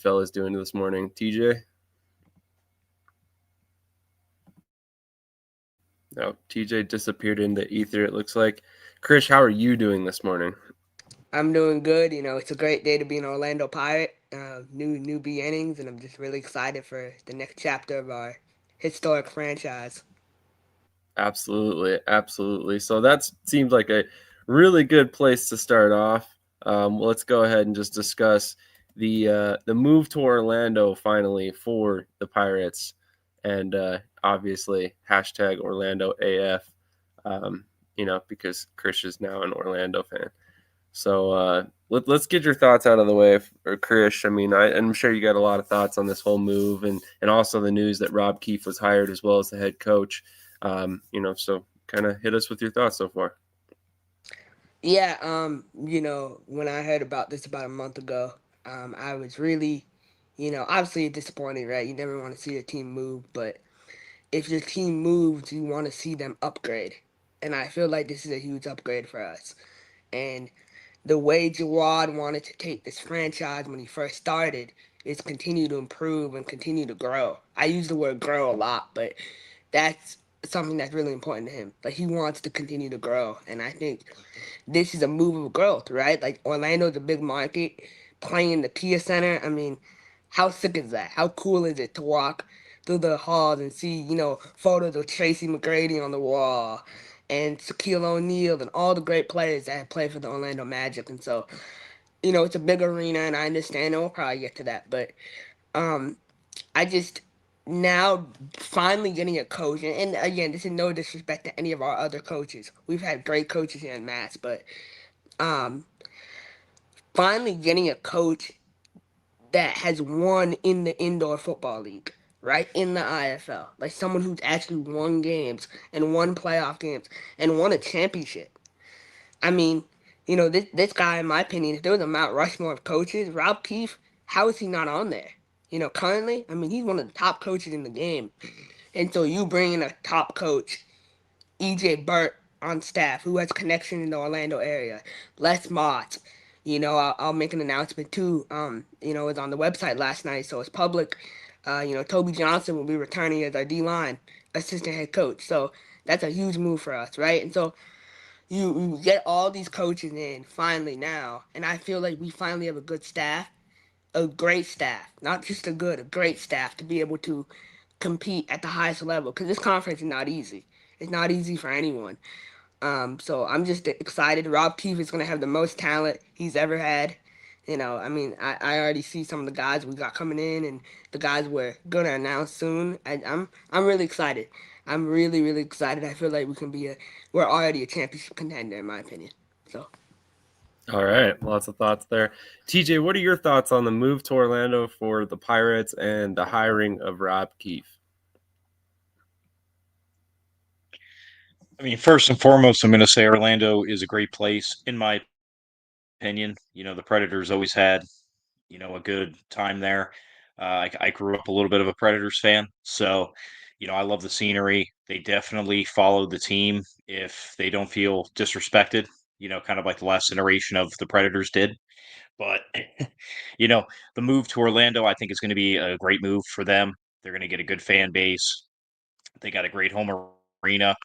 fellas doing this morning? TJ? No, TJ disappeared into ether, it looks like. Krish, how are you doing this morning? I'm doing good. It's a great day to be an Orlando Pirate. New beginnings, and I'm just really excited for the next chapter of our historic franchise. Absolutely, absolutely. So that seems like a really good place to start off. Let's go ahead and just discuss the move to Orlando finally for the Pirates, and obviously hashtag Orlando AF. Because Chris is now an Orlando fan. So let's get your thoughts out of the way, Krish. I mean, I'm sure you got a lot of thoughts on this whole move, and also the news that Rob Keefe was hired as well as the head coach. So kind of hit us with your thoughts so far. Yeah, when I heard about this about a month ago, I was really, obviously disappointed, right? You never want to see a team move, but if your team moves, you want to see them upgrade. And I feel like this is a huge upgrade for us. And the way Jawad wanted to take this franchise when he first started is continue to improve and continue to grow. I use the word grow a lot, but that's something that's really important to him. Like he wants to continue to grow, and I think this is a move of growth, right? Like Orlando's a big market, playing in the Kia Center. I mean, how sick is that? How cool is it to walk through the halls and see, photos of Tracy McGrady on the wall and Shaquille O'Neal and all the great players that have played for the Orlando Magic. And so, it's a big arena, and I understand, and we'll probably get to that. But um, I just now finally getting a coach, and again, this is no disrespect to any of our other coaches. We've had great coaches here in Mass, but um, finally getting a coach that has won in the indoor football league, right? In the IFL. Like someone who's actually won games and won playoff games and won a championship. I mean, this guy, in my opinion, if there was a Mount Rushmore of coaches, Rob Keefe, how is he not on there? Currently, I mean, he's one of the top coaches in the game. And so you bring in a top coach, EJ Burt, on staff, who has connection in the Orlando area, Les Mott. I'll make an announcement too. It's on the website last night, so it's public. Toby Johnson will be returning as our D line assistant head coach. So that's a huge move for us, right? And so you get all these coaches in finally now, and I feel like we finally have a good staff, a great staff, not just a great staff to be able to compete at the highest level. Because this conference is not easy. It's not easy for anyone. So I'm just excited. Rob Keefe is going to have the most talent he's ever had. I mean, I already see some of the guys we got coming in, and the guys we're gonna announce soon. I'm really excited. I'm really really excited. I feel like we're already a championship contender in my opinion. So All right, lots of thoughts there. TJ, what are your thoughts on the move to Orlando for the Pirates and the hiring of Rob Keefe? I mean, first and foremost, I'm going to say Orlando is a great place, in my opinion. The Predators always had, a good time there. I grew up a little bit of a Predators fan. So, I love the scenery. They definitely follow the team if they don't feel disrespected, kind of like the last iteration of the Predators did. But, you know, the move to Orlando, I think is going to be a great move for them. They're going to get a good fan base. They got a great home arena.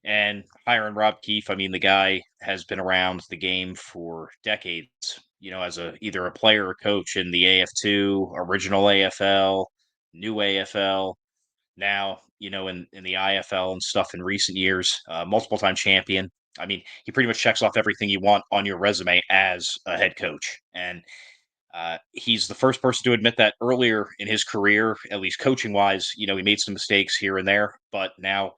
And hiring Rob Keefe, I mean, the guy has been around the game for decades, as either a player or coach in the AF2, original AFL, new AFL, now, in the IFL and stuff in recent years, multiple time champion. I mean, he pretty much checks off everything you want on your resume as a head coach. And he's the first person to admit that earlier in his career, at least coaching wise, he made some mistakes here and there, but now,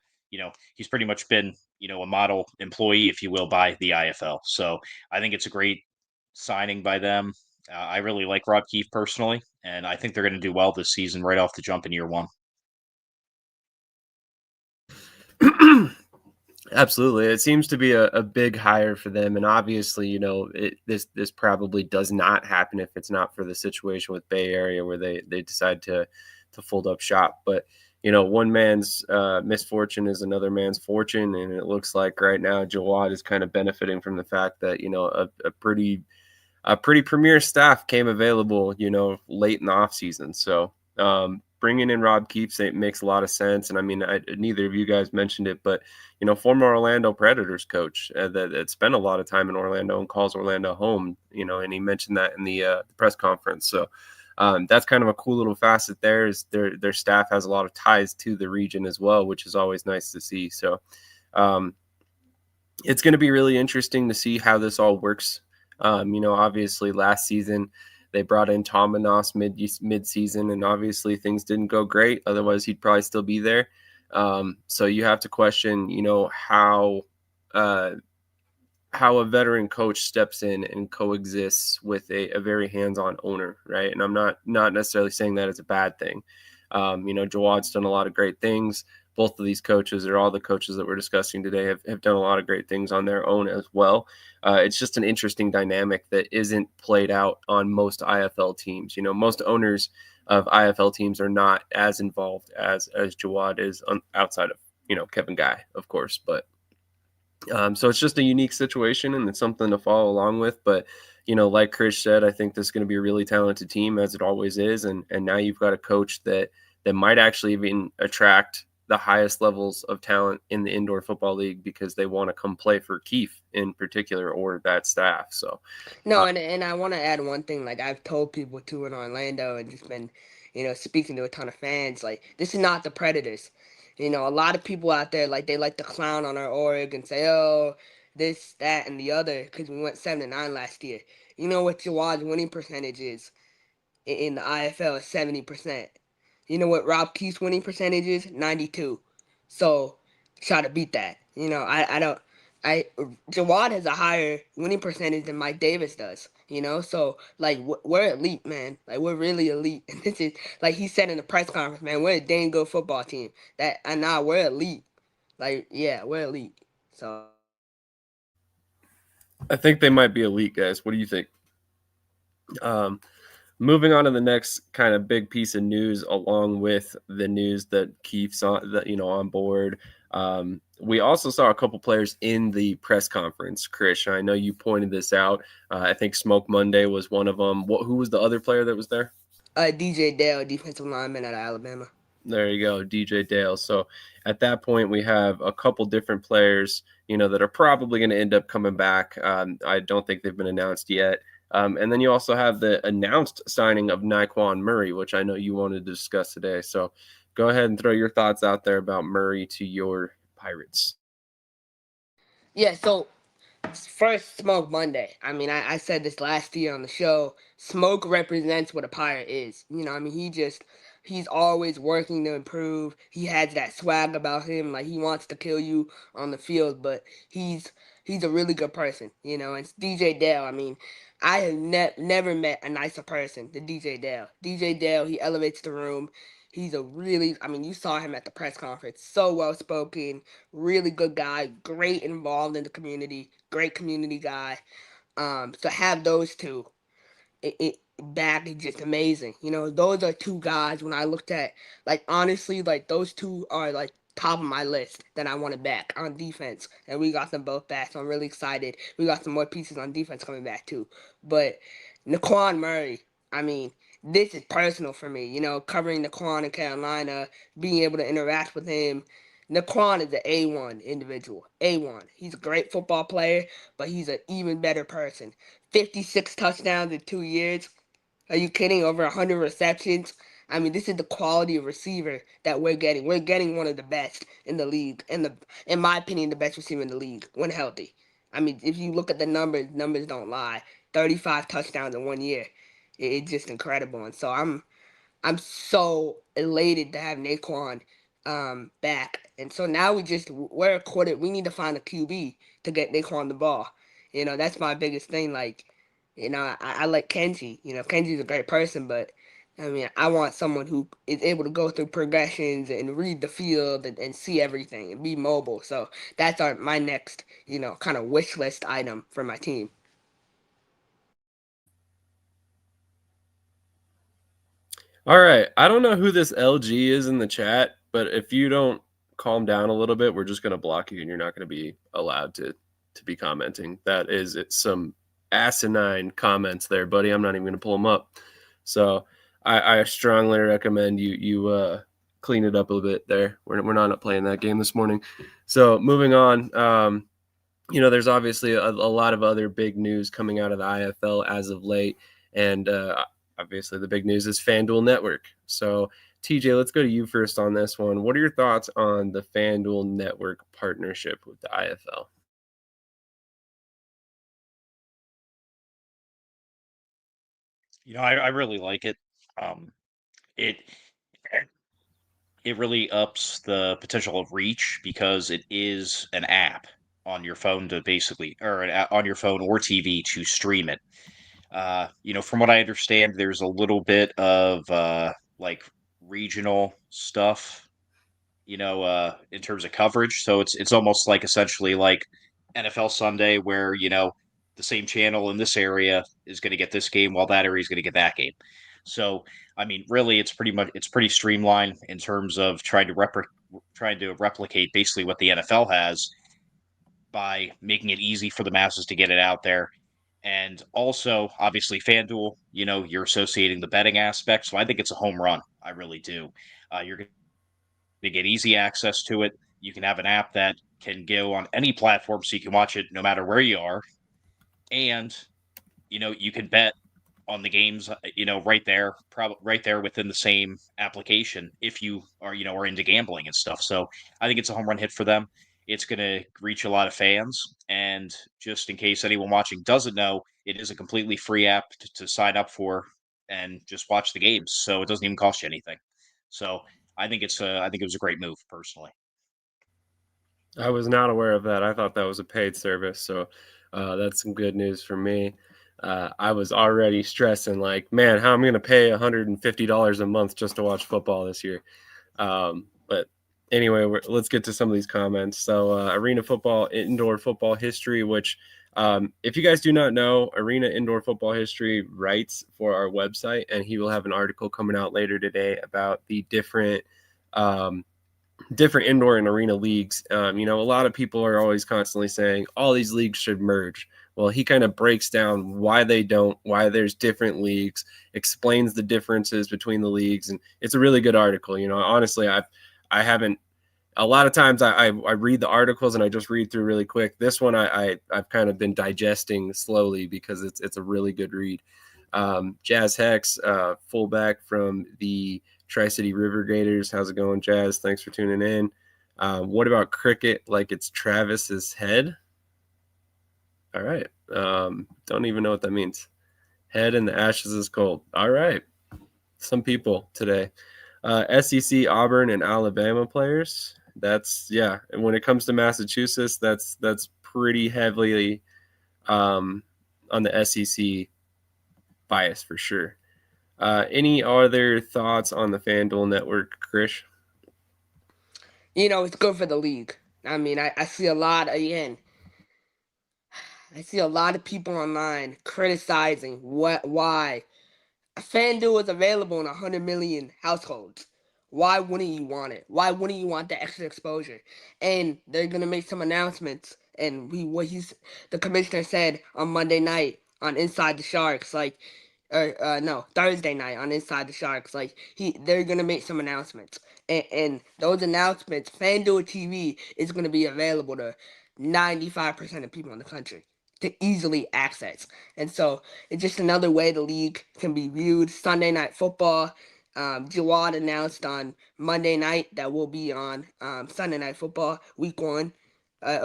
he's pretty much been, a model employee, if you will, by the IFL. So I think it's a great signing by them. I really like Rob Keefe personally, and I think they're going to do well this season right off the jump in year one. Absolutely, it seems to be a big hire for them, and obviously, this probably does not happen if it's not for the situation with Bay Area where they decide to fold up shop. But one man's misfortune is another man's fortune, and it looks like right now Jawad is kind of benefiting from the fact that a pretty a pretty premier staff came available, late in the offseason. So bringing in Rob Keefe makes a lot of sense. And I mean, neither of you guys mentioned it, but former Orlando Predators coach that spent a lot of time in Orlando and calls Orlando home. And he mentioned that in the press conference. So that's kind of a cool little facet there. Is their staff has a lot of ties to the region as well, which is always nice to see. So it's going to be really interesting to see how this all works. Obviously last season they brought in Tom Manas mid-season, and obviously things didn't go great. Otherwise, he'd probably still be there. So you have to question, how a veteran coach steps in and coexists with a very hands-on owner, right? And I'm not necessarily saying that as a bad thing. Jawad's done a lot of great things. Both of these coaches, or all the coaches that we're discussing today, have done a lot of great things on their own as well. It's just an interesting dynamic that isn't played out on most IFL teams. Most owners of IFL teams are not as involved as Jawad is outside of, Kevin Guy, of course. But so it's just a unique situation, and it's something to follow along with. But, like Krish said, I think this is going to be a really talented team, as it always is. And now you've got a coach that might actually even attract the highest levels of talent in the indoor football league, because they want to come play for Keefe in particular, or that staff. So No, and I want to add one thing. Like, I've told people too in Orlando, and just been, speaking to a ton of fans. Like, this is not the Predators. A lot of people out there, like, they like to clown on our org and say, oh, this, that, and the other, because we went 7-9 last year. You know what Jawad's winning percentage is in the IFL is 70%. You know what Rob Keith's winning percentage is? 92. So try to beat that. I don't. Jawad has a higher winning percentage than Mike Davis does. So like we're elite, man. Like, we're really elite. And this is, like he said in the press conference, man, we're a dang good football team. We're elite. Like, yeah, we're elite. So I think they might be elite, guys. What do you think? Moving on to the next kind of big piece of news, along with the news that Keefe's on board. We also saw a couple players in the press conference. Krish, I know you pointed this out. I think Smoke Monday was one of them. Who was the other player that was there? DJ Dale, defensive lineman out of Alabama. There you go, DJ Dale. So at that point, we have a couple different players, that are probably going to end up coming back. I don't think they've been announced yet. And then you also have the announced signing of Nyquan Murray, which I know you wanted to discuss today. So go ahead and throw your thoughts out there about Murray to your Pirates. Yeah, so first, Smoke Monday. I mean, I said this last year on the show. Smoke represents what a pirate is. He's always working to improve. He has that swag about him. Like, he wants to kill you on the field, but he's a really good person. And it's DJ Dale. I mean, I have never met a nicer person than DJ Dale. DJ Dale, he elevates the room. You saw him at the press conference. So well spoken, really good guy, great involved in the community, great community guy. To have those two it back is just amazing. Those are two guys when I looked at, like, honestly, like, those two are like top of my list that I wanted back on defense, and we got them both back. So I'm really excited. We got some more pieces on defense coming back too. But Naquan Murray, I mean, this is personal for me. Covering Naquan in Carolina, being able to interact with him. Naquan is an A1 individual. A1. He's a great football player, but he's an even better person. 56 touchdowns in 2 years. Are you kidding? Over 100 receptions. I mean, this is the quality of receiver that we're getting. We're getting one of the best in the league, in my opinion, the best receiver in the league when healthy. I mean, if you look at the numbers don't lie. 35 touchdowns in 1 year. It's just incredible. And so I'm so elated to have Naquan back. And so now we're quarter. We need to find a QB to get Naquan the ball. That's my biggest thing. Like, I like Kenji. Kenji's a great person, but I mean, I want someone who is able to go through progressions and read the field and see everything and be mobile. So that's my next, kind of wish list item for my team. All right. I don't know who this LG is in the chat, but if you don't calm down a little bit, we're just going to block you, and you're not going to be allowed to be commenting. That is some asinine comments there, buddy. I'm not even going to pull them up. So I strongly recommend you clean it up a little bit there. We're not playing that game this morning. So moving on, there's obviously a lot of other big news coming out of the IFL as of late. And obviously the big news is FanDuel Network. So TJ, let's go to you first on this one. What are your thoughts on the FanDuel Network partnership with the IFL? I really like it. It it really ups the potential of reach because it is an app on your phone to basically, or on your phone or TV to stream it. From what I understand, there's a little bit of like regional stuff, in terms of coverage. So it's almost like essentially like NFL Sunday, where the same channel in this area is going to get this game, while that area is going to get that game. So I mean, really, it's pretty streamlined in terms of trying to replicate basically what the NFL has by making it easy for the masses to get it out there. And also, obviously, FanDuel, you're associating the betting aspect. So I think it's a home run. I really do. You're going to get easy access to it. You can have an app that can go on any platform so you can watch it no matter where you are. And, you can bet on the games, right there, probably right there within the same application if you are into gambling and stuff. So I think it's a home run hit for them. It's going to reach a lot of fans. And just in case anyone watching doesn't know, it is a completely free app to sign up for and just watch the games. So it doesn't even cost you anything. So I think it was a great move personally. I was not aware of that. I thought that was a paid service. So that's some good news for me. I was already stressing, like, man, how I'm going to pay $150 a month just to watch football this year. But anyway, let's get to some of these comments. So Arena Football, Indoor Football History, which if you guys do not know, Arena Indoor Football History writes for our website, and he will have an article coming out later today about the different indoor and arena leagues. A lot of people are always constantly saying all these leagues should merge. Well, he kind of breaks down why they don't, why there's different leagues, explains the differences between the leagues, and it's a really good article. Honestly, I haven't. A lot of times I read the articles and I just read through really quick. This one I've kind of been digesting slowly because it's a really good read. Jazz Hex, fullback from the Tri-City River Gators. How's it going, Jazz? Thanks for tuning in. What about cricket like it's Travis's head? All right. Don't even know what that means. Head in the ashes is cold. All right. Some people today. SEC, Auburn, and Alabama players. That's, yeah. And when it comes to Massachusetts, that's pretty heavily on the SEC bias for sure. Any other thoughts on the FanDuel network, Krish? It's good for the league. I mean, I see a lot, again, I see a lot of people online criticizing why FanDuel is available in 100 million households. Why wouldn't you want it? Why wouldn't you want the extra exposure? And they're gonna make some announcements. And the commissioner said on Monday night on Inside the Sharks, like, no, Thursday night on Inside the Sharks, like, they're gonna make some announcements. And those announcements, FanDuel TV is gonna be available to 95% of people in the country to easily access. And so it's just another way the league can be viewed. Sunday Night Football. Jawad announced on Monday night that we'll be on Sunday Night Football week 1,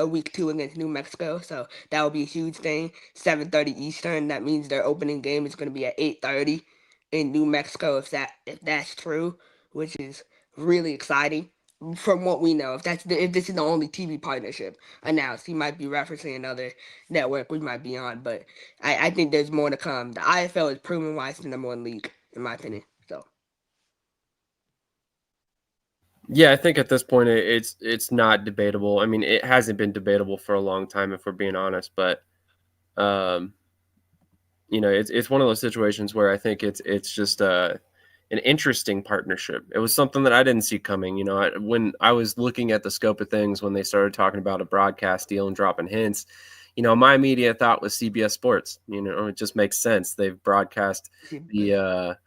week 2 against New Mexico. So that will be a huge thing. 7:30 Eastern. That means their opening game is going to be at 8:30 in New Mexico. If that's true, which is really exciting. From what we know, if this is the only TV partnership announced, he might be referencing another network we might be on, but I think there's more to come. The IFL is proven why it's the #1 league, in my opinion. So Yeah, I think at this point it's not debatable. I mean, it hasn't been debatable for a long time, if we're being honest. But um, it's one of those situations where I think it's just an interesting partnership. It was something that I didn't see coming. When I was looking at the scope of things when they started talking about a broadcast deal and dropping hints, my immediate thought was CBS Sports. It just makes sense. They've broadcast the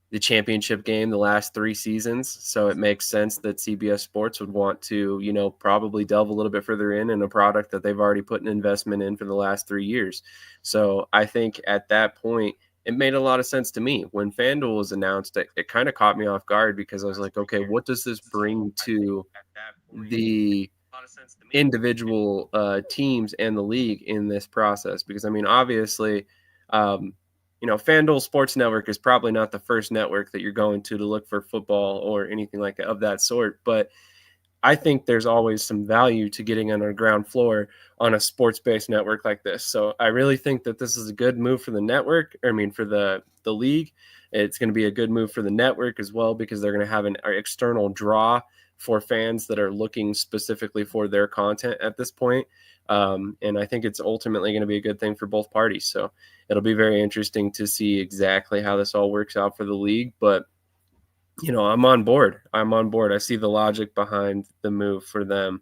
the championship game the last 3 seasons, so it makes sense that CBS Sports would want to, probably delve a little bit further in a product that they've already put an investment in for the last 3 years. So I think at that point, it made a lot of sense to me. When FanDuel was announced, it kind of caught me off guard because I was like, okay, what does this bring to the individual teams and the league in this process? Because I mean, obviously, um, FanDuel Sports Network is probably not the first network that you're going to look for football or anything like of that sort, but I think there's always some value to getting on a ground floor on a sports-based network like this. So I really think that this is a good move for the network. I mean, for the league, it's going to be a good move for the network as well because they're going to have an external draw for fans that are looking specifically for their content at this point. And I think it's ultimately going to be a good thing for both parties. So it'll be very interesting to see exactly how this all works out for the league. But I'm on board. I see the logic behind the move for them.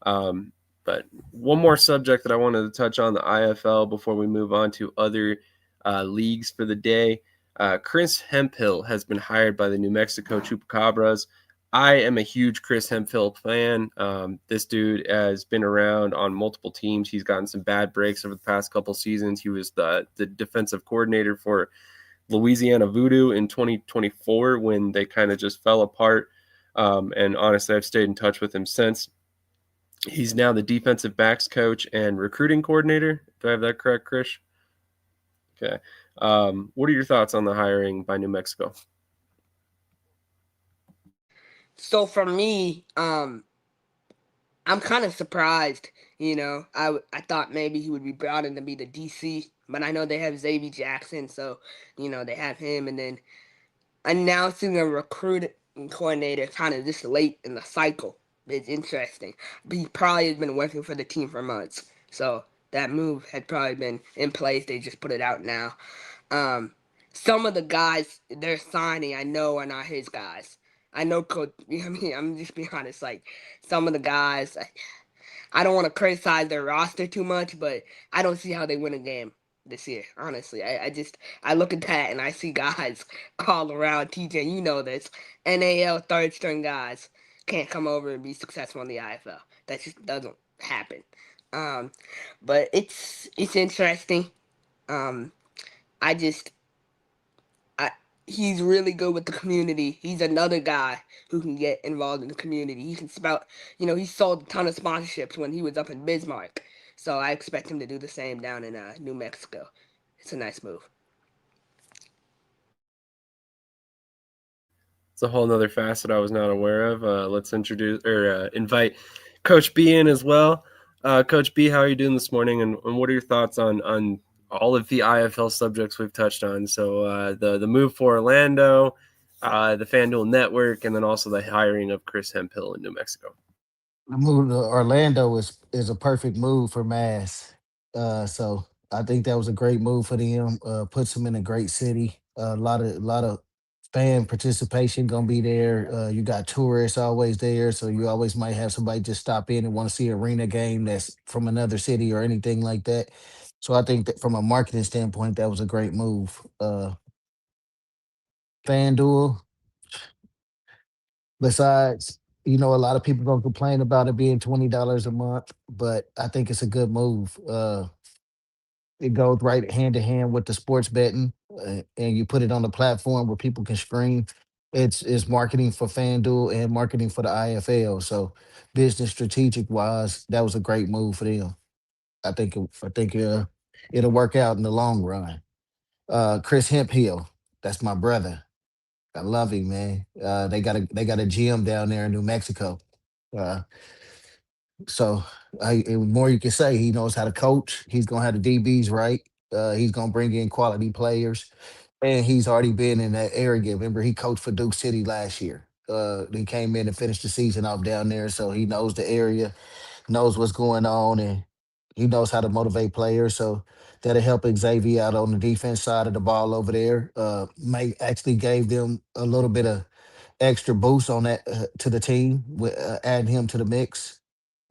But one more subject that I wanted to touch on, the IFL, before we move on to other leagues for the day. Chris Hemphill has been hired by the New Mexico Chupacabras. I am a huge Chris Hemphill fan. This dude has been around on multiple teams. He's gotten some bad breaks over the past couple seasons. He was the defensive coordinator for Louisiana Voodoo in 2024 when they kind of just fell apart. And honestly, I've stayed in touch with him since. He's now the defensive backs coach and recruiting coordinator. Do I have that correct, Krish? Okay. What are your thoughts on the hiring by New Mexico? So for me, I'm kind of surprised. I thought maybe he would be brought in to be the DC, but I know they have Xavier Jackson, so they have him, and then announcing a recruit coordinator kind of this late in the cycle is interesting. He probably has been working for the team for months, so that move had probably been in place. They just put it out now. Um, some of the guys they're signing, I know, are not his guys. I know, Coach. I mean, I'm just being honest. Like some of the guys, I don't want to criticize their roster too much, but I don't see how they win a game this year. Honestly, I look at that and I see guys all around. TJ, you know this. NAL third string guys can't come over and be successful in the IFL. That just doesn't happen. Um, but it's interesting. Um, I just I he's really good with the community. He's another guy who can get involved in the community. He can spout, he sold a ton of sponsorships when he was up in Bismarck. So I expect him to do the same down in New Mexico. It's a nice move. It's a whole nother facet I was not aware of. Let's introduce or invite Coach B in as well. Coach B, how are you doing this morning? And what are your thoughts on all of the IFL subjects we've touched on? So the move for Orlando, the FanDuel Network, and then also the hiring of Chris Hemphill in New Mexico. The move to Orlando is a perfect move for Mass. So I think that was a great move for them. Puts them in a great city. A lot of fan participation gonna be there. You got tourists always there, so you always might have somebody just stop in and want to see an arena game that's from another city or anything like that. So I think that from a marketing standpoint, that was a great move. FanDuel, besides, a lot of people gonna complain about it being $20 a month, but I think it's a good move. It goes right hand to hand with the sports betting, and you put it on the platform where people can stream. It's marketing for FanDuel and marketing for the IFL. So, business strategic wise, that was a great move for them. I think it'll work out in the long run. Chris Hemphill, that's my brother. I love him, man. They got a gym down there in New Mexico. Uh, so the more you can say, he knows how to coach. He's gonna have the DBs right. He's gonna bring in quality players, and he's already been in that area. Remember, he coached for Duke City last year. He came in and finished the season off down there, so he knows the area, knows what's going on, and he knows how to motivate players. So that'll help Xavier out on the defense side of the ball over there. May actually gave them a little bit of extra boost on that to the team with adding him to the mix.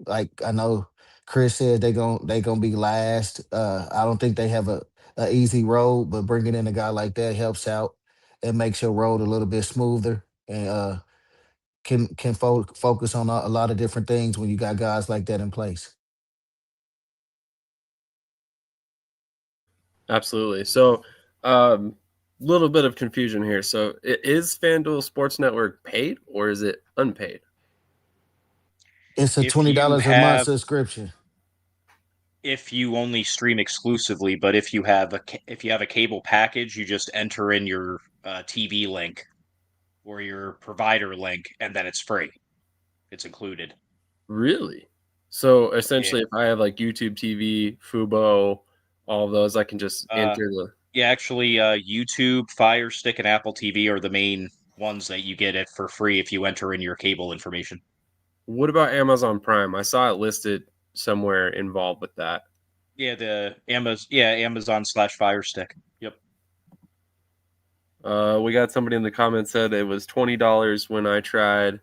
Like I know Chris said they gonna be last. I don't think they have a easy road, but bringing in a guy like that helps out and makes your road a little bit smoother and can focus on a lot of different things when you got guys like that in place. Absolutely. So, little bit of confusion here. So, is FanDuel Sports Network paid or is it unpaid? It's a If $20 you a month have subscription. if you only stream exclusively, but if you have a cable package, you just enter in your TV link or your provider link, and then it's free. It's included. Really? So, Yeah. essentially, if I have like YouTube TV, Fubo, all of those, I can just Uh, enter the. yeah, actually, YouTube, Fire Stick, and Apple TV are the main ones that you get it for free if you enter in your cable information. What about Amazon Prime? I saw it listed somewhere involved with that. Yeah, Amazon/Fire Stick. Yep. We got somebody in the comments said it was $20 when I tried.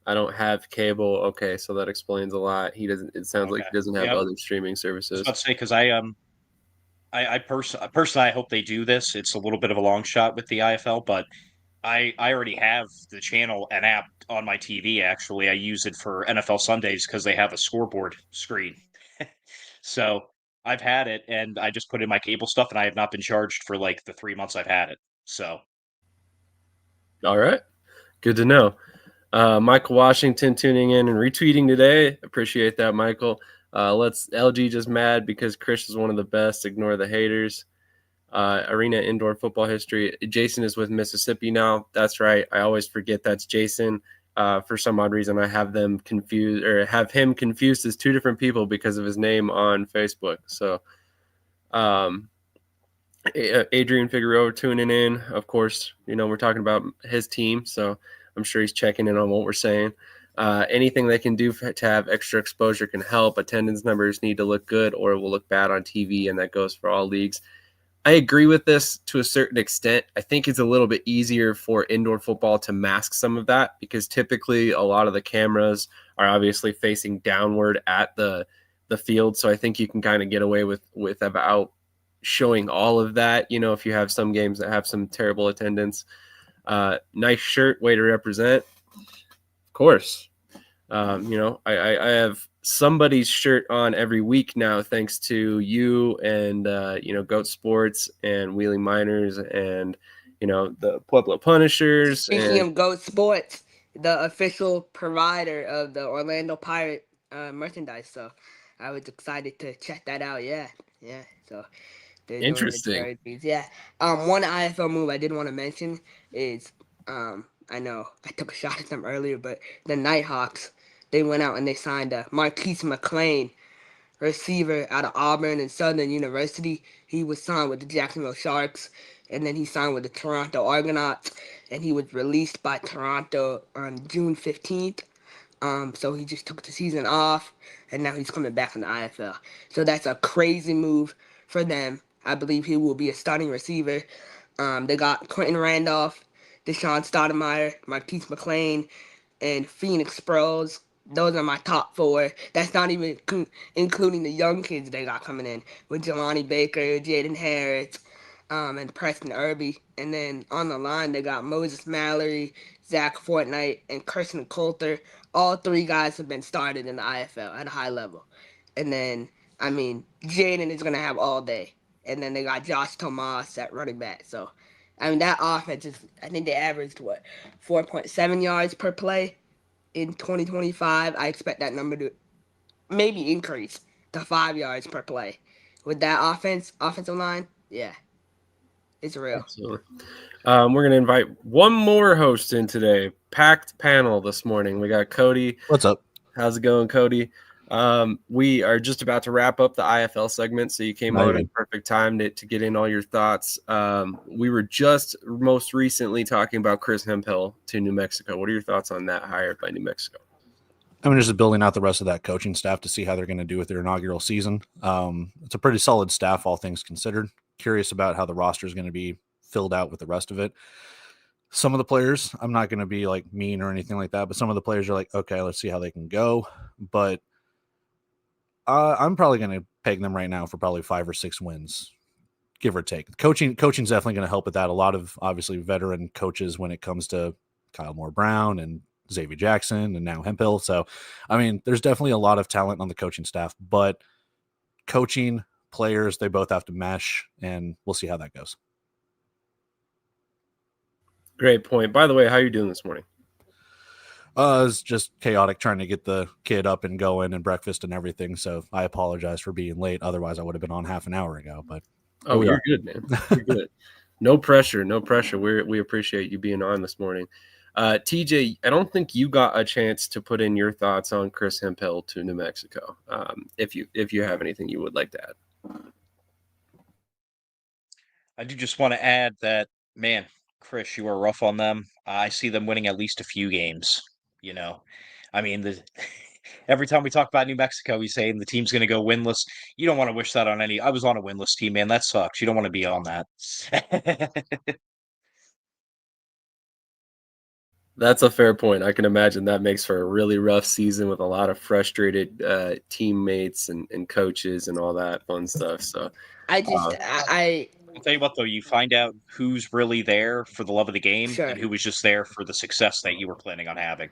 I don't have cable. Okay, so that explains a lot. He doesn't. It sounds like Okay. he doesn't have Yep. I other streaming was about services. to say because personally I hope they do this. It's a little bit of a long shot with the IFL, but I already have the channel and app on my TV. Actually, I use it for NFL Sundays because they have a scoreboard screen. So I've had it, and I just put in my cable stuff, and I have not been charged for like the 3 months I've had it. So All right, good to know. Michael Washington tuning in and retweeting today. Appreciate that, Michael. Let's LG just mad because Chris is one of the best. Ignore the haters. Arena indoor football history. Jason is with Mississippi now. That's right. I always forget that's Jason. For some odd reason, I have them confused or have him confused as two different people because of his name on Facebook. So, um, Adrian Figueroa tuning in. Of course, we're talking about his team, so I'm sure he's checking in on what we're saying. Anything they can do to have extra exposure can help. Attendance numbers need to look good or it will look bad on TV, and that goes for all leagues. I agree with this to a certain extent. I think it's a little bit easier for indoor football to mask some of that because typically a lot of the cameras are obviously facing downward at the field. So I think you can kind of get away with about showing all of that. If you have some games that have some terrible attendance. Nice shirt, way to represent. Of course. I have somebody's shirt on every week now, thanks to you and Goat Sports and Wheeling Miners and the Pueblo Punishers. Speaking And of Goat Sports, the official provider of the Orlando Pirate merchandise, so I was excited to check that out. Yeah, yeah. So they're doing the interesting. jerseys. Yeah. One IFL move I did want to mention is I know I took a shot at them earlier, but the Nighthawks, they went out and they signed Marquise McLean, receiver out of Auburn and Southern University. He was signed with the Jacksonville Sharks, and then he signed with the Toronto Argonauts, and he was released by Toronto on June 15th. So he just took the season off, and now he's coming back in the IFL. So that's a crazy move for them. I believe he will be a starting receiver. They got Quentin Randolph, Deshaun Stoudemire, Marquise McLean, and Phoenix Sproles. Those are my top four. That's not even including the young kids they got coming in with Jelani Baker, Jaden Harris, and Preston Irby. And then on the line, they got Moses Mallory, Zach Fortnite, and Kirsten Coulter. All three guys have been started in the IFL at a high level. And then, Jaden is going to have all day. And then they got Josh Tomas at running back. So, that offense is, I think they averaged, 4.7 yards per play in 2025. I expect that number to maybe increase to 5 yards per play. With that offensive line, yeah, it's real. Absolutely. We're going to invite one more host in today. Packed panel this morning. We got Cody. What's up? How's it going, Cody? We are just about to wrap up the IFL segment, so you came Not on even. at perfect time to get in all your thoughts. We were just most recently talking about Chris Hemphill to New Mexico. What are your thoughts on that hire by New Mexico? I mean, just building out the rest of that coaching staff to see how they're going to do with their inaugural season. It's a pretty solid staff, all things considered. Curious about how the roster is going to be filled out with the rest of it. Some of the players, I'm not going to be like mean or anything like that, but some of the players are like, okay, let's see how they can go. But I'm probably going to peg them right now for probably 5 or 6 wins, give or take. Coaching's definitely going to help with that. A lot of obviously veteran coaches when it comes to Kyle Moore Brown and Xavier Jackson and now Hemphill. So, I mean, there's definitely a lot of talent on the coaching staff, but coaching, players, they both have to mesh, and we'll see how that goes. Great point. By the way, how are you doing this morning? It's just chaotic trying to get the kid up and going and breakfast and everything. So I apologize for being late. Otherwise, I would have been on half an hour ago. But you're good, man. You're good. No pressure. No pressure. We appreciate you being on this morning. TJ, I don't think you got a chance to put in your thoughts on Chris Hemphill to New Mexico. If you have anything you would like to add. I do just want to add that, man, Chris, you are rough on them. I see them winning at least a few games. I mean, every time we talk about New Mexico, we say the team's going to go winless. You don't want to wish that on any. I was on a winless team, man. That sucks. You don't want to be on that. That's a fair point. I can imagine that makes for a really rough season with a lot of frustrated teammates and coaches and all that fun stuff. So I'll tell you what, though, you find out who's really there for the love of the game and who was just there for the success that you were planning on having.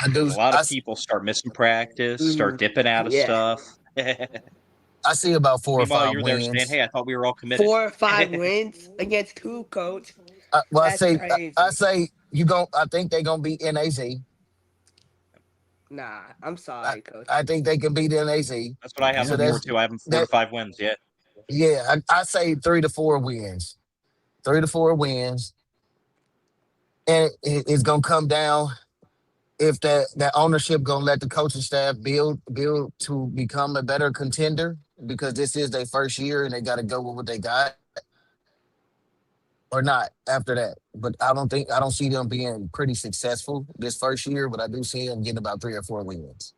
A lot of people start missing practice, start dipping out of stuff. I see about 4 or 5 Meanwhile, you're wins. there saying, "Hey, I thought we were all committed." 4 or 5 wins against who, coach? Well, That's crazy. I say I think they're gonna beat NAZ. Nah, I'm sorry, coach. I think they can beat NAZ. That's what I have them for too. I have them 4 to 5 wins. Yeah. Yeah, I say 3 to 4 wins. 3 to 4 wins. And it's gonna come down if that ownership gonna let the coaching staff build to become a better contender, because this is their first year and they gotta go with what they got, or not after that. But I don't see them being pretty successful this first year, but I do see them getting about 3 or 4 wins.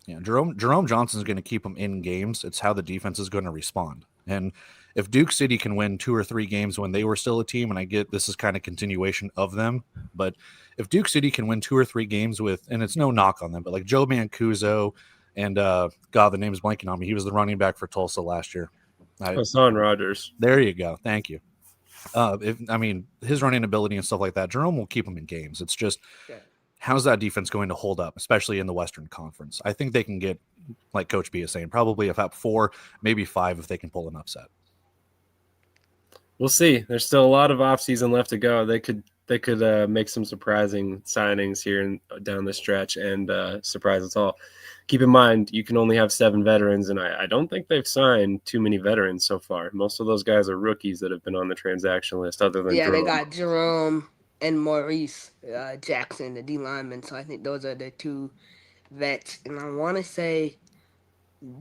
Yeah, Jerome Johnson's going to keep them in games. It's how the defense is going to respond. And if Duke City can win 2 or 3 games when they were still a team, and I get this is kind of continuation of them, but if Duke City can win 2 or 3 games with, and it's no knock on them, but like Joe Mancuso and God, the name is blanking on me. He was the running back for Tulsa last year. Hassan Rogers. There you go. Thank you. His running ability and stuff like that, Jerome will keep him in games. It's just how's that defense going to hold up, especially in the Western Conference? I think they can get, like Coach B is saying, probably about 4, maybe 5 if they can pull an upset. We'll see. There's still a lot of offseason left to go. They could make some surprising signings here and down the stretch and surprise us all. Keep in mind, you can only have 7 veterans, and I don't think they've signed too many veterans so far. Most of those guys are rookies that have been on the transaction list other than Jerome. They got Jerome and Maurice Jackson, the D lineman. So I think those are the 2 vets. And I want to say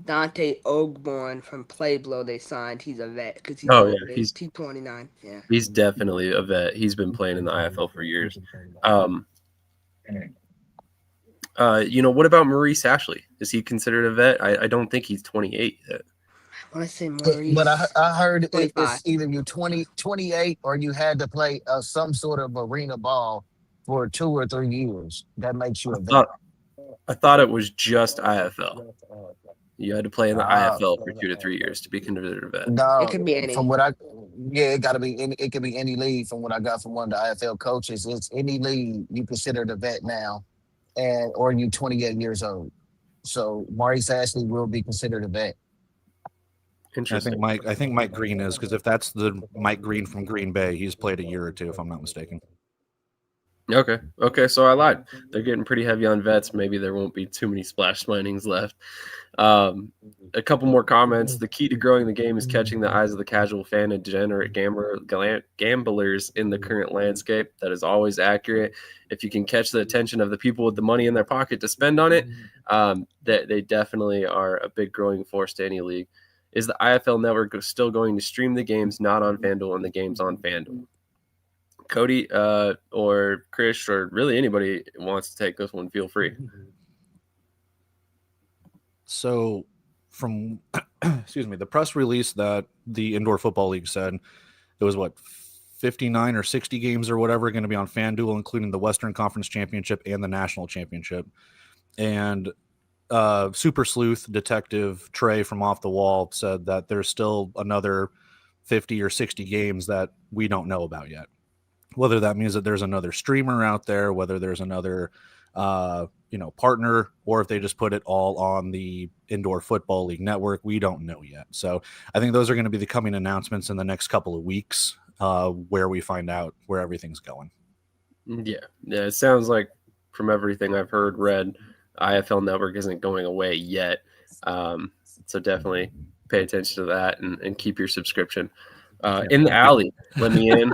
Dante Ogborn from Playblow they signed. He's a vet because he's T29. Yeah, he's definitely a vet. He's been playing in the IFL for years. What about Maurice Ashley? Is he considered a vet? I don't think he's 28 yet. I want to say Maurice. But I heard it's either you 28 or you had to play some sort of arena ball for 2 or 3 years. That makes you a vet. I thought it was just IFL. You had to play in the IFL for 2 to 3 years to be considered a vet. No, it could be any. It got to be. It could be any league. From what I got from one of the IFL coaches, it's any league you consider the vet now, or you 28 years old. So Maurice Ashley will be considered a vet. Interesting. I think Mike Green is, because if that's the Mike Green from Green Bay, he's played a year or 2, if I'm not mistaken. Okay, so I lied. They're getting pretty heavy on vets. Maybe there won't be too many splash signings left. A couple more comments. The key to growing the game is catching the eyes of the casual fan and degenerate gamblers in the current landscape. That is always accurate. If you can catch the attention of the people with the money in their pocket to spend on it, they definitely are a big growing force to any league. Is the IFL network still going to stream the games not on FanDuel and the games on FanDuel? Cody or Krish or really anybody wants to take this one, feel free. So from the press release that the Indoor Football League said, it was 59 or 60 games or whatever going to be on FanDuel, including the Western Conference Championship and the National Championship. And Super Sleuth Detective Trey from Off the Wall said that there's still another 50 or 60 games that we don't know about yet. Whether that means that there's another streamer out there, whether there's another partner, or if they just put it all on the Indoor Football League network, we don't know yet. So I think those are going to be the coming announcements in the next couple of weeks, where we find out where everything's going. Yeah. It sounds like from everything I've heard, read, IFL Network isn't going away yet. So definitely pay attention to that and keep your subscription. In the alley, let me in.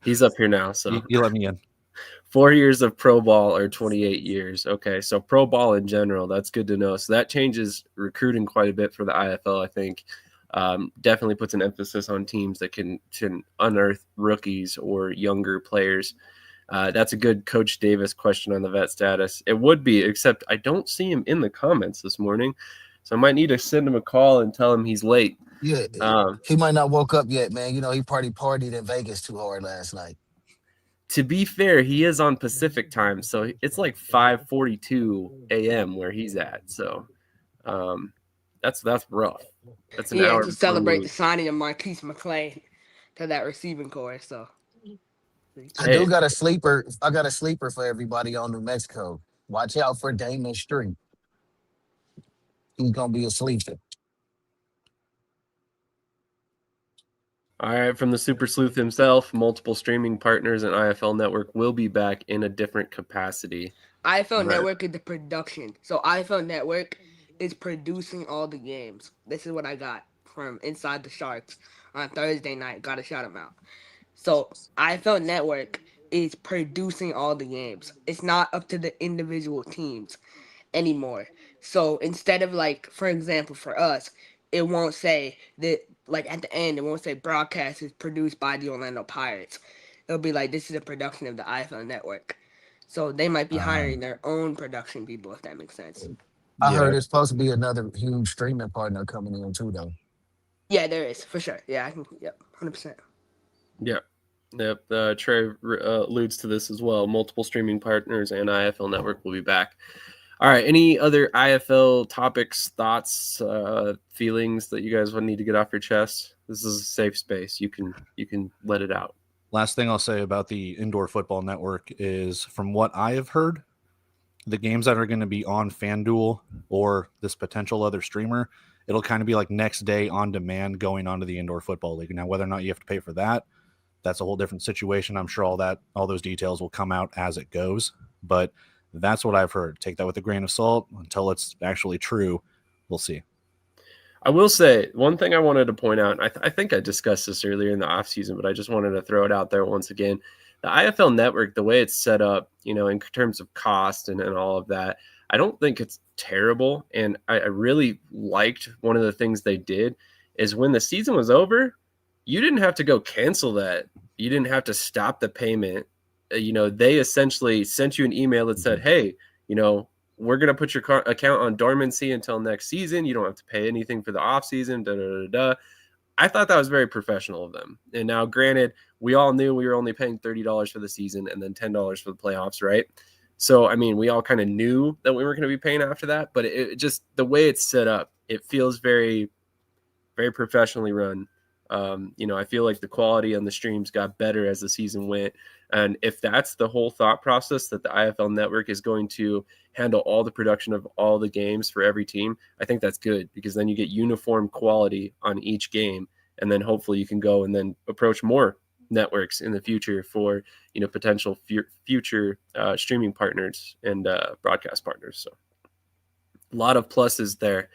He's up here now. So you let me in. 4 years of pro ball or 28 years. Okay, so pro ball in general, that's good to know. So that changes recruiting quite a bit for the IFL, I think. Definitely puts an emphasis on teams that can unearth rookies or younger players. That's a good Coach Davis question on the vet status. It would be, except I don't see him in the comments this morning. So I might need to send him a call and tell him he's late. Yeah, he might not woke up yet, man. You know, he partied in Vegas too hard last night. To be fair, he is on Pacific time, so it's like 5:42 a.m. where he's at. So that's rough. That's an hour to before celebrate me. the signing of Marquise McClain to that receiving core. So I do got a sleeper. I got a sleeper for everybody on New Mexico. Watch out for Damon Street. He's gonna be a sleeper. All right, from the Super Sleuth himself, multiple streaming partners and IFL Network will be back in a different capacity. IFL Network is the production. So IFL Network is producing all the games. This is what I got from Inside the Sharks on Thursday night. Gotta shout them out. So IFL Network is producing all the games. It's not up to the individual teams anymore. So instead of, like, for example, for us, it won't say that, like, at the end, it won't say broadcast is produced by the Orlando Pirates. It'll be like, this is a production of the IFL Network. So they might be hiring their own production people, if that makes sense. I heard it's supposed to be another huge streaming partner coming in too, though. Yeah, there is, for sure. Yeah, I can. Yep, 100%. Yep. Trey alludes to this as well. Multiple streaming partners and IFL Network will be back. All right. Any other IFL topics, thoughts, feelings that you guys would need to get off your chest? This is a safe space. You can let it out. Last thing I'll say about the Indoor Football Network is, from what I have heard, the games that are going to be on FanDuel or this potential other streamer, it'll kind of be like next day on demand going onto the Indoor Football League. Now, whether or not you have to pay for that, that's a whole different situation. I'm sure all those details will come out as it goes, but that's what I've heard. Take that with a grain of salt until it's actually true. We'll see. I will say one thing I wanted to point out. I think I discussed this earlier in the offseason, but I just wanted to throw it out there once again. The IFL Network, the way it's set up, in terms of cost and all of that, I don't think it's terrible. And I really liked one of the things they did is when the season was over, you didn't have to go cancel that. You didn't have to stop the payment. They essentially sent you an email that said, hey, we're going to put your account on dormancy until next season. You don't have to pay anything for the off season. I thought that was very professional of them. And now, granted, we all knew we were only paying $30 for the season and then $10 for the playoffs, right? So, I mean, we all kind of knew that we were going to be paying after that, but it just, the way it's set up, it feels very, very professionally run. I feel like the quality on the streams got better as the season went. And if that's the whole thought process, that the IFL Network is going to handle all the production of all the games for every team, I think that's good, because then you get uniform quality on each game. And then hopefully you can go and then approach more networks in the future for, potential future streaming partners and broadcast partners. So a lot of pluses there.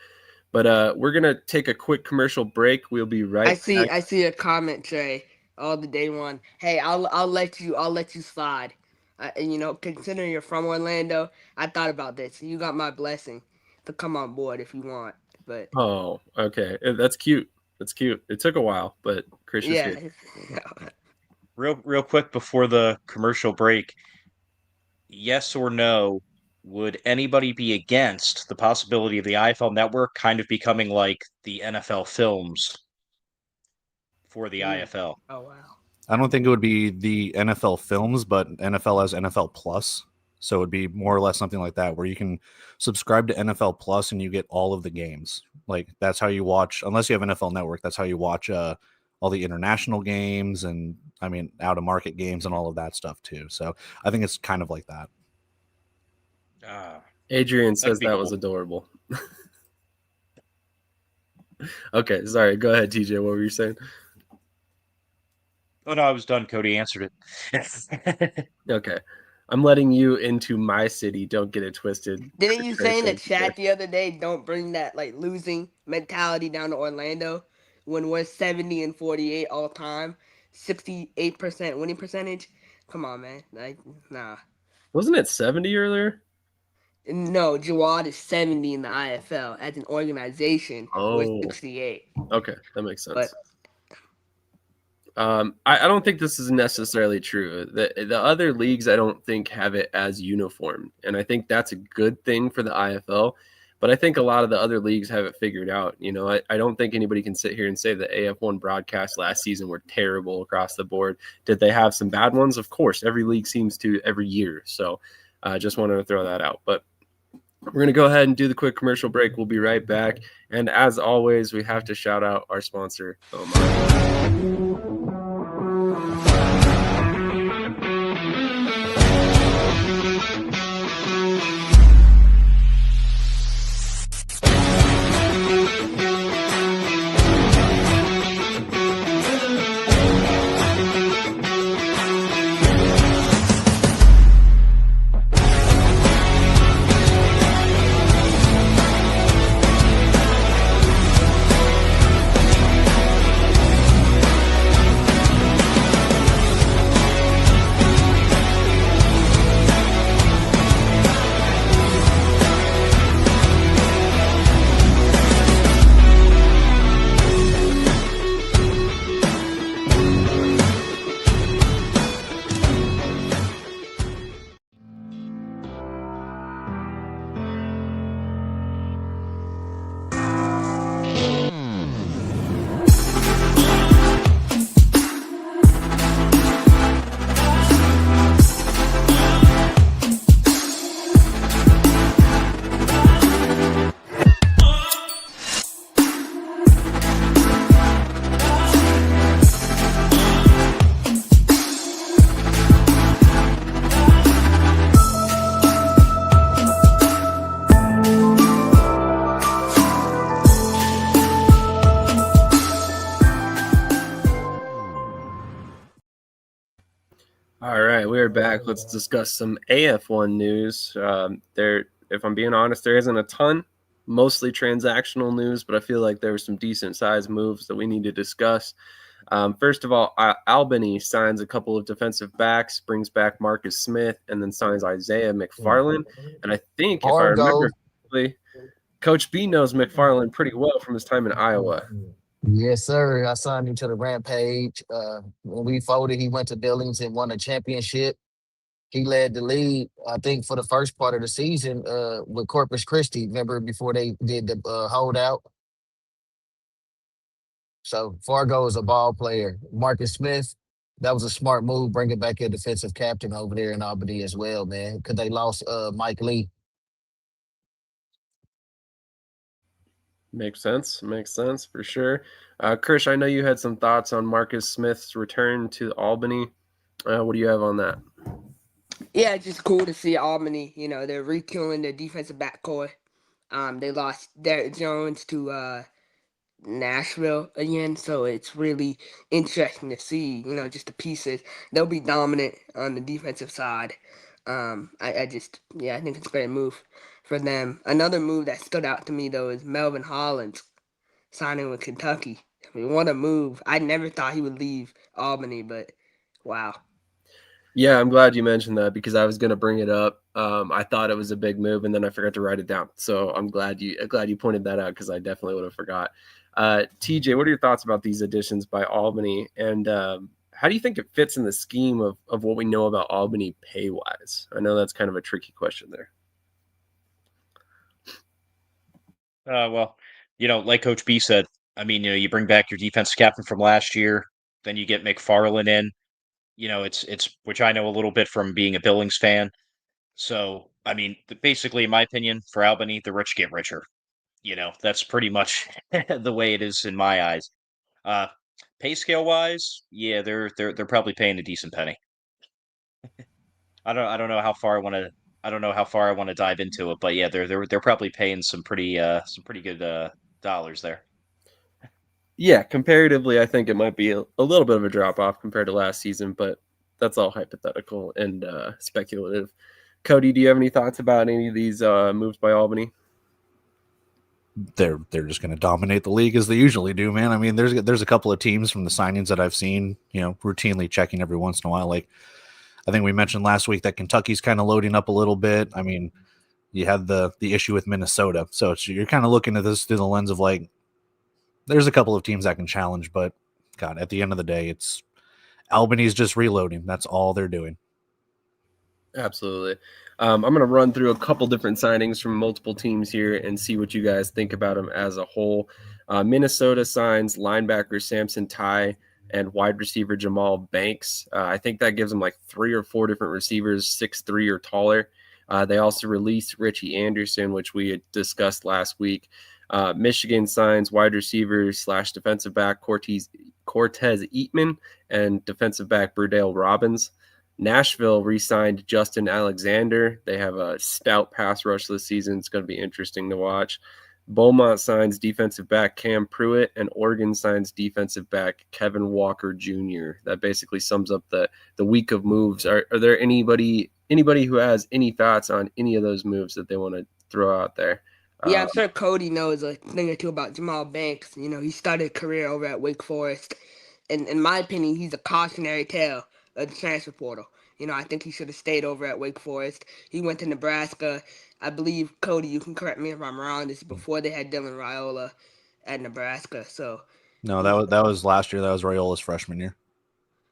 But we're gonna take a quick commercial break. We'll be right back. I see a comment, Trey. All the day one. Hey, I'll let you slide. Considering you're from Orlando, I thought about this. You got my blessing to come on board if you want. But oh, okay, that's cute. That's cute. It took a while, but Krish is here. Real quick before the commercial break. Yes or no? Would anybody be against the possibility of the IFL Network kind of becoming like the NFL Films for the IFL? Oh, wow. I don't think it would be the NFL Films, but NFL as NFL Plus. So it'd be more or less something like that, where you can subscribe to NFL Plus and you get all of the games. Like that's how you watch, unless you have NFL Network, that's how you watch all the international games and I mean out of market games and all of that stuff too. So I think it's kind of like that. Adrian says be that cool. was adorable. Okay, sorry. Go ahead, TJ. What were you saying? Oh no, I was done. Cody answered it. Okay. I'm letting you into my city. Don't get it twisted. Didn't you say in the Krish. chat the other day, don't bring that like losing mentality down to Orlando when we're 70-48 all time, 68% winning percentage? Come on, man. Like, nah. Wasn't it 70 earlier? No, Jawad is 70 in the IFL. As an organization, we're Oh, 68. okay. That makes sense. But I don't think this is necessarily true. The other leagues I don't think have it as uniform, and I think that's a good thing for the IFL. But I think a lot of the other leagues have it figured out. You know, I don't think anybody can sit here and say the AF1 broadcasts last season were terrible across the board. Did they have some bad ones? Of course, every league seems to every year. So I just wanted to throw that out. But we're going to go ahead and do the quick commercial break. We'll be right back. And as always, we have to shout out our sponsor, Omaha. All right, we are back. Let's discuss some AF1 news. If I'm being honest, there isn't a ton, mostly transactional news, but I feel like there were some decent sized moves that we need to discuss. First of all, Albany signs a couple of defensive backs, brings back Marcus Smith, and then signs Isaiah McFarland. And I think, if I remember correctly, Coach B knows McFarland pretty well from his time in Iowa. Yes, sir. I signed him to the Rampage. When we folded, he went to Billings and won a championship. He led the league, I think, for the first part of the season with Corpus Christi. Remember before they did the holdout? So Fargo is a ball player. Marcus Smith, that was a smart move, bringing back a defensive captain over there in Albany as well, man, because they lost Mike Lee. Makes sense for sure. Krish, I know you had some thoughts on Marcus Smith's return to Albany. What do you have on that? yeah, it's just cool to see Albany. You know, they're retooling their defensive backcourt. They lost Derek Jones to Nashville again, so it's really interesting to see. You know, just the pieces. They'll be dominant on the defensive side. I think it's a great move for them. Another move that stood out to me though is Melvin Hollins signing with Kentucky. I mean, what a move! I never thought he would leave Albany, but wow. Yeah, I'm glad you mentioned that because I was going to bring it up. I thought it was a big move, and then I forgot to write it down. So I'm glad you pointed that out because I definitely would have forgot. TJ, what are your thoughts about these additions by Albany, and how do you think it fits in the scheme of what we know about Albany pay wise? I know that's kind of a tricky question there. Well, like Coach B said, I mean, you bring back your defensive captain from last year, then you get McFarland in. It's which I know a little bit from being a Billings fan. So, I mean, basically, in my opinion, for Albany, the rich get richer. That's pretty much the way it is in my eyes. Uh, Pay scale wise, yeah, they're probably paying a decent penny. I don't know how far I want to dive into it, but yeah, they're probably paying some pretty good dollars there. Yeah, comparatively, I think it might be a little bit of a drop off compared to last season, but that's all hypothetical and speculative. Cody, do you have any thoughts about any of these moves by Albany? They're just going to dominate the league as they usually do, man. I mean, there's a couple of teams from the signings that I've seen, routinely checking every once in a while. Like I think we mentioned last week that Kentucky's kind of loading up a little bit. I mean, you had the issue with Minnesota, so you're kind of looking at this through the lens of like, there's a couple of teams that can challenge, but God, at the end of the day, it's Albany's just reloading. That's all they're doing. Absolutely. I'm going to run through a couple different signings from multiple teams here and see what you guys think about them as a whole. Minnesota signs linebacker Samson Ty and wide receiver Jamal Banks. I think that gives them like 3 or 4 different receivers, 6'3" or taller. They also released Richie Anderson, which we had discussed last week. Michigan signs wide receiver / defensive back Cortez Eatman and defensive back Burdale Robbins. Nashville re-signed Justin Alexander. They have a stout pass rush this season. It's going to be interesting to watch. Beaumont signs defensive back Cam Pruitt, and Oregon signs defensive back Kevin Walker Jr. That basically sums up the week of moves. Are there anybody who has any thoughts on any of those moves that they want to throw out there? Yeah, I'm sure Cody knows a thing or two about Jamal Banks. He started a career over at Wake Forest. And in my opinion, he's a cautionary tale of the transfer portal. I think he should have stayed over at Wake Forest. He went to Nebraska. I believe, Cody, you can correct me if I'm wrong, this is before they had Dylan Raiola at Nebraska. So No, that was last year. That was Raiola's freshman year.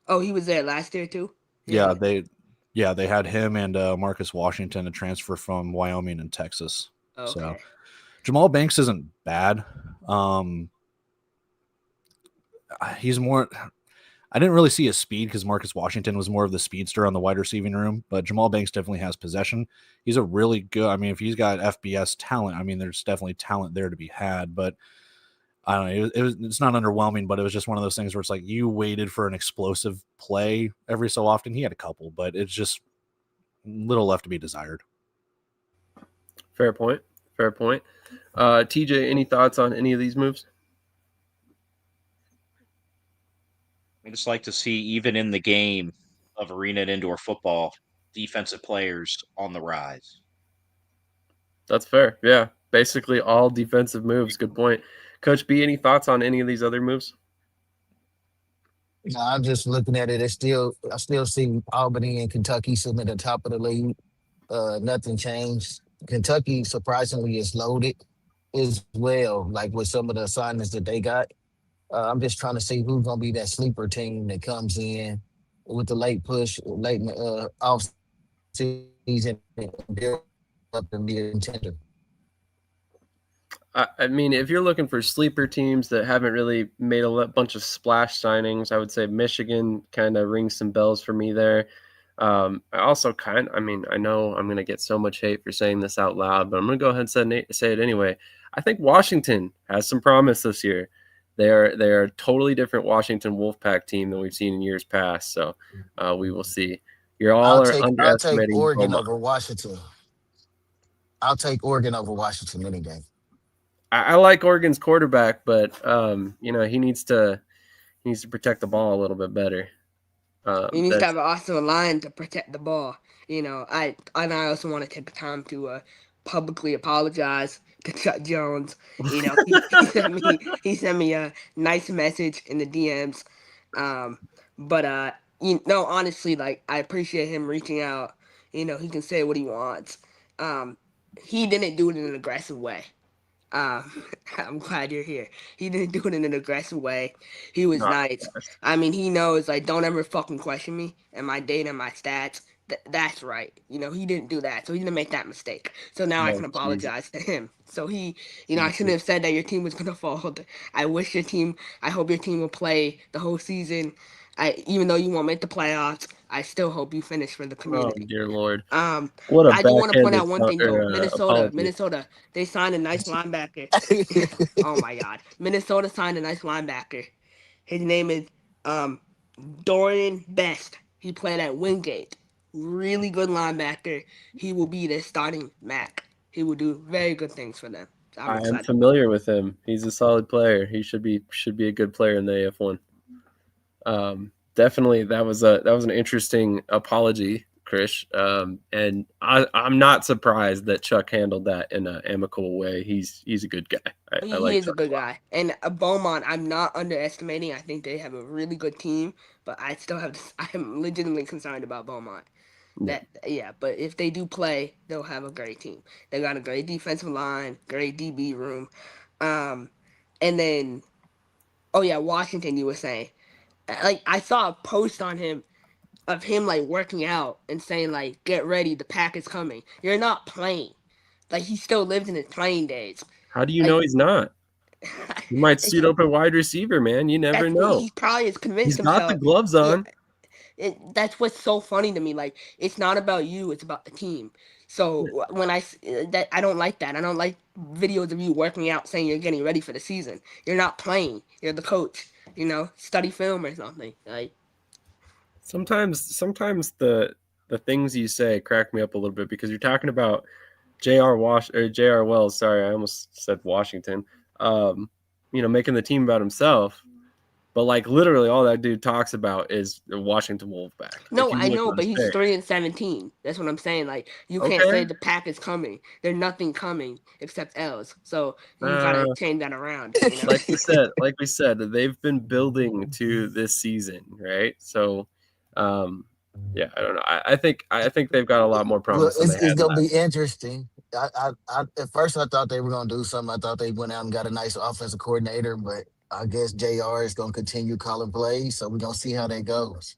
Oh, he was there last year too? Yeah, they had him and Marcus Washington, a transfer from Wyoming and Texas. Okay. So Jamal Banks isn't bad. He's more. I didn't really see his speed because Marcus Washington was more of the speedster on the wide receiving room, but Jamal Banks definitely has possession. He's a really good. I mean, if he's got FBS talent, I mean, there's definitely talent there to be had. But I don't know. It's not underwhelming, but it was just one of those things where it's like you waited for an explosive play every so often. He had a couple, but it's just little left to be desired. Fair point. TJ, any thoughts on any of these moves? I just like to see, even in the game of arena and indoor football, defensive players on the rise. That's fair. Yeah, basically all defensive moves. Good point. Coach B, any thoughts on any of these other moves? No, I'm just looking at it. I still see Albany and Kentucky sitting at the top of the league. Nothing changed. Kentucky surprisingly is loaded as well, like with some of the assignments that they got. I'm just trying to see who's gonna be that sleeper team that comes in with the late push, late in the off season, and build up and be a contender. I mean, if you're looking for sleeper teams that haven't really made a bunch of splash signings, I would say Michigan kind of rings some bells for me there. I also I know I'm going to get so much hate for saying this out loud, but I'm going to go ahead and say it anyway. I think Washington has some promise this year. They are a totally different Washington Wolfpack team than we've seen in years past. So we will see. I'll Underestimating take Oregon Omaha. over Washington. I'll take Oregon over Washington any game. I like Oregon's quarterback, but he needs to protect the ball a little bit better. He needs to have an awesome line to protect the ball. I also want to take the time to publicly apologize to Chuck Jones. He sent me a nice message in the DMs. But honestly, like, I appreciate him reaching out. He can say what he wants. He didn't do it in an aggressive way. I'm glad you're here. He didn't do it in an aggressive way. He was nice. I mean, he knows, like, don't ever fucking question me and my data and my stats. That's right. He didn't do that. So he didn't make that mistake. So now I can apologize to him. So I shouldn't have said that your team was going to fall. I hope your team will play the whole season. Even though you won't make the playoffs, I still hope you finish for the Oh community. dear Lord! Um, What a I do want to point backhanded out one thing though. apology. Minnesota, they signed a nice linebacker. Oh my God, Minnesota signed a nice linebacker. His name is um Dorian Best. He played at Wingate. Really good linebacker. He will be their starting Mac. He will do very good things for them. I'm I am excited. familiar with him. He's a solid player. He should be a good player in the AF1. Definitely, that was an interesting apology, Krish. And I'm not surprised that Chuck handled that in an amicable way. He's a good guy. I He like is a Chuck good a lot. guy. And Beaumont, I'm not underestimating. I think they have a really good team, but I still have. I am legitimately concerned about Beaumont. Yeah. But if they do play, they'll have a great team. They got a great defensive line, great DB room, um, and then oh yeah, Washington. You were saying, like I saw a post on him of him like working out and saying like, "Get ready, the pack is coming." You're not playing. Like he still lives in his playing days. How do you know Like he's not? He might suit he, up at wide receiver, man. You never know. he probably has convinced He's got the himself. gloves Yeah, on. that's what's so funny to me. Like it's not about you; it's about the team. So when that I don't like that. I don't like videos of you working out saying you're getting ready for the season. You're not playing. You're the coach. Study film or something. Like Sometimes the things you say crack me up a little bit because you're talking about J.R. Wells. Sorry, I almost said Washington. Making the team about himself. But like literally, all that dude talks about is the Washington Wolfpack. If no, you I look know, at but his he's pick, 3-17. That's what I'm saying. Like you can't okay. say the pack is coming. There's nothing coming except L's. So you gotta Uh, change that around. like we said, they've been building to this season, right? So, yeah, I don't know. I think they've got a lot more Well, promise than they it's had gonna last. be interesting. At first I thought they were gonna do something. I thought they went out and got a nice offensive coordinator, but I guess JR is gonna continue calling plays, so we're gonna see how that goes.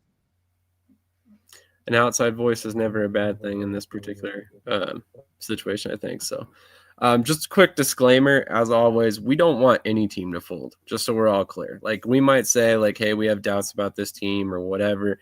An outside voice is never a bad thing in this particular situation, I think. So, just a quick disclaimer, as always, we don't want any team to fold, just so we're all clear. Like, we might say, like, hey, we have doubts about this team or whatever.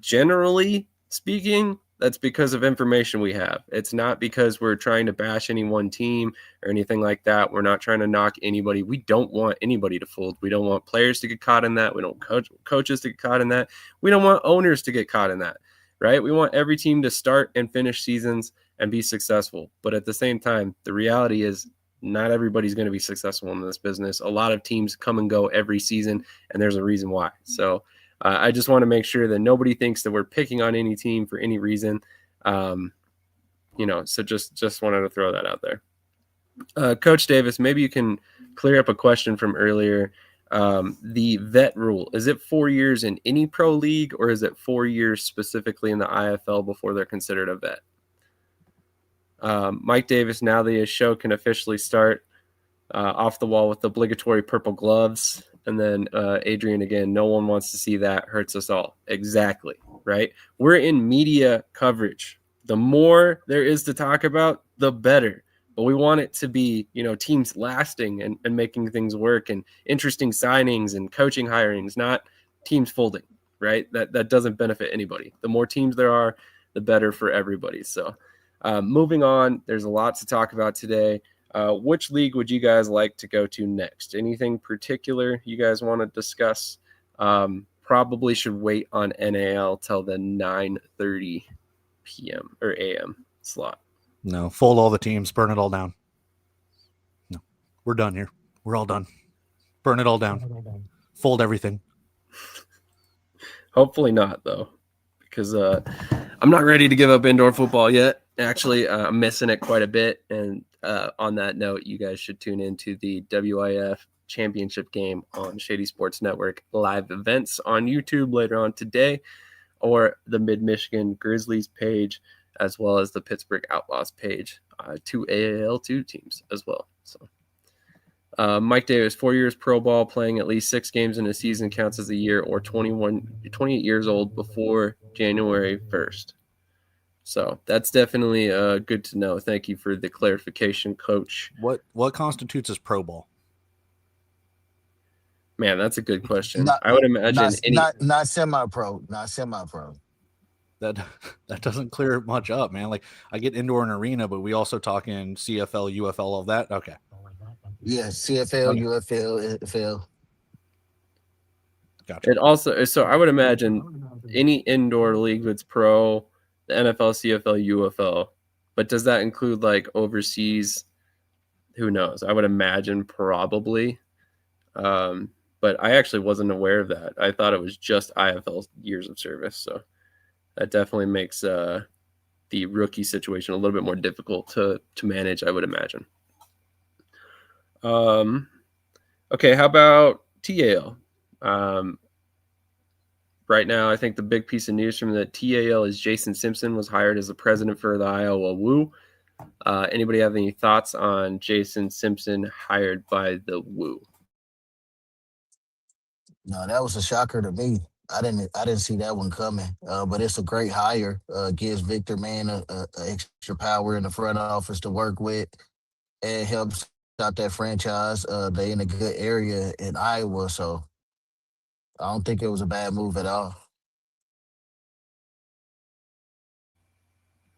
Generally speaking, that's because of information we have. It's not because we're trying to bash any one team or anything like that. We're not trying to knock anybody. We don't want anybody to fold. We don't want players to get caught in that. We don't coaches to get caught in that. We don't want owners to get caught in that, right? We want every team to start and finish seasons and be successful. But at the same time, the reality is not everybody's going to be successful in this business. A lot of teams come and go every season, and there's a reason why. So I just want to make sure that nobody thinks that we're picking on any team for any reason. So just wanted to throw that out there. Coach Davis, maybe you can clear up a question from earlier. The vet rule, is it 4 years in any pro league, or is it 4 years specifically in the IFL before they're considered a vet? Mike Davis, now the show can officially start. Off the wall with the obligatory purple gloves. And then Adrian again, no one wants to see that. Hurts us all. Exactly, right? We're in media coverage. The more there is to talk about, the better. But we want it to be, teams lasting and making things work and interesting signings and coaching hirings, not teams folding, right? That doesn't benefit anybody. The more teams there are, the better for everybody. So moving on, there's a lot to talk about today. Which league would you guys like to go to next? Anything particular you guys want to discuss? Probably should wait on NAL till the 9:30 p.m. or a.m. slot. No, fold all the teams, burn it all down. No, we're done here. We're all done. Burn it all down. Fold everything. Hopefully not, though, because I'm not ready to give up indoor football yet. Actually, I'm missing it quite a bit. And on that note, you guys should tune into the WIF championship game on Shady Sports Network live events on YouTube later on today, or the Mid-Michigan Grizzlies page, as well as the Pittsburgh Outlaws page, two AAL2 teams as well. So Mike Davis, 4 years pro ball, playing at least 6 games in a season counts as a year, or 28 years old before January 1st. So that's definitely good to know. Thank you for the clarification, Coach. What constitutes as pro ball? Man, that's a good question. Not I would imagine not semi-pro, not semi-pro. That doesn't clear much up, man. Like I get indoor and arena, but we also talking CFL, UFL, all of that. Okay. Yeah, CFL, Okay. UFL, NFL. Gotcha. it also. So I would imagine any indoor league that's pro, the NFL, CFL, UFL. But does that include like overseas? Who knows? I would imagine probably. But I actually wasn't aware of that. I thought it was just IFL years of service. So that definitely makes the rookie situation a little bit more difficult to manage, I would imagine. Okay, how about TAL? Right now, I think the big piece of news from the TAL is Jason Simpson was hired as the president for the Iowa Woo. Anybody have any thoughts on Jason Simpson hired by the Woo? No, that was a shocker to me. I didn't see that one coming. But it's a great hire. Gives Victor Man a extra power in the front office to work with, and helps out that franchise. They in a good area in Iowa, so I don't think it was a bad move at all.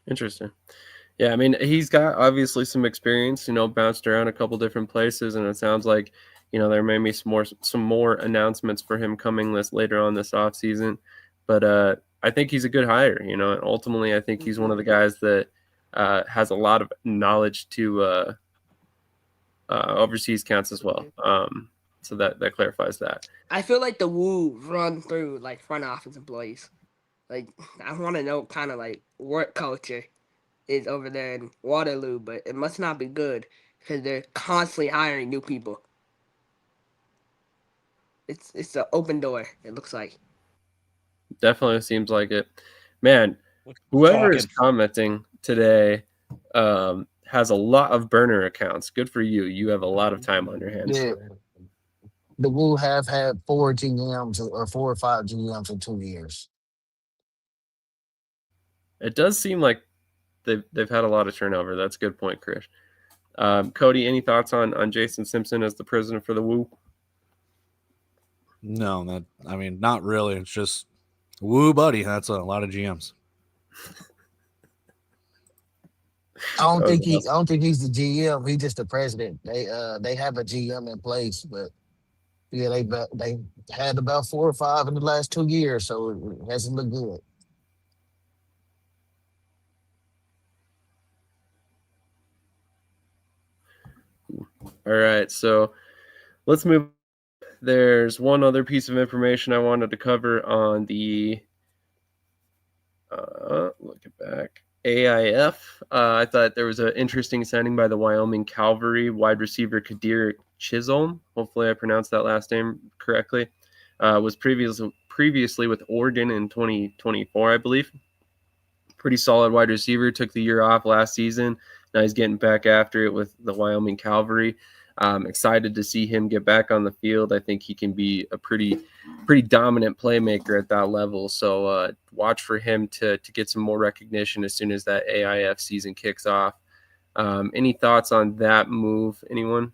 Interesting. Yeah, I mean, he's got obviously some experience, bounced around a couple different places, and it sounds like, there may be some more announcements for him coming later on this offseason. But I think he's a good hire, and ultimately I think he's one of the guys that has a lot of knowledge to overseas counts as well. So that clarifies that. I feel like the Woo run through like front office employees. Like I want to know kind of like work culture is over there in Waterloo, but it must not be good because they're constantly hiring new people. It's an open door. It looks like. Definitely seems like it. Man, whoever is Talking. commenting today has a lot of burner accounts. Good for you. You have a lot of time on your hands. Yeah, the Woo have had 4 GMs or 4 or 5 GMs in 2 years. It does seem like they've had a lot of turnover. That's a good point, Krish. Cody, any thoughts on Jason Simpson as the president for the Woo? No, not really. It's just woo, buddy. That's a lot of GMs. I don't think he's the GM. He's just the president. They have a GM in place, but yeah, they had about 4 or 5 in the last 2 years, so it hasn't looked good. All right, so let's move. There's one other piece of information I wanted to cover on the look it back. AIF. I thought there was an interesting signing by the Wyoming Cavalry wide receiver Kadir Chisholm. Hopefully, I pronounced that last name correctly. Was previously with Oregon in 2024, I believe. Pretty solid wide receiver. Took the year off last season. Now he's getting back after it with the Wyoming Cavalry. Excited to see him get back on the field. I think he can be a pretty dominant playmaker at that level. So watch for him to get some more recognition as soon as that AIF season kicks off. Any thoughts on that move? Anyone?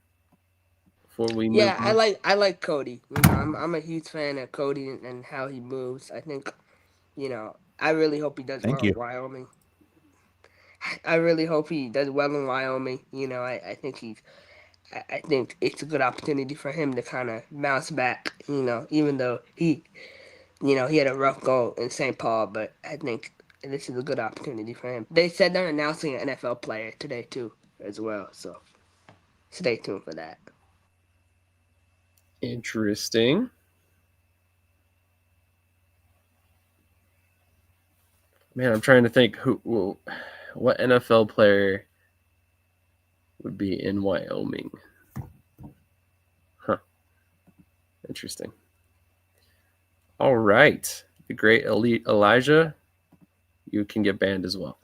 Before we move. Yeah, I like Cody. I'm a huge fan of Cody and how he moves. I think, I really hope he does Thank well you. in Wyoming. I really hope he does well in Wyoming. I think I think it's a good opportunity for him to kind of bounce back. Even though he had a rough go in St. Paul, but I think this is a good opportunity for him. They said they're announcing an NFL player today too, as well. So stay tuned for that. Interesting. Man, I'm trying to think what NFL player would be in Wyoming. Huh. Interesting. All right. The great elite Elijah, you can get banned as well.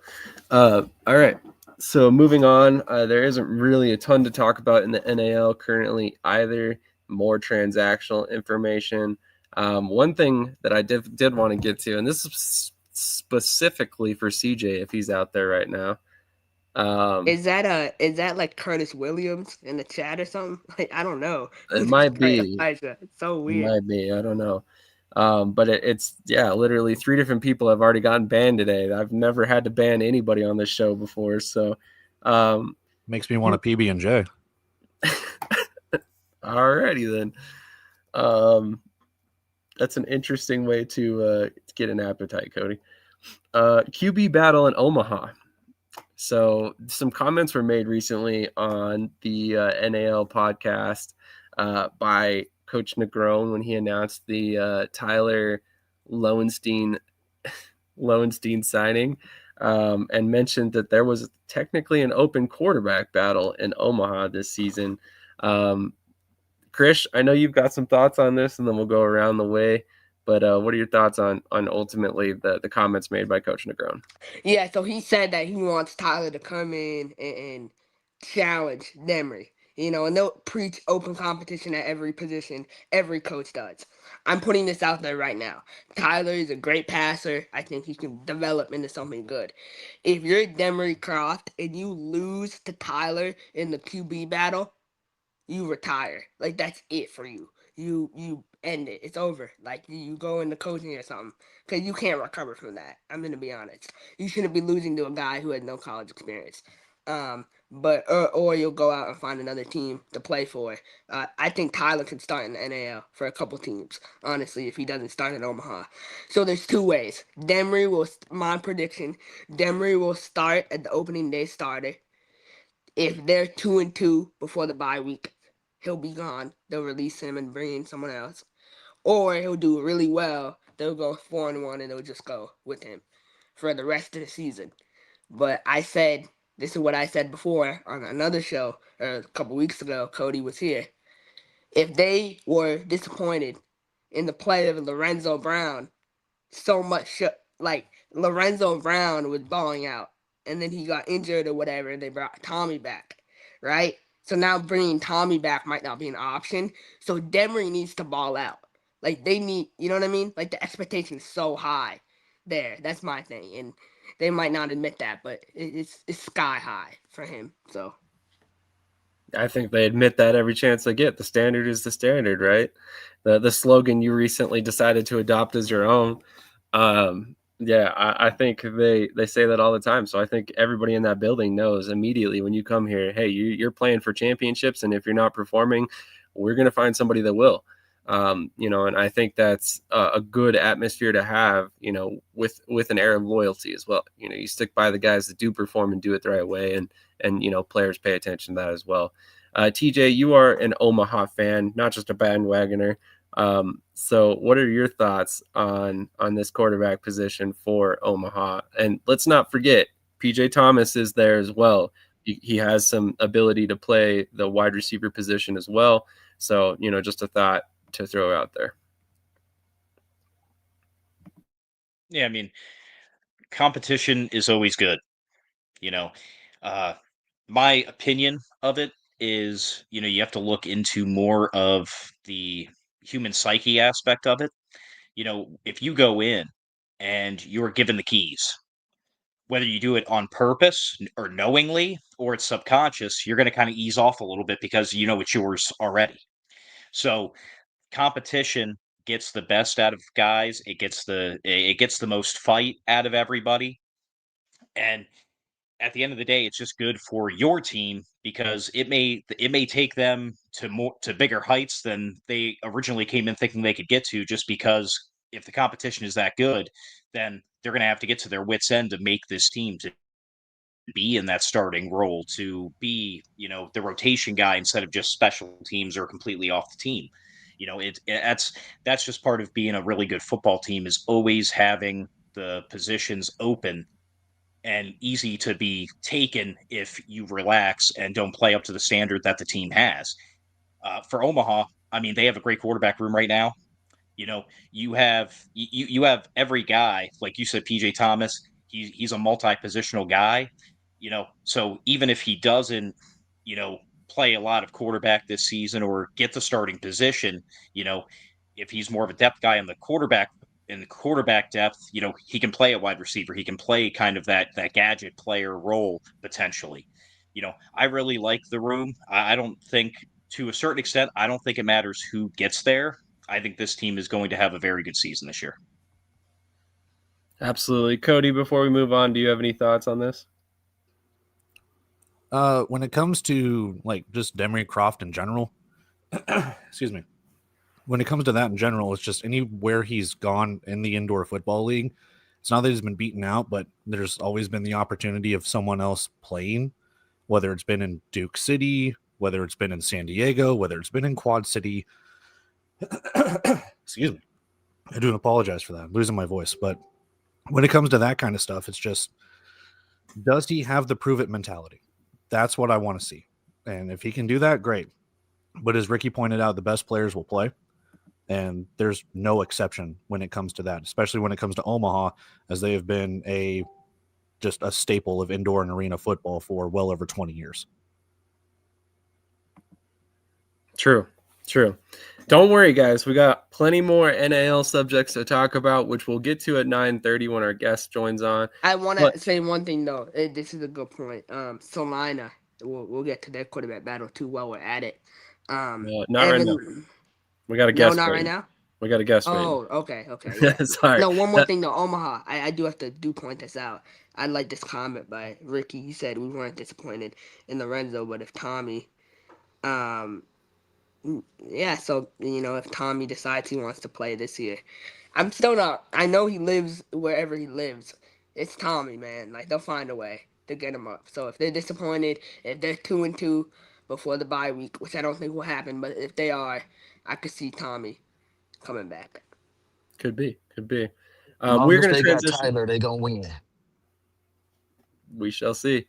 All right. So moving on, there isn't really a ton to talk about in the NAL currently either. More transactional information. One thing that I did want to get to, and this is specifically for CJ if he's out there right now. Is that like Curtis Williams in the chat or something? Like I don't know. It This is might great, be. Elijah. It's so It weird. might be. I don't know. But it's yeah, literally 3 different people have already gotten banned today. I've never had to ban anybody on this show before, so Makes me want a PB and J. alrighty then. That's an interesting way to get an appetite, Cody. QB battle in Omaha. So some comments were made recently on the NAL podcast by Coach Negron when he announced the Tyler Lowenstein signing, and mentioned that there was technically an open quarterback battle in Omaha this season. Krish, I know you've got some thoughts on this, and then we'll go around the way. But what are your thoughts on ultimately the comments made by Coach Negron? Yeah, so he said that he wants Tyler to come in and challenge Demery. And they'll preach open competition at every position. Every coach does. I'm putting this out there right now. Tyler is a great passer. I think he can develop into something good. If you're Demery Croft and you lose to Tyler in the QB battle, you retire. Like that's it for you. You end it. It's over. Like you go into coaching or something because you can't recover from that. I'm gonna be honest. You shouldn't be losing to a guy who has no college experience. But or you'll go out and find another team to play for. I think Tyler could start in the NAL for a couple teams. Honestly, if he doesn't start in Omaha, so there's two ways. Demery will. My prediction: Demery will start at the opening day starter. If they're 2-2 before the bye week, he'll be gone. They'll release him and bring in someone else. Or he'll do really well. They'll go 4-1 and they'll just go with him for the rest of the season. But this is what I said before on another show a couple weeks ago. Cody was here. If they were disappointed in the play of Lorenzo Brown, so much like Lorenzo Brown was balling out, and then he got injured or whatever, and they brought Tommy back, right? So now bringing Tommy back might not be an option. So Demery needs to ball out. Like they need, you know what I mean? Like the expectation is so high there. That's my thing, and they might not admit that, but it's sky high for him. So I think they admit that every chance they get. The standard is the standard, right? The slogan you recently decided to adopt as your own. Yeah, I think they say that all the time. So I think everybody in that building knows immediately when you come here, hey, you're playing for championships, and if you're not performing, we're going to find somebody that will. And I think that's a good atmosphere to have, with an air of loyalty as well. You stick by the guys that do perform and do it the right way, and players pay attention to that as well. TJ, you are an Omaha fan, not just a bandwagoner. So what are your thoughts on this quarterback position for Omaha? And let's not forget, PJ Thomas is there as well. He has some ability to play the wide receiver position as well. So, just a thought to throw out there. Yeah, I mean, competition is always good. You know, uh, my opinion of it is, you have to look into more of the human psyche aspect of it. If you go in and you're given the keys, whether you do it on purpose or knowingly or it's subconscious, you're going to kind of ease off a little bit because you know it's yours already. So competition gets the best out of guys. It gets the most fight out of everybody. And at the end of the day, it's just good for your team because it may take them to bigger heights than they originally came in thinking they could get to. Just because if the competition is that good, then they're going to have to get to their wits end to make this team to be in that starting role, to be the rotation guy instead of just special teams or completely off the team. That's just part of being a really good football team, is always having the positions open and easy to be taken if you relax and don't play up to the standard that the team has. For Omaha, I mean, they have a great quarterback room right now. You have every guy, like you said, PJ Thomas. He's a multi-positional guy. So even if he doesn't, you know, play a lot of quarterback this season or get the starting position, you know, if he's more of a depth guy in the quarterback in quarterback depth, he can play at wide receiver. He can play kind of that gadget player role potentially. I really like the room. I don't think, to a certain extent, I don't think it matters who gets there. I think this team is going to have a very good season this year. Absolutely. Cody, before we move on, do you have any thoughts on this? When it comes to like just Demery Croft in general, excuse me. When it comes to that in general, it's just anywhere he's gone in the indoor football league. It's not that he's been beaten out, but there's always been the opportunity of someone else playing, whether it's been in Duke City, whether it's been in San Diego, whether it's been in Quad City. Excuse me. I do apologize for that. I'm losing my voice. But when it comes to that kind of stuff, it's just, does he have the prove it mentality? That's what I want to see. And if he can do that, great. But as Ricky pointed out, the best players will play. And there's no exception when it comes to that, especially when it comes to Omaha, as they have been just a staple of indoor and arena football for well over 20 years. True. Don't worry, guys. We got plenty more NAL subjects to talk about, which we'll get to at 9:30 when our guest joins on. I want to say one thing, though. This is a good point. Salina, we'll get to that quarterback battle, too, while we're at it. Not right now. We got a guest. No, not right now? We got a guest. Oh, okay, yeah. Sorry. No, one more thing, though. Omaha, I do have to point this out. I like this comment by Ricky. He said we weren't disappointed in Lorenzo, but if Tommy, yeah, so, if Tommy decides he wants to play this year, I'm still not, I know he lives wherever he lives. It's Tommy, man. Like, they'll find a way to get him up. So if they're disappointed, if they're 2-2 before the bye week, which I don't think will happen, but if they are, I could see Tommy coming back. Could be. We're going to transition. Tyler, they're going to win. We shall see.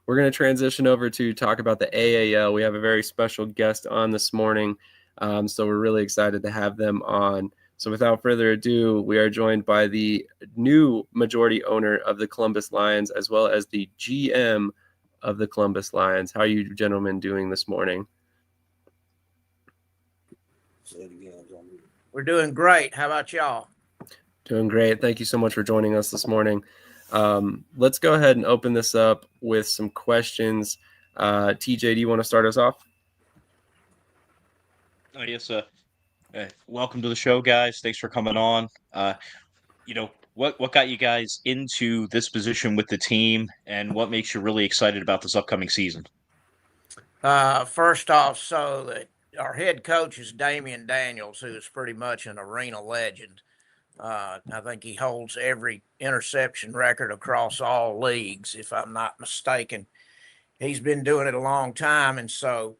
We're going to transition over to talk about the AAL. We have a very special guest on this morning, so we're really excited to have them on. So without further ado, we are joined by the new majority owner of the Columbus Lions, as well as the GM of the Columbus Lions. How are you gentlemen doing this morning? We're doing great. How about y'all? Doing great. Thank you so much for joining us this morning. Let's go ahead and open this up with some questions. TJ, do you want to start us off? Oh, yes. Welcome to the show, guys. Thanks for coming on. What got you guys into this position with the team, and what makes you really excited about this upcoming season? First off, our head coach is Damian Daniels, who is pretty much an arena legend. I think he holds every interception record across all leagues, if I'm not mistaken. He's been doing it a long time, and so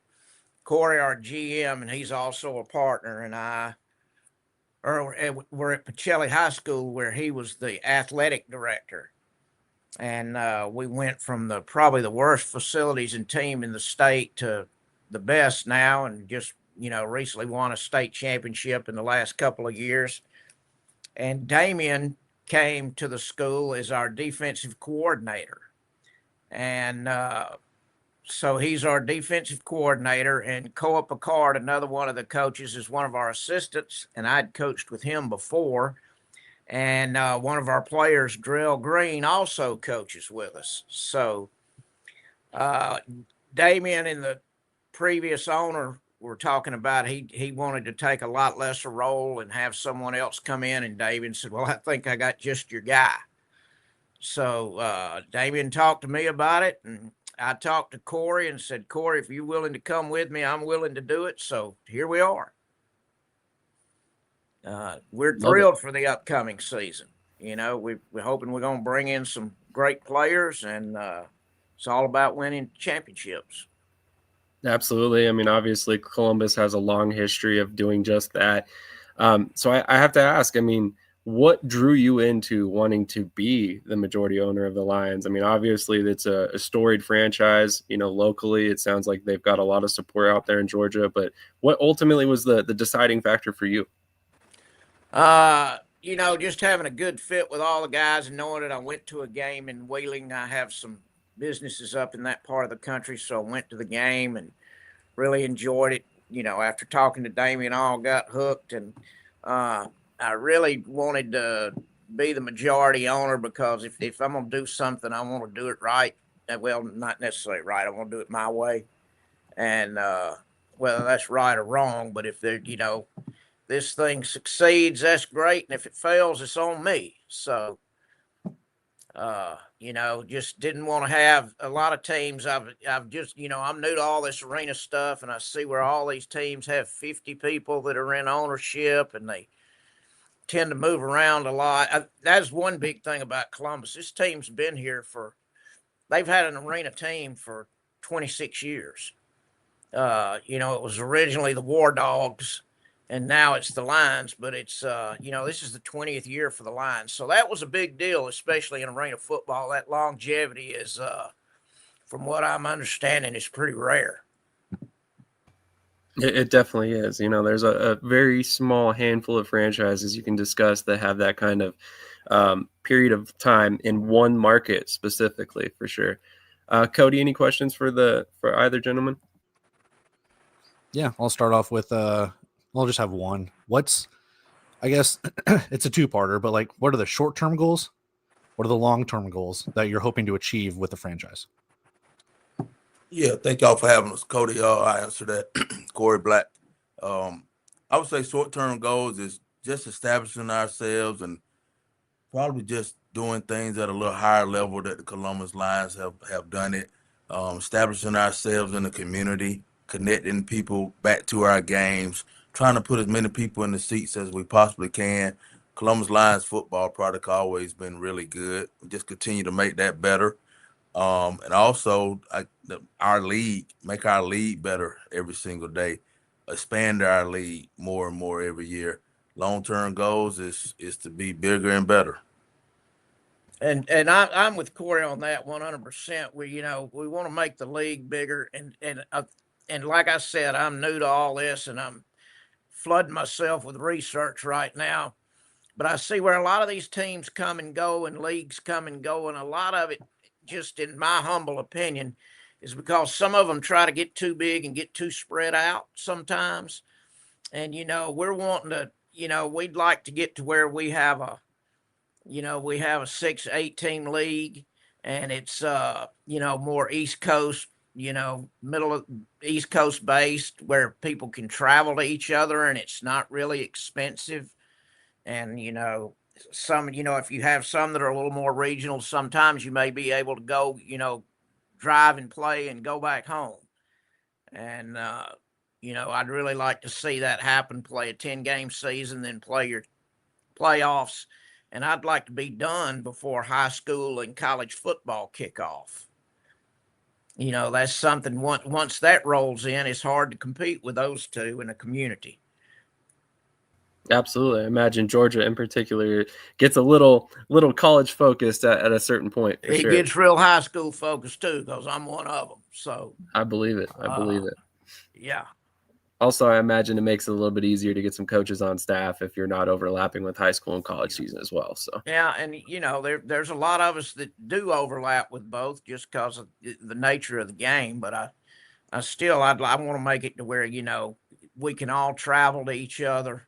Corey, our GM, and he's also a partner, and we're at Pacelli High School, where he was the athletic director. And we went from probably the worst facilities and team in the state to the best now, and just, recently won a state championship in the last couple of years. And Damian came to the school as our defensive coordinator. And so he's our defensive coordinator, and Coa Picard, another one of the coaches, is one of our assistants, and I'd coached with him before. And one of our players, Drell Green, also coaches with us. So Damian and the previous owner were talking about he wanted to take a lot lesser role and have someone else come in, and Damian said, well, I think I got just your guy. So Damian talked to me about it, and I talked to Corey and said, Corey, if you're willing to come with me, I'm willing to do it. So here we are. We're thrilled for the upcoming season. We're hoping we're going to bring in some great players, and it's all about winning championships. Absolutely. I mean, obviously, Columbus has a long history of doing just that. So I have to ask, I mean, what drew you into wanting to be the majority owner of the Lions? I mean, obviously, it's a storied franchise. Locally, it sounds like they've got a lot of support out there in Georgia. But what ultimately was the deciding factor for you? Just having a good fit with all the guys, and knowing that I went to a game in Wheeling. I have some businesses up in that part of the country, so I went to the game and really enjoyed it. After talking to Damian, all got hooked, and I really wanted to be the majority owner because if I'm going to do something, I want to do it right. Well, not necessarily right. I want to do it my way. And whether that's right or wrong, but if this thing succeeds, that's great. And if it fails, it's on me. So, just didn't want to have a lot of teams. I've just, I'm new to all this arena stuff, and I see where all these teams have 50 people that are in ownership, and they tend to move around a lot. That's one big thing about Columbus. This team's been here they've had an arena team for 26 years. It was originally the War Dogs, and now it's the Lions, but it's, this is the 20th year for the Lions. So that was a big deal, especially in arena football. That longevity is, from what I'm understanding, is pretty rare. It definitely is. There's a very small handful of franchises you can discuss that have that kind of period of time in one market specifically, for sure. Cody, any questions for either gentleman? Yeah, I'll start off with I'll just have one. I guess it's a two-parter, but like, what are the short-term goals? What are the long-term goals that you're hoping to achieve with the franchise? Yeah, thank y'all for having us, Cody. I answer that. Corey Black. I would say short-term goals is just establishing ourselves and probably just doing things at a little higher level that the Columbus Lions have done it. Establishing ourselves in the community, connecting people back to our games, trying to put as many people in the seats as we possibly can. Columbus Lions football product always been really good. We just continue to make that better. And also our league, make our league better every single day, expand our league more and more every year. Long-term goals is to be bigger and better. And I'm with Corey on that 100%. We want to make the league bigger, and like I said, I'm new to all this, and I'm flooding myself with research right now. But I see where a lot of these teams come and go, and leagues come and go, and a lot of it, just in my humble opinion, is because some of them try to get too big and get too spread out sometimes. And we're wanting to, we'd like to get to where we have a 6-8 team league, and it's more East Coast, middle of East Coast based, where people can travel to each other and it's not really expensive. And some, if you have some that are a little more regional, sometimes you may be able to go, drive and play and go back home. And I'd really like to see that happen. Play a 10-game season, then play your playoffs. And I'd like to be done before high school and college football kick off. That's something, once that rolls in, it's hard to compete with those two in a community. Absolutely. I imagine Georgia in particular gets a little college focused at a certain point. For it sure. gets real high school focused too, because I'm one of them. So I believe it. Yeah. Also, I imagine it makes it a little bit easier to get some coaches on staff if you're not overlapping with high school and college season as well. So yeah, and there's a lot of us that do overlap with both just because of the nature of the game. But I want to make it to where we can all travel to each other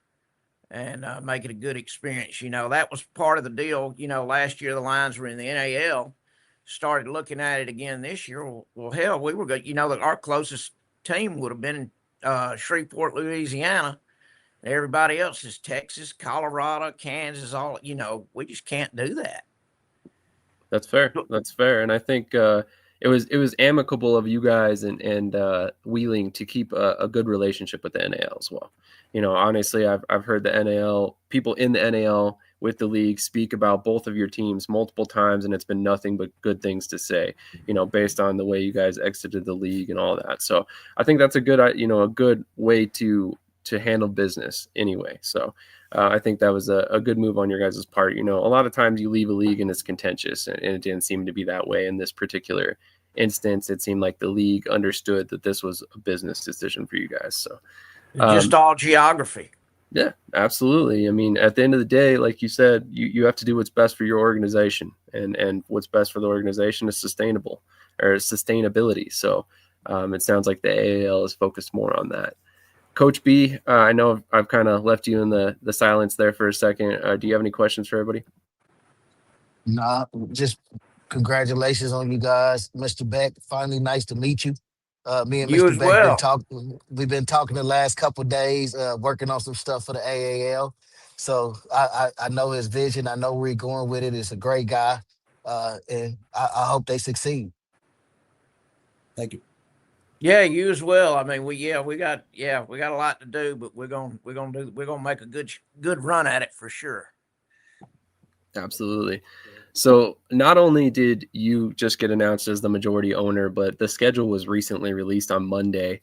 and make it a good experience. That was part of the deal. Last year the Lions were in the NAL. Started looking at it again this year. Well, hell, we were good. Our closest team would have been Shreveport, Louisiana. Everybody else is Texas, Colorado, Kansas. All we just can't do that. That's fair. And I think it was amicable of you guys and Wheeling to keep a good relationship with the NAL as well. Honestly, I've heard the NAL people in the NAL with the league speak about both of your teams multiple times, and it's been nothing but good things to say, based on the way you guys exited the league and all that. So I think that's a good way to handle business anyway. So I think that was a good move on your guys' part. A lot of times you leave a league and it's contentious, and it didn't seem to be that way in this particular instance. It seemed like the league understood that this was a business decision for you guys. So just all geography. Yeah, absolutely. I mean, at the end of the day, like you said, you have to do what's best for your organization, and what's best for the organization is sustainability. So it sounds like the AAL is focused more on that. Coach B, I know I've kind of left you in the silence there for a second. Do you have any questions for everybody? Nah, just congratulations on you guys, Mr. Beck. Finally, nice to meet you. Me and You Mr. as Beck been well. talking. We've been talking the last couple days, working on some stuff for the AAL. So I know his vision. I know where he's going with it. It's a great guy, and I hope they succeed. Thank you. Yeah, you as well. I mean, we got a lot to do, but we're gonna make a good run at it for sure. Absolutely. So not only did you just get announced as the majority owner, but the schedule was recently released on Monday.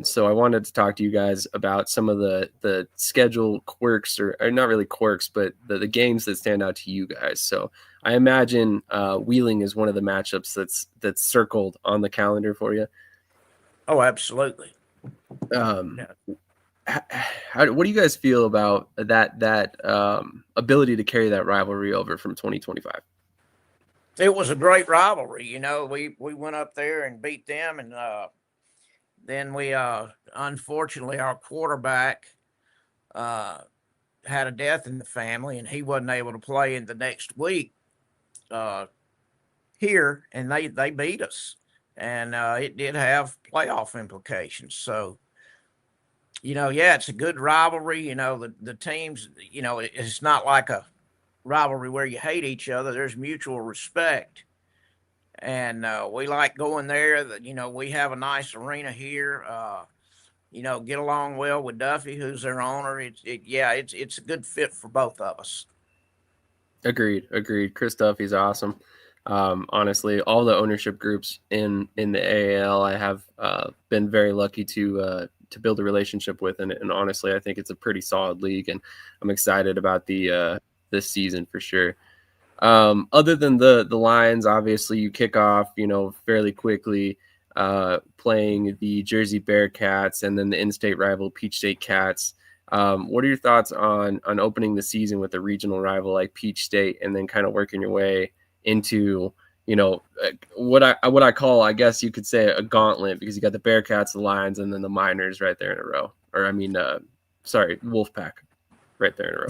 So I wanted to talk to you guys about some of the schedule quirks, or not really quirks, but the games that stand out to you guys. So I imagine Wheeling is one of the matchups that's circled on the calendar for you. Oh, absolutely. Um, Yeah. what do you guys feel about that ability to carry that rivalry over from 2025? It was a great rivalry. You know, we went up there and beat them, and then we unfortunately our quarterback had a death in the family, and he wasn't able to play in the next week here, and they beat us, and it did have playoff implications. So, you know, yeah, it's a good rivalry. You know, the teams, you know, it's not like a rivalry where you hate each other. There's mutual respect, and we like going there. That, you know, we have a nice arena here. You know, get along well with Duffy, who's their owner. It's a good fit for both of us. Agreed. Chris Duffy's awesome. Honestly, all the ownership groups in the AAL, I have been very lucky to build a relationship with, and honestly, I think it's a pretty solid league, and I'm excited about the this season for sure. Other than the Lions, obviously, you kick off, fairly quickly, playing the Jersey Bearcats and then the in-state rival Peach State Cats. What are your thoughts on opening the season with a regional rival like Peach State, and then kind of working your way into what I call, I guess you could say, a gauntlet, because you got the Bearcats, the Lions, and then the Miners right there in a row. Or Wolfpack right there in a row.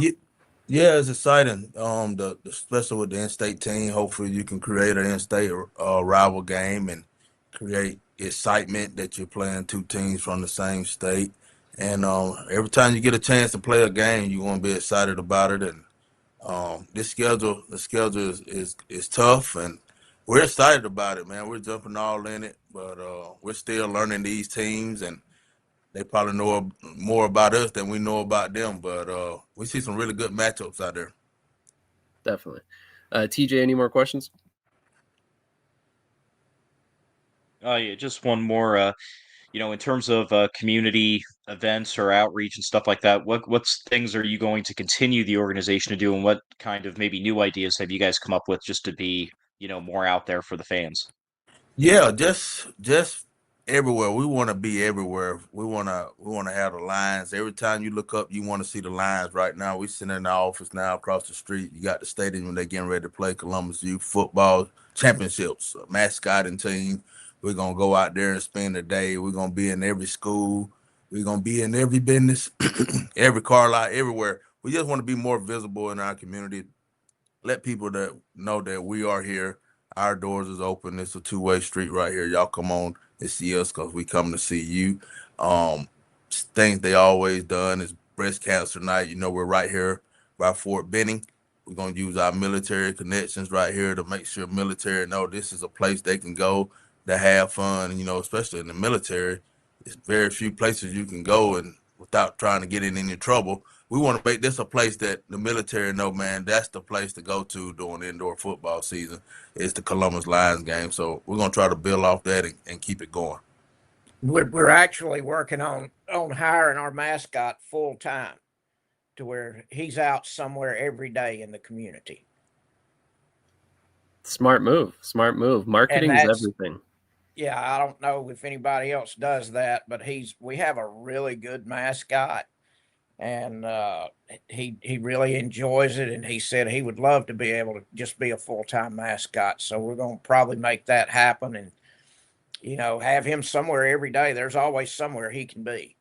Yeah, it's exciting. Especially with the in-state team. Hopefully, you can create an in-state rival game and create excitement that you're playing two teams from the same state. And every time you get a chance to play a game, you want to be excited about it. And the schedule is tough, and we're excited about it, man. We're jumping all in it, but we're still learning these teams, and they probably know more about us than we know about them. But we see some really good matchups out there. Definitely. TJ, any more questions? Yeah, just one more. In terms of community events or outreach and stuff like that, what's things are you going to continue the organization to do, and what kind of maybe new ideas have you guys come up with just to be, more out there for the fans? Yeah, just everywhere. We want to be everywhere. We want to have the lines. Every time you look up, you want to see the lines. Right now, we sitting in the office now across the street. You got the stadium when they're getting ready to play Columbus Youth Football Championships, a mascotting team. We're gonna go out there and spend the day. We're gonna be in every school. We're gonna be in every business, every car lot, everywhere. We just want to be more visible in our community. Let people that know that we are here. Our doors is open. It's a two-way street right here. Y'all come on and see us because we come to see you. Things they always done is breast cancer night. We're right here by Fort Benning. We're gonna use our military connections right here to make sure military know this is a place they can go to have fun. Especially in the military, it's very few places you can go and without trying to get in any trouble. We want to make this a place that the military know, man, that's the place to go to during the indoor football season. It's the Columbus Lions game. So we're going to try to build off that and keep it going. We're actually working on hiring our mascot full time, to where he's out somewhere every day in the community. Smart move. Marketing is everything. Yeah, I don't know if anybody else does that, but we have a really good mascot, and he really enjoys it, and he said he would love to be able to just be a full-time mascot. So we're going to probably make that happen, and have him somewhere every day. There's always somewhere he can be.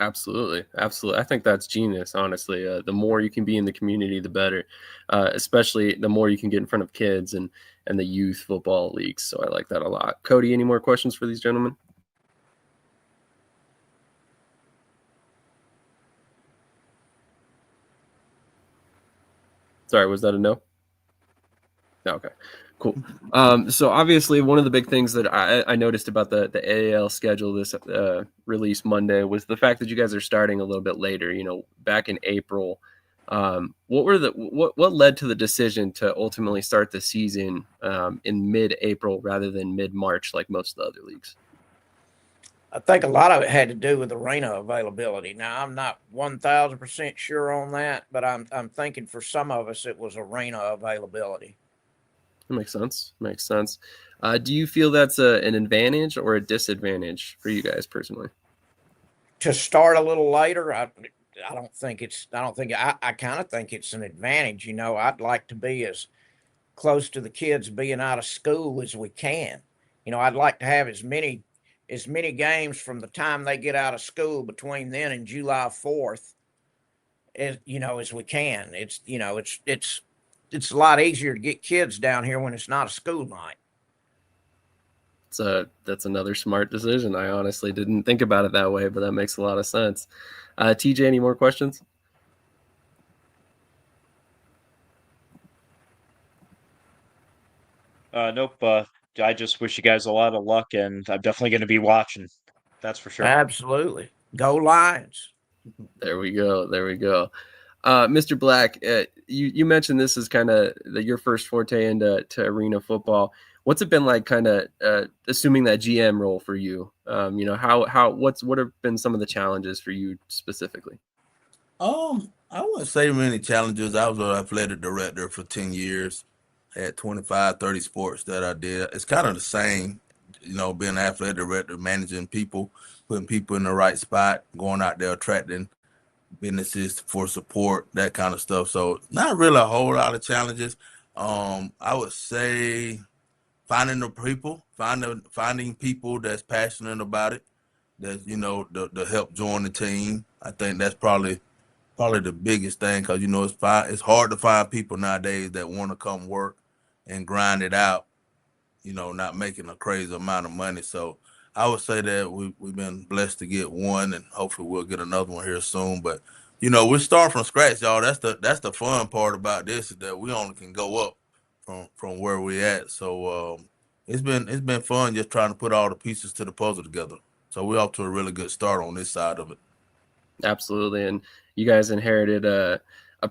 Absolutely. Absolutely. I think that's genius, honestly. The more you can be in the community, the better, especially the more you can get in front of kids and the youth football leagues. So I like that a lot. Cody, any more questions for these gentlemen? Sorry, was that a no? Okay, cool. So obviously one of the big things that I noticed about the AAL schedule this release Monday was the fact that you guys are starting a little bit later, back in April. What led to the decision to ultimately start the season in mid-April rather than mid-March like most of the other leagues? I think a lot of it had to do with arena availability. Now, I'm not 1,000% sure on that, but I'm thinking for some of us it was arena availability. That makes sense. Makes sense. Do you feel that's an advantage or a disadvantage for you guys personally? To start a little later, I kind of think it's an advantage. I'd like to be as close to the kids being out of school as we can. I'd like to have as many games from the time they get out of school between then and July 4th as we can. It's a lot easier to get kids down here when it's not a school night. That's another smart decision. I honestly didn't think about it that way, but that makes a lot of sense. TJ, any more questions? Nope. I just wish you guys a lot of luck, and I'm definitely going to be watching. That's for sure. Absolutely. Go Lions. There we go. Mr. Black, you mentioned this is kind of your first forte into arena football. What's it been like, kind of assuming that GM role for you? What have been some of the challenges for you specifically? I wouldn't say many challenges. I was an athletic director for 10 years. Had 25, 30 sports that I did. It's kind of the same, being an athletic director, managing people, putting people in the right spot, going out there, attracting businesses for support, that kind of stuff. So not really a whole lot of challenges. I would say finding people that's passionate about it, that to help join the team. I think that's probably the biggest thing, because it's hard to find people nowadays that want to come work and grind it out, not making a crazy amount of money. So I would say that we've been blessed to get one, and hopefully we'll get another one here soon. But we're starting from scratch, y'all. That's the fun part about this, is that we only can go up from where we're at. So it's been fun just trying to put all the pieces to the puzzle together. So we're off to a really good start on this side of it. Absolutely. And you guys inherited a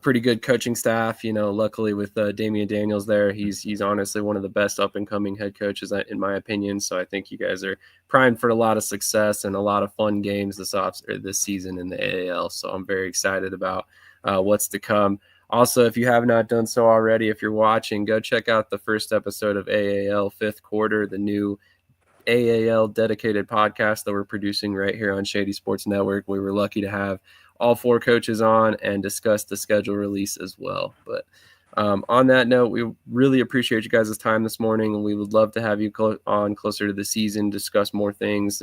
pretty good coaching staff, luckily with Damian Daniels there. He's honestly one of the best up and coming head coaches in my opinion. So I think you guys are primed for a lot of success and a lot of fun games this season in the AAL. So I'm very excited about what's to come. Also, if you have not done so already, if you're watching, go check out the first episode of AAL Fifth Quarter, the new AAL dedicated podcast that we're producing right here on Shady Sports Network. We were lucky to have all four coaches on and discuss the schedule release as well. But on that note, we really appreciate you guys' time this morning, and we would love to have you on closer to the season, discuss more things,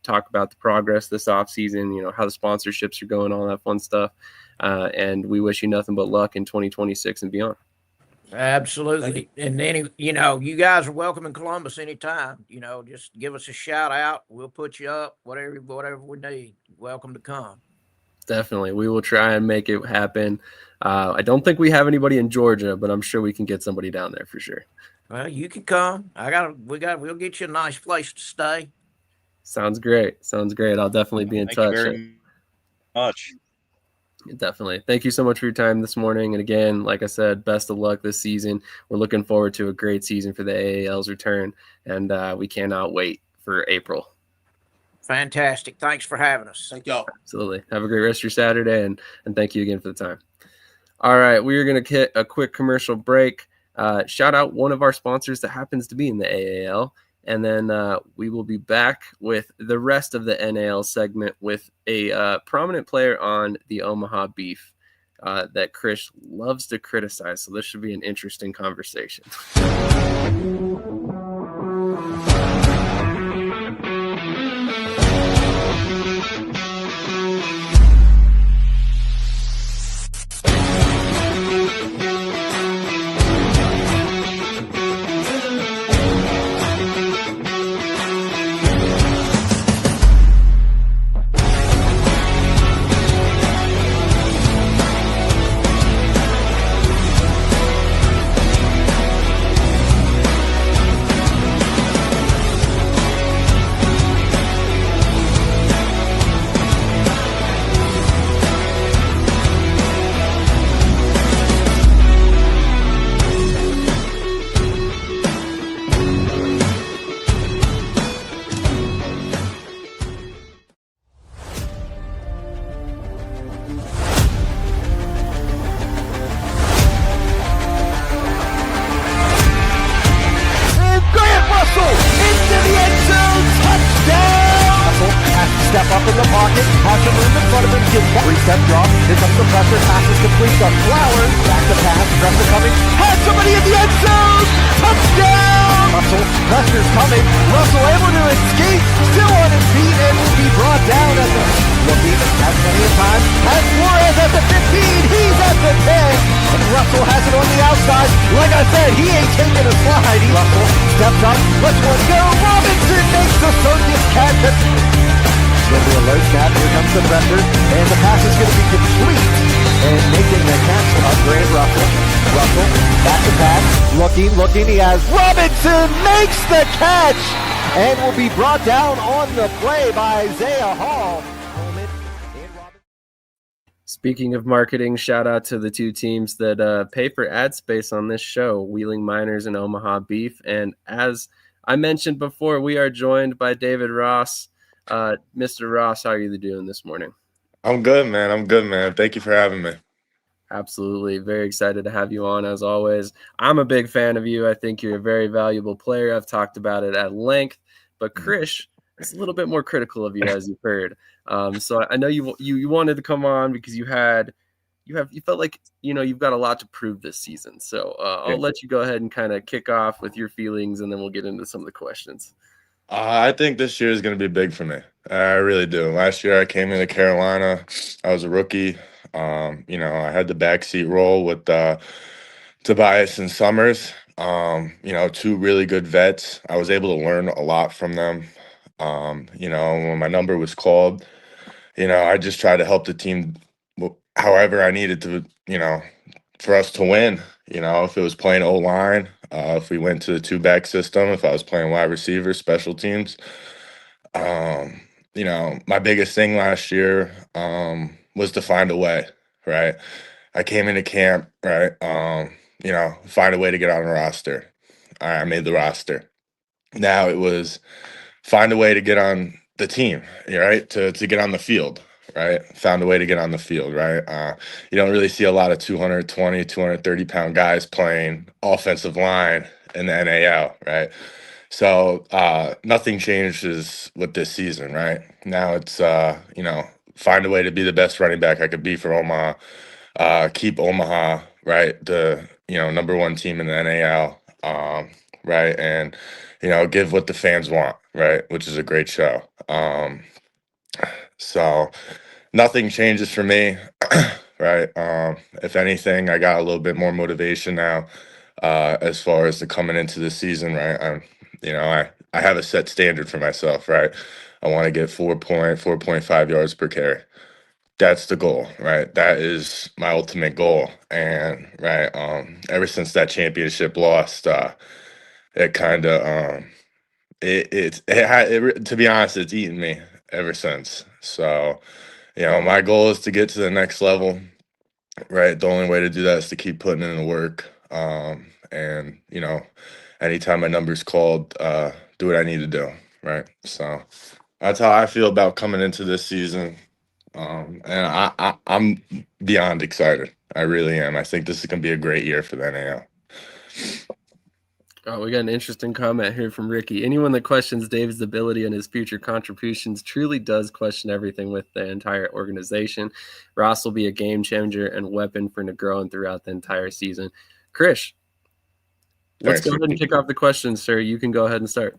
talk about the progress this offseason, how the sponsorships are going, all that fun stuff. And we wish you nothing but luck in 2026 and beyond. Absolutely. And then, you guys are welcome in Columbus anytime. Just give us a shout out. We'll put you up, whatever we need. Welcome to come. Definitely. We will try and make it happen. I don't think we have anybody in Georgia, but I'm sure we can get somebody down there for sure. Well, you can come. We'll get you a nice place to stay. Sounds great. I'll definitely be in touch. Thank you very much. Definitely. Thank you so much for your time this morning. And again, like I said, best of luck this season. We're looking forward to a great season for the AAL's return, and we cannot wait for April. Fantastic. Thanks for having us. Thank y'all. Absolutely. Have a great rest of your Saturday, and thank you again for the time. All right, we are going to get a quick commercial break. Shout out one of our sponsors that happens to be in the AAL. And then we will be back with the rest of the NAL segment with a prominent player on the Omaha Beef that Krish loves to criticize. So this should be an interesting conversation. gets three-step drop. Here comes the pressure. Pass is complete. The Flowers. Back to pass. Pressure coming. Has somebody in the end zone. Touchdown. Russell. Pressure's coming. Russell able to escape. Still on his feet and will be brought down at the looking. Has plenty of time. Has Flores at the 15. He's at the 10. And Russell has it on the outside. Like I said, he ain't taking a slide. Russell steps up. Let's one go. Robinson makes the circus catch. Going to alert snap. Here comes the pressure. And the pass is going to be complete. And making the catch of Grant Russell. Russell, back to pass. Looking. He has Robinson makes the catch. And will be brought down on the play by Isaiah Hall. Speaking of marketing, shout out to the two teams that pay for ad space on this show, Wheeling Miners and Omaha Beef. And as I mentioned before, we are joined by David Ross. Mr. Ross, how are you doing this morning? I'm good, man. Thank you for having me. Absolutely. Very excited to have you on, as always. I'm a big fan of you. I think you're a very valuable player. I've talked about it at length. But Krish is a little bit more critical of you, as you've heard. So I know you wanted to come on because you felt like you've got a lot to prove this season. So I'll let you go ahead and kind of kick off with your feelings, and then we'll get into some of the questions. I think this year is going to be big for me. I really do. Last year I came into Carolina. I was a rookie. I had the backseat role with Tobias and Summers. Two really good vets. I was able to learn a lot from them. When my number was called, I just tried to help the team however I needed to, for us to win. If it was playing O-line, if we went to the two-back system, if I was playing wide receiver, special teams. My biggest thing last year was to find a way, right? I came into camp, right? Find a way to get on the roster. All right, I made the roster. Now it was find a way to get on the team, right? To get on the field, right? Found a way to get on the field, right? You don't really see a lot of 220, 230-pound guys playing offensive line in the NAL, right? So nothing changes with this season, right? Now it's, find a way to be the best running back I could be for Omaha, keep Omaha, right? The, number one team in the NAL, right? And, give what the fans want, right? Which is a great show. So nothing changes for me, right? If anything, I got a little bit more motivation now as far as the coming into the season, right? I have a set standard for myself, right? I want to get 4.5 yards per carry. That's the goal, right? That is my ultimate goal. And right, ever since that championship lost, it kind of to be honest, it's eaten me ever since. So, my goal is to get to the next level, right? The only way to do that is to keep putting in the work. And anytime my number's called, do what I need to do, right? So that's how I feel about coming into this season. And I'm beyond excited. I really am. I think this is going to be a great year for the NAL. Oh, we got an interesting comment here from Ricky. Anyone that questions Dave's ability and his future contributions truly does question everything with the entire organization. Ross will be a game changer and weapon for Negron throughout the entire season. Krish, let's go ahead and kick off the questions, sir. You can go ahead and start.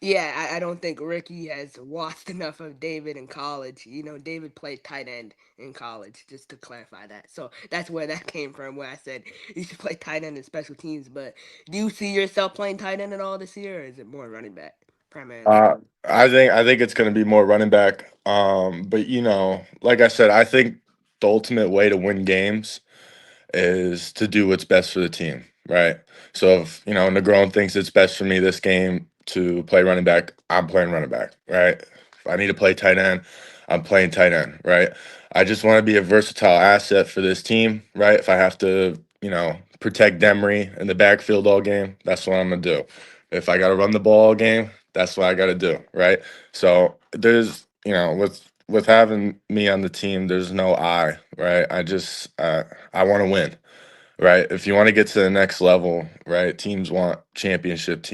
Yeah, I don't think Ricky has watched enough of David in college. David played tight end in college, just to clarify that. So that's where that came from, where I said you should play tight end in special teams. But do you see yourself playing tight end at all this year, or is it more running back primarily? I think it's going to be more running back. But like I said, I think the ultimate way to win games is to do what's best for the team, right? So if Negron thinks it's best for me this game to play running back, I'm playing running back, right? If I need to play tight end, I'm playing tight end, right? I just want to be a versatile asset for this team, right? If I have to, protect Demery in the backfield all game, that's what I'm gonna do. If I got to run the ball all game, that's what I got to do, right? So there's, with having me on the team, there's no I, right? I just I want to win, right? If you want to get to the next level, right? Teams want championship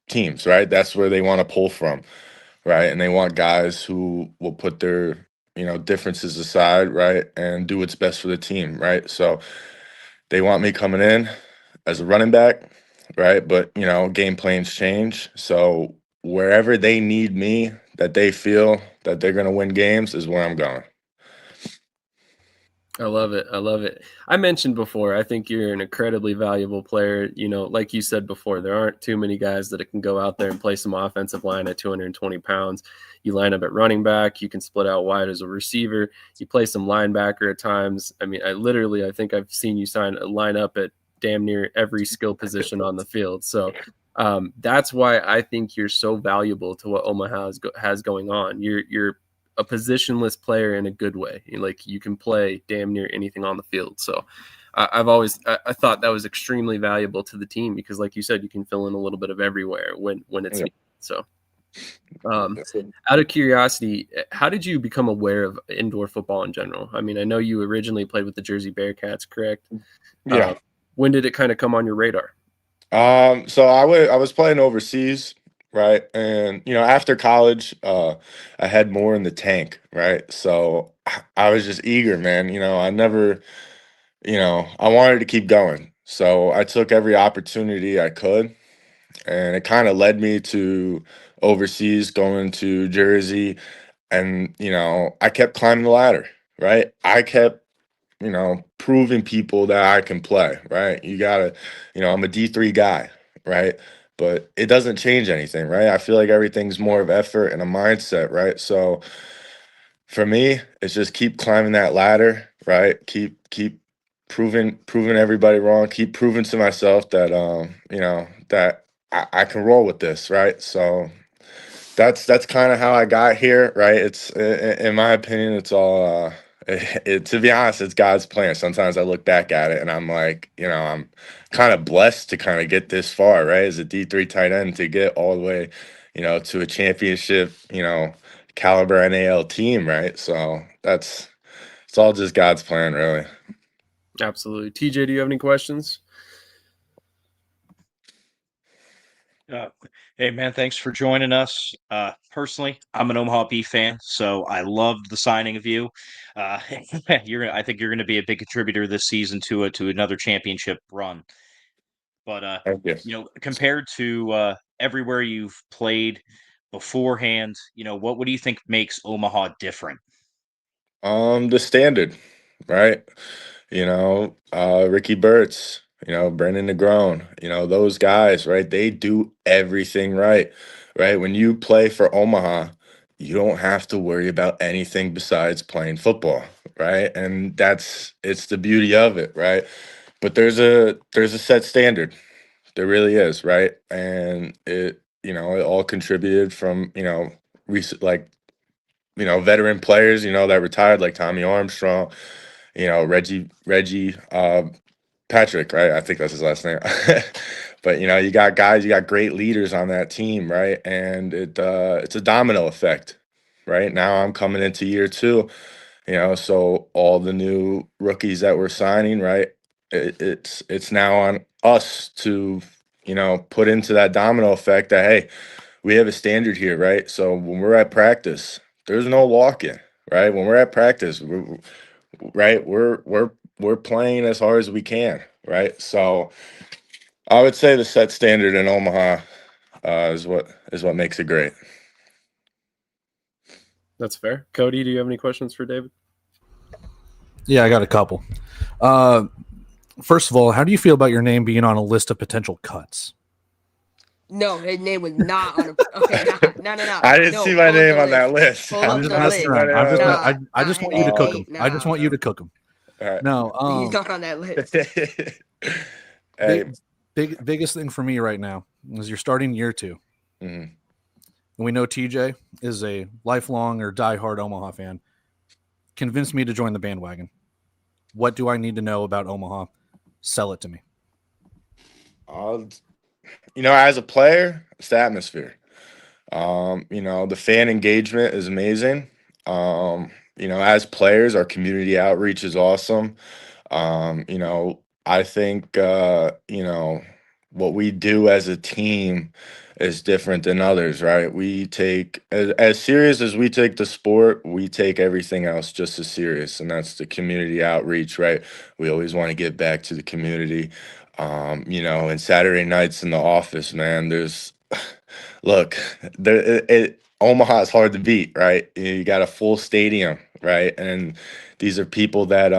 teams, right? That's where they want to pull from, right? And they want guys who will put their differences aside, right, and do what's best for the team, right? So they want me coming in as a running back, right? But game plans change. So wherever they need me, that they feel that they're going to win games, is where I'm going. I love it. I love it. I mentioned before, I think you're an incredibly valuable player. Like you said before, there aren't too many guys that can go out there and play some offensive line at 220 pounds. You line up at running back. You can split out wide as a receiver. You play some linebacker at times. I mean, I think I've seen you line up at damn near every skill position on the field. So that's why I think you're so valuable to what Omaha has going on. You're a positionless player in a good way. Like, you can play damn near anything on the field. So I thought that was extremely valuable to the team because, like you said, you can fill in a little bit of everywhere when it's needed. So out of curiosity, how did you become aware of indoor football in general? I mean, I know you originally played with the Jersey Bearcats, correct? Yeah. When did it kind of come on your radar? So I was playing overseas, right? And after college, I had more in the tank, right? So I was just eager, man. I never, I wanted to keep going. So I took every opportunity I could, and it kind of led me to overseas, going to Jersey, and I kept climbing the ladder, right? I kept proving people that I can play, right? You gotta, I'm a D3 guy, right? But it doesn't change anything, right? I feel like everything's more of effort and a mindset, right? So for me, it's just keep climbing that ladder, right? Keep proving everybody wrong, keep proving to myself that that I can roll with this, right? So that's kind of how I got here, right? It's in my opinion, it's all to be honest, it's God's plan. Sometimes I look back at it and I'm like, I'm kind of blessed to kind of get this far, right? As a D3 tight end, to get all the way, to a championship, caliber NAL team, right? So it's all just God's plan, really. Absolutely. TJ, do you have any questions? Hey man, thanks for joining us. Personally, I'm an Omaha Beef fan, so I loved the signing of you. I think you're gonna be a big contributor this season to another championship run. But Thank you. compared to everywhere you've played beforehand, what do you think makes Omaha different? The standard, right? Ricky Burtz, Brendan Negron, those guys, right? They do everything right, right? When you play for Omaha, you don't have to worry about anything besides playing football, right? And it's the beauty of it, right? But there's a set standard. There really is, right? And it all contributed from, recent, like, veteran players, that retired, like Tommy Armstrong, Reggie Patrick, right? I think that's his last name. But you got great leaders on that team, right? And it's a domino effect, right? Now I'm coming into year two, so all the new rookies that we're signing, right? It's now on us to put into that domino effect that, hey, we have a standard here, right? So when we're at practice, there's no walking, right? When we're at practice, we're playing as hard as we can, right? So I would say the set standard in Omaha is what makes it great. That's fair. Cody, do you have any questions for David? Yeah, I got a couple. First of all, how do you feel about your name being on a list of potential cuts? No, his name was not on. Okay, no. I didn't see my name on that list. Pull I'm up just the messing list. around. I just Nah, want you to cook them. nah, I just want you to cook them. All right. No, He's not on that list. Hey. biggest thing for me right now is you're starting year 2. Mhm. And we know TJ is a lifelong or diehard Omaha fan. Convince me to join the bandwagon. What do I need to know about Omaha? Sell it to me. As a player, it's the atmosphere. The fan engagement is amazing. As players, our community outreach is awesome. I think what we do as a team is different than others, right? We take as serious as we take the sport, we take everything else just as serious, and that's the community outreach, right? We always want to get back to the community. And Saturday nights in the office, man, there's look, Omaha is hard to beat, right? You got a full stadium, right? And these are people that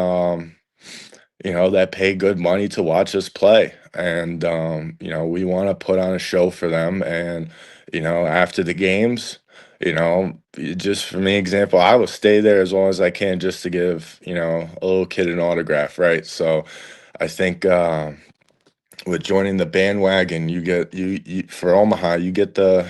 that pay good money to watch us play. And we want to put on a show for them. And, after the games, just for me, example, I will stay there as long as I can just to give, a little kid an autograph, right? So I think with joining the bandwagon, you for Omaha, you get the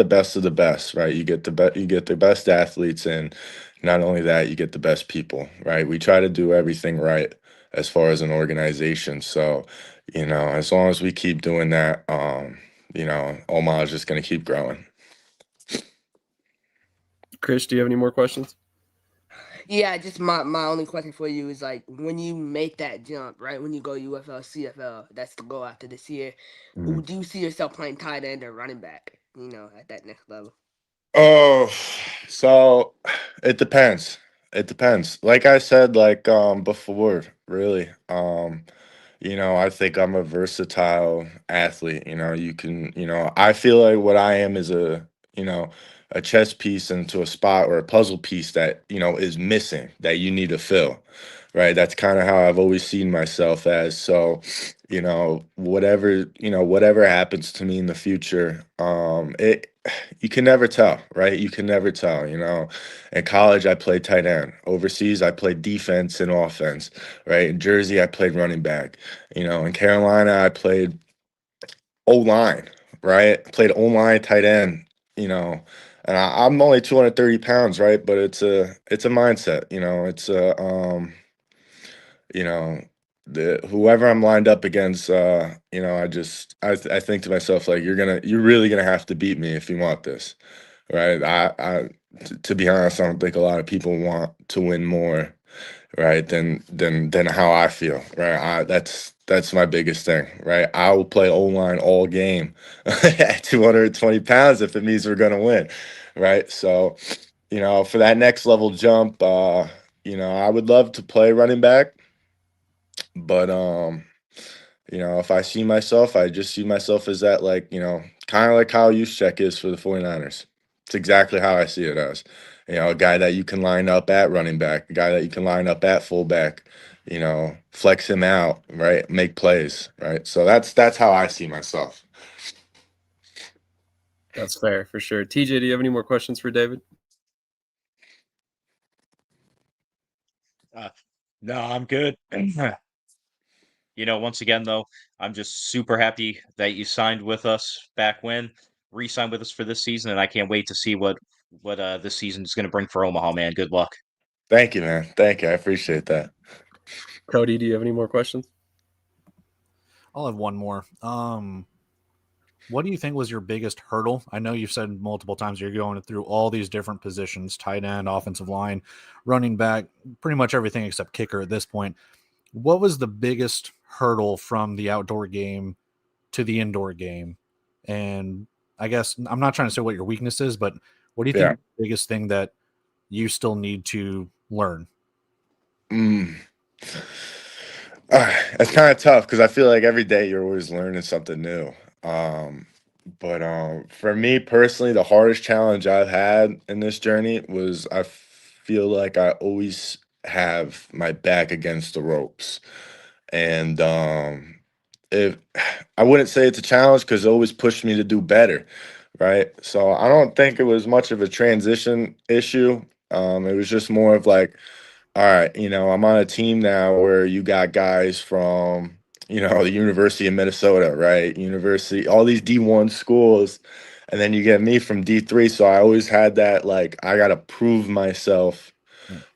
best of the best, right? You get the best athletes, and not only that, you get the best people, right? We try to do everything right as far as an organization. So, as long as we keep doing that, Omaha is just going to keep growing. Krish, do you have any more questions? Yeah, just my only question for you is like when you make that jump, right? When you go UFL, CFL, that's the goal after this year. Mhm. Do you see yourself playing tight end or running back? At that next level. Oh, so it depends. It depends. Like I said, like before, really. I think I'm a versatile athlete. I feel like what I am is a chess piece into a spot or a puzzle piece that, is missing that you need to fill. Right. That's kind of how I've always seen myself as. So, whatever happens to me in the future, you can never tell, right? You can never tell. In college, I played tight end. Overseas, I played defense and offense, right? In Jersey, I played running back. In Carolina, I played O line, right? Played O line, tight end. You know, and I'm only 230 pounds, right? But it's a mindset. It's a you know the whoever I'm lined up against. I think to myself like you're really gonna have to beat me if you want this, right? To be honest, I don't think a lot of people want to win more, right, than how I feel, right? That's my biggest thing, right? I will play O line all game at 220 pounds if it means we're gonna win, right? So, for that next level jump, I would love to play running back, but if I see myself, I just see myself as that, like, kind of like how Juszczyk is for the 49ers. It's exactly how I see it as. A guy that you can line up at running back, a guy that you can line up at fullback, flex him out, right? Make plays, right? So that's how I see myself. That's fair for sure. TJ, do you have any more questions for David? No, I'm good. Once again, though, I'm just super happy that you signed with us back when, re-signed with us for this season, and I can't wait to see what this season is going to bring for Omaha, man. Good luck. Thank you, man. Thank you. I appreciate that. Cody, do you have any more questions? I'll have one more. What do you think was your biggest hurdle? I know you've said multiple times you're going through all these different positions, tight end, offensive line, running back, pretty much everything except kicker at this point. What was the biggest hurdle from the outdoor game to the indoor game? And I guess I'm not trying to say what your weakness is, but what do you think is the biggest thing that you still need to learn? It's kind of tough because I feel like every day you're always learning something new. But for me personally, the hardest challenge I've had in this journey was I feel like I always have my back against the ropes. And if I wouldn't say it's a challenge because it always pushed me to do better, right? So I don't think it was much of a transition issue. It was just more of like, all right, I'm on a team now where you got guys from, the University of Minnesota, right? University, all these D1 schools, and then you get me from D3. So I always had that, like, I got to prove myself,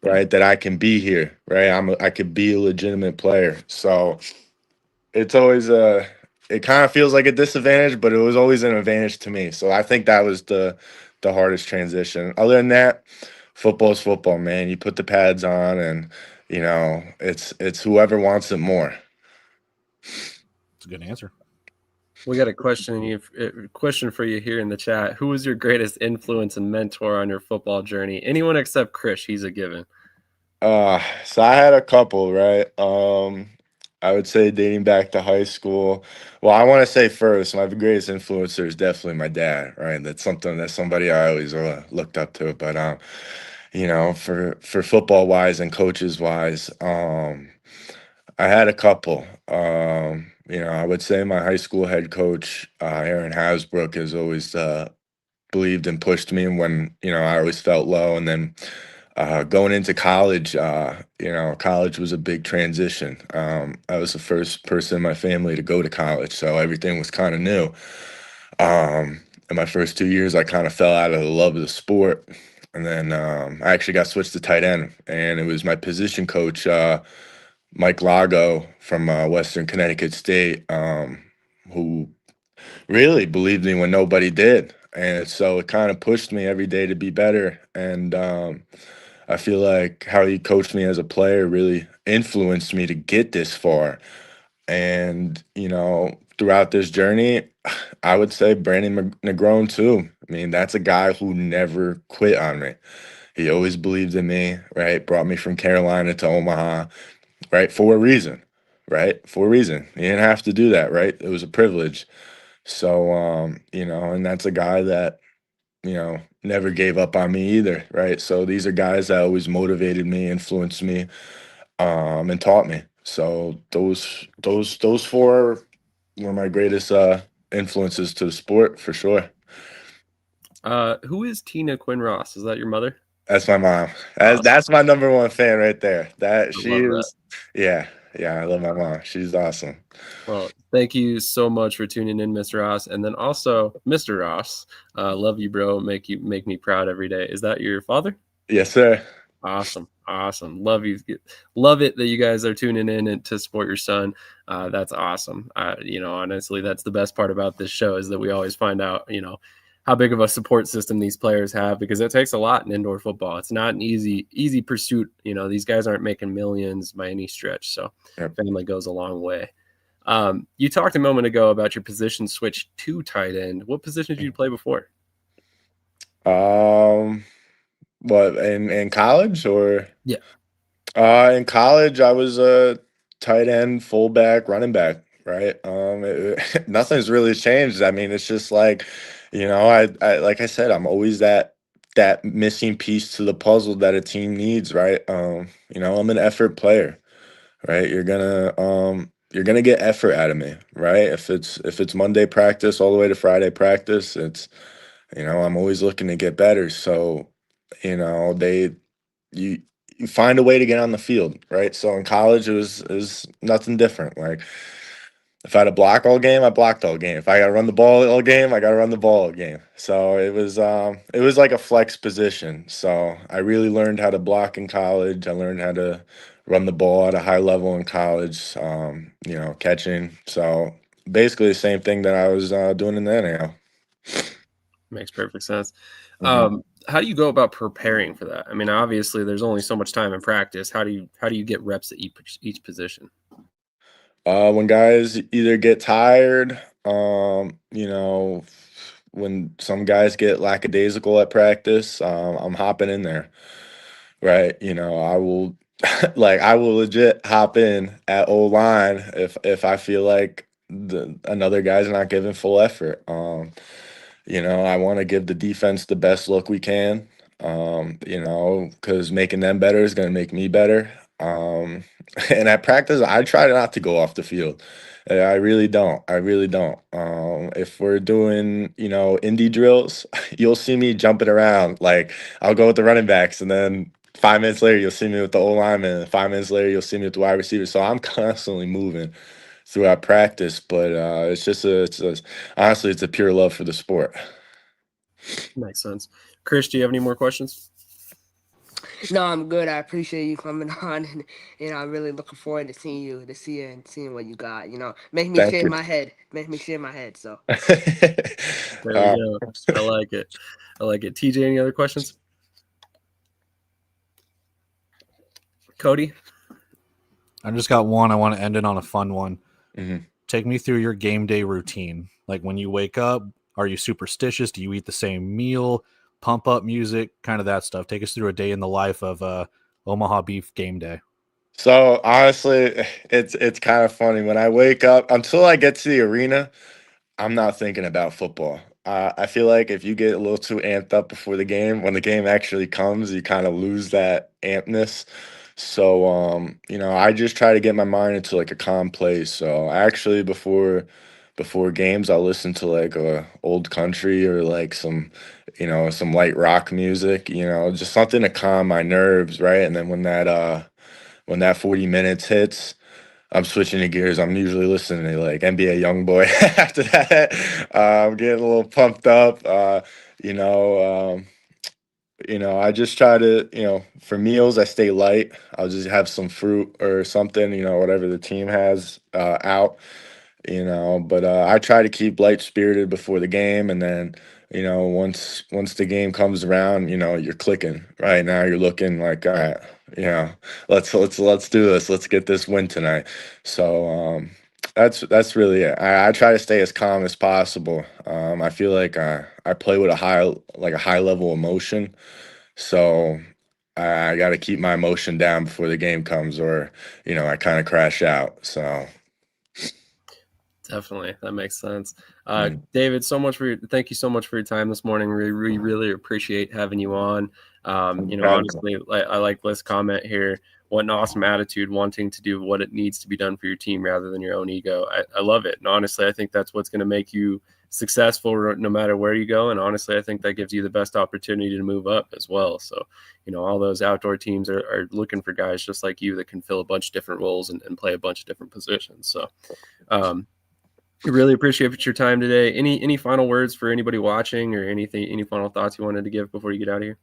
right, that I can be here, right? I could be a legitimate player. So it's always it kind of feels like a disadvantage, but it was always an advantage to me. So I think that was the hardest transition. Other than that, football's football, man. You put the pads on, and it's whoever wants it more. It's a good answer. We got a question for you here in the chat. Who was your greatest influence and mentor on your football journey? Anyone except Krish, he's a given. So I had a couple, right? I would say dating back to high school. Well, I want to say first, my greatest influencer is definitely my dad, right? That's somebody I always looked up to. But for football wise and coaches wise, I had a couple. I would say my high school head coach, Aaron Hasbrook, has always believed and pushed me when I always felt low. And then going into college, college was a big transition. I was the first person in my family to go to college, so everything was kind of new. In my first 2 years, I kind of fell out of the love of the sport. And then I actually got switched to tight end, and it was my position coach, Mike Lago from Western Connecticut State, who really believed me when nobody did. And so it kind of pushed me every day to be better. And I feel like how he coached me as a player really influenced me to get this far. And, throughout this journey, I would say Brandon Negron too. I mean, that's a guy who never quit on me. He always believed in me, right? Brought me from Carolina to Omaha, right? For a reason, right? For a reason. He didn't have to do that, right? It was a privilege. So, and that's a guy that, never gave up on me either, right? So these are guys that always motivated me, influenced me, and taught me. So those four were my greatest influences to the sport for sure. Who is Tina Quinn Ross? Is that your mother? That's my mom. Awesome. That's my number one fan right there. She love is, yeah, I love my mom. She's awesome. Well, thank you so much for tuning in, Mr. Ross, and then also Mr. Ross. Love you, bro. Make me proud every day. Is that your father? Yes, sir. Awesome. Love you. Love it that you guys are tuning in and to support your son. That's awesome. Honestly, that's the best part about this show is that we always find out, how big of a support system these players have, because it takes a lot in indoor football. It's not an easy pursuit. These guys aren't making millions by any stretch. So family goes a long way. You talked a moment ago about your position switch to tight end. What position did you play before? What in college or? Yeah. In college, I was a tight end, fullback, running back. Right. Nothing's really changed. I mean, it's just like, I like I said, I'm always that missing piece to the puzzle that a team needs. Right. I'm an effort player. Right. You're gonna get effort out of me. Right. If it's Monday practice all the way to Friday practice, it's I'm always looking to get better. So, you you find a way to get on the field, right? So in college, it was nothing different. Like if I had to block all game, I blocked all game. If I got to run the ball all game, I got to run the ball all game. So it was like a flex position. So I really learned how to block in college. I learned how to run the ball at a high level in college. Catching. So basically the same thing that I was doing in the NFL. Makes perfect sense. Mhm. How do you go about preparing for that? I mean, obviously, there's only so much time in practice. How do you get reps at each position? When guys either get tired, when some guys get lackadaisical at practice, I'm hopping in there, right? I will, I will legit hop in at O line if I feel like another guy's not giving full effort. I want to give the defense the best look we can, because making them better is going to make me better. And at practice, I try not to go off the field. I really don't. I really don't. If we're doing, indie drills, you'll see me jumping around. Like I'll go with the running backs, and then 5 minutes later, you'll see me with the O lineman. And 5 minutes later, you'll see me with the wide receiver. So I'm constantly moving throughout practice. But honestly, it's a pure love for the sport. Makes sense. Krish, do you have any more questions? No, I'm good. I appreciate you coming on, and I'm really looking forward to seeing you, and seeing what you got. Make me Thank shave you. my head. Make me shave my head. So There we go. I like it. TJ, any other questions? Cody? I just got one. I want to end it on a fun one. Mhm. take me through your game day routine. Like when you wake up, are you superstitious? Do you eat the same meal? Pump up music, kind of that stuff. Take us through a day in the life of Omaha Beef game day. So honestly, it's kind of funny when I wake up until I get to the arena. I'm not thinking about football. I feel like if you get a little too amped up before the game, when the game actually comes, you kind of lose that ampness. So, I just try to get my mind into like a calm place. So, actually, before games, I'll listen to like old country or like some light rock music. Just something to calm my nerves, right? And then when that 40 minutes hits. I'm switching the gears. I'm usually listening to like NBA YoungBoy. After that, I'm getting a little pumped up. You know, um, I just try to, for meals, I stay light. I'll just have some fruit or something, whatever the team has out. But I try to keep light spirited before the game, and then once the game comes around, you're clicking. Right now you're looking like, all right, let's do this. Let's get this win tonight. So that's really it. I try to stay as calm as possible. I feel like I play with a high level emotion, so I got to keep my emotion down before the game comes, or I kind of crash out. So. Definitely, that makes sense. Mm. David, thank you so much for your time this morning. We really appreciate having you on. Honestly, I like Liz' comment here. What an awesome attitude, wanting to do what it needs to be done for your team rather than your own ego. I love it. And honestly, I think that's what's going to make you successful no matter where you go. And honestly, I think that gives you the best opportunity to move up as well. So, all those outdoor teams are looking for guys just like you that can fill a bunch of different roles and play a bunch of different positions. So, really appreciate your time today. Any final words for anybody watching, or any final thoughts you wanted to give before you get out of here?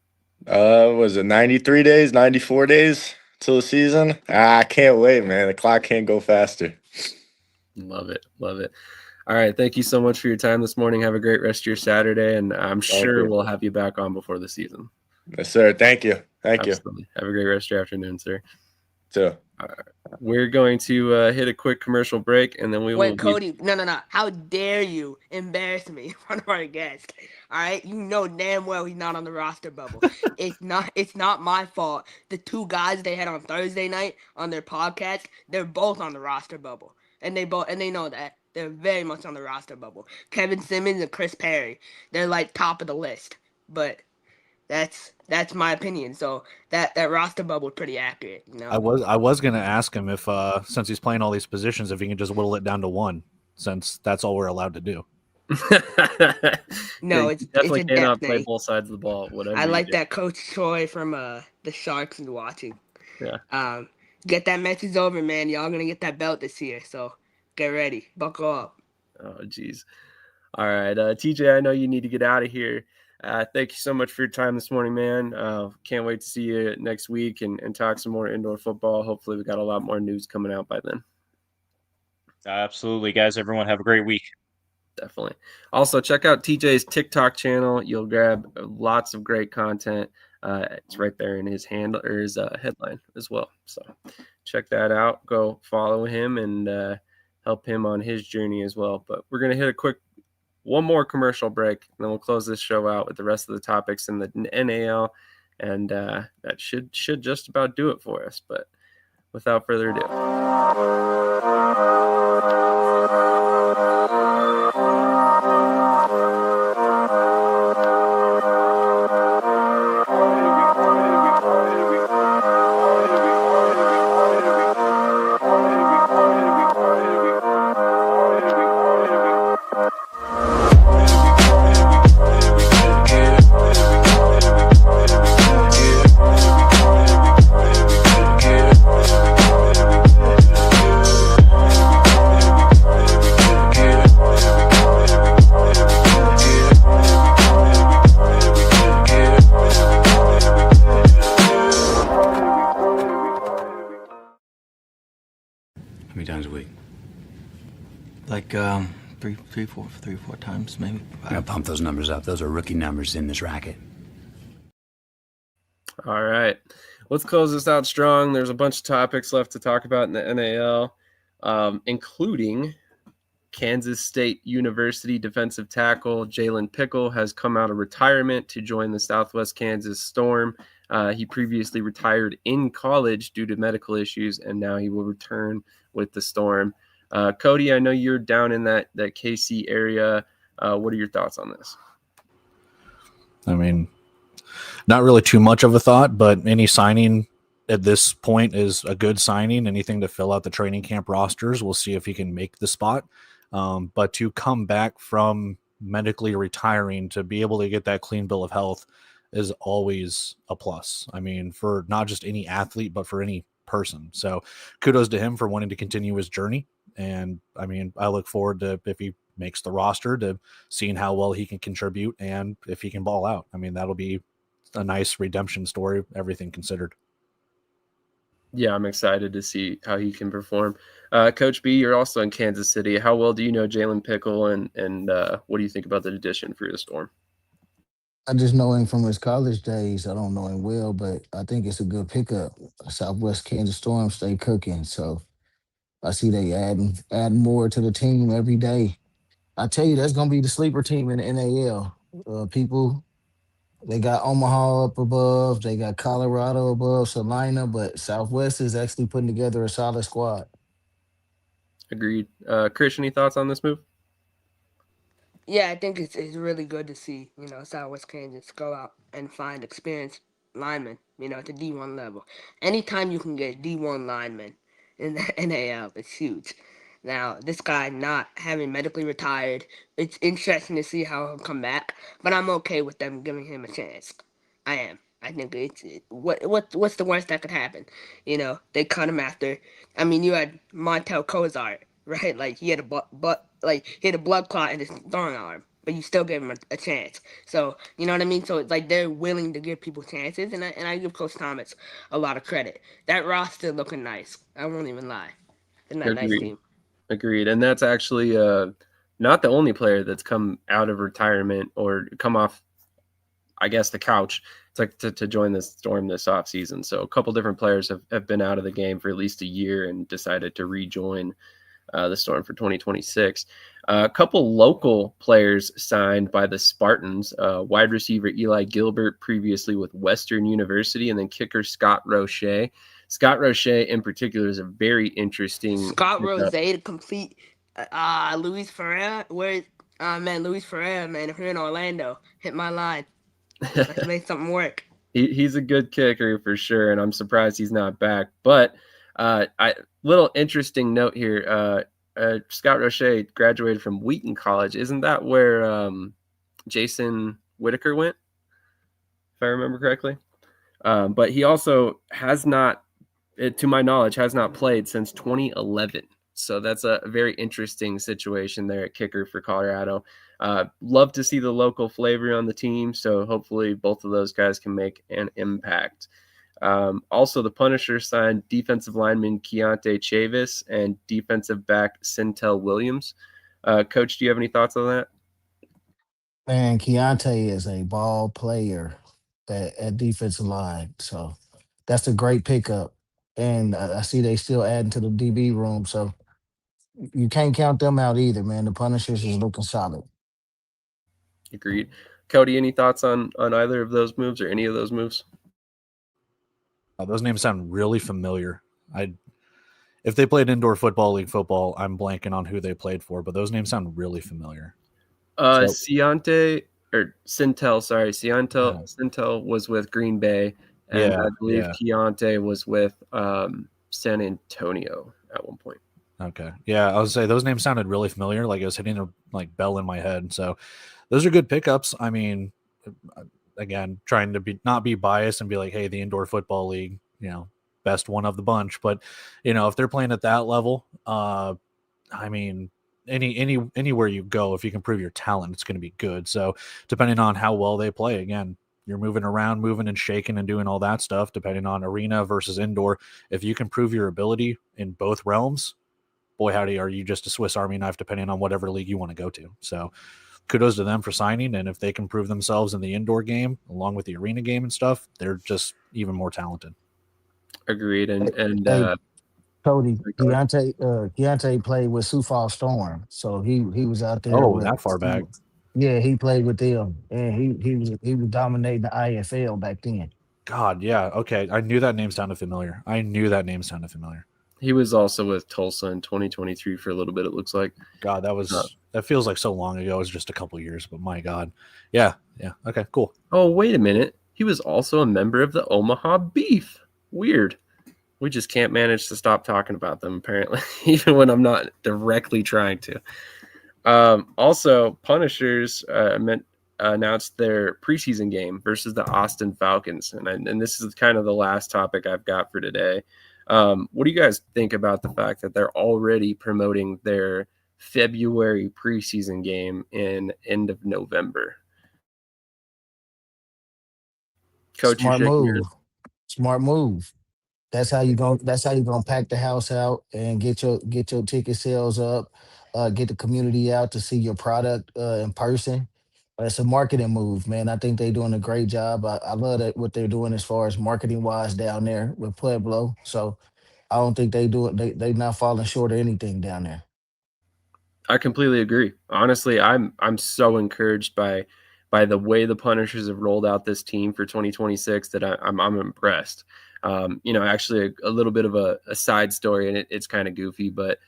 Was it 93 days, 94 days till the season? I can't wait, man. The clock can't go faster. Love it. All right. Thank you so much for your time this morning. Have a great rest of your Saturday, and I'm sure we'll have you back on before the season. Yes, sir. Thank you. Absolutely. You. Have a great rest of your afternoon, sir. Too. We're going to hit a quick commercial break, and then we will. Wait, Cody, no. How dare you embarrass me in front of our guest? All right, you know damn well he's not on the roster bubble. It's not my fault. The two guys they had on Thursday night on their podcast, they're both on the roster bubble, and they know that. They're very much on the roster bubble. Kevin Simmons and Chris Perry, they're like top of the list, but. That's my opinion. So that roster bubble is pretty accurate. I was gonna ask him if since he's playing all these positions, if he can just whittle it down to one, since that's all we're allowed to do. No, it's definitely cannot play both sides of the ball. Whatever. I like that Coach Troy from the Sharks is watching. Yeah. Get that message over, man. Y'all gonna get that belt this year. So get ready, buckle up. Oh, geez. All right, TJ. I know you need to get out of here. Thank you so much for your time this morning, man. Can't wait to see you next week and talk some more indoor football. Hopefully we got a lot more news coming out by then. Absolutely, guys. Everyone have a great week. Definitely. Also, check out TJ's TikTok channel. You'll grab lots of great content. It's right there in his headline as well. So check that out. Go follow him and help him on his journey as well. But we're going to hit one more commercial break, and then we'll close this show out with the rest of the topics in the NAL, and that should just about do it for us. But without further ado. Three, four times, maybe. I'm gonna pump those numbers up. Those are rookie numbers in this racket. All right, let's close this out strong. There's a bunch of topics left to talk about in the NAL, including Kansas State University defensive tackle Jalen Pickle has come out of retirement to join the Southwest Kansas Storm. He previously retired in college due to medical issues, and now he will return with the Storm. Cody, I know you're down in that KC area. What are your thoughts on this? I mean, not really too much of a thought, but any signing at this point is a good signing. Anything to fill out the training camp rosters. We'll see if he can make the spot. But to come back from medically retiring to be able to get that clean bill of health is always a plus. I mean, for not just any athlete, but for any person. So kudos to him for wanting to continue his journey. And I mean, I look forward to, if he makes the roster, to seeing how well he can contribute and if he can ball out. I mean, that'll be a nice redemption story, everything considered. Yeah, I'm excited to see how he can perform. Coach B, you're also in Kansas City. How well do you know Jalen Pickle, and what do you think about the addition for the Storm? I just know him from his college days. I don't know him well, but I think it's a good pickup. Southwest Kansas Storm stay cooking, so I see they adding more to the team every day. I tell you, that's gonna be the sleeper team in the NAL. People, they got Omaha up above, they got Colorado above, Salina, but Southwest is actually putting together a solid squad. Agreed. Krish, any thoughts on this move? Yeah, I think it's really good to see, Southwest Kansas go out and find experienced linemen, at the D1 level. Anytime you can get D1 linemen in the NAL, it's huge. Now, this guy not having medically retired, it's interesting to see how he'll come back, but I'm okay with them giving him a chance. I am. I think what's the worst that could happen? They cut him after. I mean, you had Montel Cozart, right? Like he had a blood clot in his throwing arm, but you still gave him a chance. So you know what I mean. So it's like they're willing to give people chances, and I give Coach Thomas a lot of credit. That roster looking nice. I won't even lie. Isn't that a nice team? Agreed. And that's actually not the only player that's come out of retirement or come off, I guess, the couch. It's like to join the Storm this offseason. So a couple different players have been out of the game for at least a year and decided to rejoin the Storm for 2026. A couple local players signed by the Spartans. Wide receiver Eli Gilbert, previously with Western University, and then kicker Scott Roche. Scott Roche in particular is a very interesting. Scott Roche to complete Luis Ferreira. Luis Ferreira, man, if you're in Orlando, hit my line. Let's make something work. He's a good kicker for sure, and I'm surprised he's not back. But little interesting note here. Scott Roche graduated from Wheaton College. Isn't that where Jason Whitaker went, if I remember correctly? But he also has not, to my knowledge, has not played since 2011. So that's a very interesting situation there at kicker for Colorado. Love to see the local flavor on the team. So hopefully both of those guys can make an impact. Also, the Punisher signed defensive lineman Keontae Chavis and defensive back Centel Williams. Coach, do you have any thoughts on that? Man, Keontae is a ball player at defensive line. So that's a great pickup. And I see they still adding to the DB room. So you can't count them out either, man. The Punishers is looking solid. Agreed. Cody, any thoughts on either of those moves or any of those moves? Those names sound really familiar. If they played indoor football league football, I'm blanking on who they played for, but those names sound really familiar. Centel, was with Green Bay, and I believe Keontae was with San Antonio at one point. Okay. Yeah, I would say those names sounded really familiar, like it was hitting a bell in my head. So those are good pickups. I mean, again, trying to not be biased and be like, hey, the indoor football league, best one of the bunch. But, if they're playing at that level, I mean, anywhere you go, if you can prove your talent, it's going to be good. So depending on how well they play, again, you're moving around, moving and shaking and doing all that stuff, depending on arena versus indoor. If you can prove your ability in both realms, boy, howdy, are you just a Swiss Army knife, depending on whatever league you want to go to. So kudos to them for signing. And if they can prove themselves in the indoor game, along with the arena game and stuff, they're just even more talented. Agreed. And Cody, Go ahead. Deontay played with Sioux Falls Storm, so he was out there Oh, with. that far back. Yeah, he played with them, and he was dominating the IFL back then. God, yeah. Okay, I knew that name sounded familiar. He was also with Tulsa in 2023 for a little bit. It looks like. God, that feels like so long ago. It was just a couple years, but my God, yeah. Okay, cool. Oh, wait a minute. He was also a member of the Omaha Beef. Weird. We just can't manage to stop talking about them, apparently, even when I'm not directly trying to. Also, Punishers announced their preseason game versus the Austin Falcons, and this is kind of the last topic I've got for today. What do you guys think about the fact that they're already promoting their February preseason game in end of November? Coach, you're Smart shaking your move. Smart move. That's how you gonna pack the house out and get your ticket sales up, get the community out to see your product in person. It's a marketing move, man. I think they're doing a great job. I love that what they're doing as far as marketing wise down there with Pueblo. So I don't think they not falling short of anything down there. I completely agree. Honestly, I'm so encouraged by the way the Punishers have rolled out this team for 2026 that I'm impressed. Actually a little bit of a side story, and it's kind of goofy, but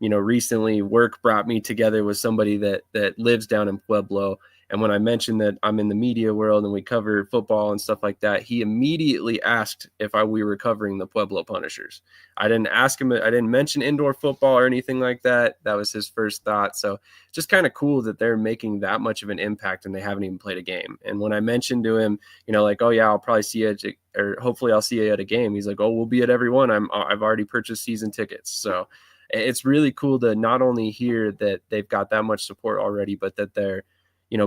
recently work brought me together with somebody that lives down in Pueblo. And when I mentioned that I'm in the media world and we cover football and stuff like that, he immediately asked if we were covering the Pueblo Punishers. I didn't ask him. I didn't mention indoor football or anything like that. That was his first thought. So just kind of cool that they're making that much of an impact and they haven't even played a game. And when I mentioned to him, like, oh yeah, I'll probably see you or hopefully I'll see you at a game. He's like, oh, we'll be at every one. I've already purchased season tickets. So it's really cool to not only hear that they've got that much support already, but that they're,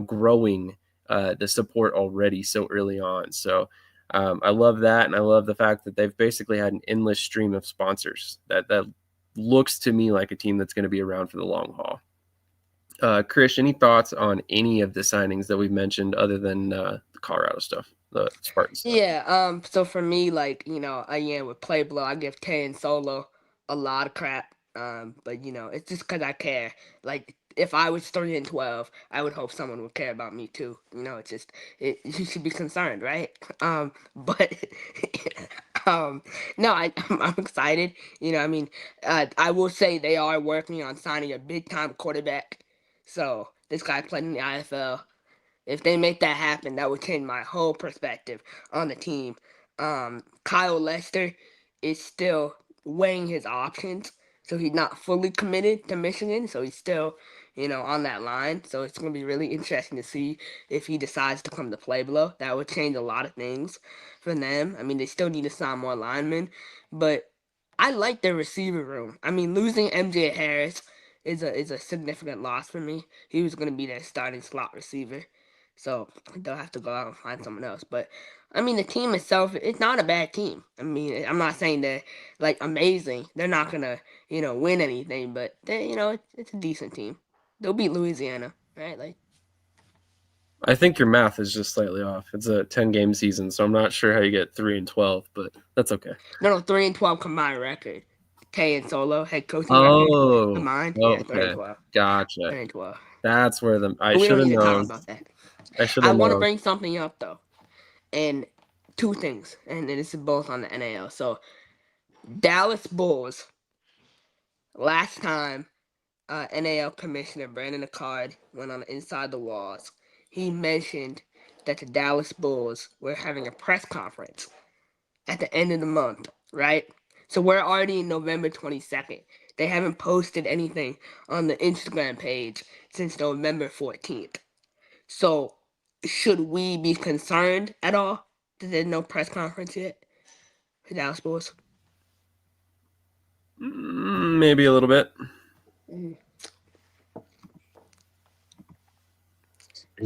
growing the support already so early on. So I love that. And I love the fact that they've basically had an endless stream of sponsors that looks to me like a team that's going to be around for the long haul. Krish, any thoughts on any of the signings that we've mentioned other than the Colorado stuff, the Spartan stuff? Yeah. So for me, again with Pueblo, I give Tay and Solo a lot of crap. But it's just because I care. Like if I was 3-12, I would hope someone would care about me too. It's just you should be concerned, right? But no, I'm excited. I will say they are working on signing a big time quarterback. So this guy played in the IFL. If they make that happen, that would change my whole perspective on the team. Kyle Lester is still weighing his options, so he's not fully committed to Michigan, so he's still, on that line. So it's going to be really interesting to see if he decides to come to Pueblo. That would change a lot of things for them. They still need to sign more linemen, but I like their receiver room. Losing MJ Harris is a significant loss for me. He was going to be their starting slot receiver. So they'll have to go out and find someone else. But the team itself, it's not a bad team. I'm not saying they're amazing. They're not gonna, win anything, but they, it's a decent team. They'll beat Louisiana, right? I think your math is just slightly off. It's a 10-game season, so I'm not sure how you get 3-12, but that's okay. No, 3-12 combined record. Tay and Solo head coaching record combined. Okay. Yeah, 3-12. Gotcha. 3-12. That's where I We should don't have need to talk known. about that. I should I have want to known. bring something up though, and two things, and this is both on the NAL. So Dallas Bulls. Last time NAL Commissioner Brandon Acard went on Inside the Walls, he mentioned that the Dallas Bulls were having a press conference at the end of the month, right? So we're already in November 22nd. They haven't posted anything on the Instagram page since November 14th. So should we be concerned at all that there's no press conference yet for Dallas Bulls? Maybe a little bit. They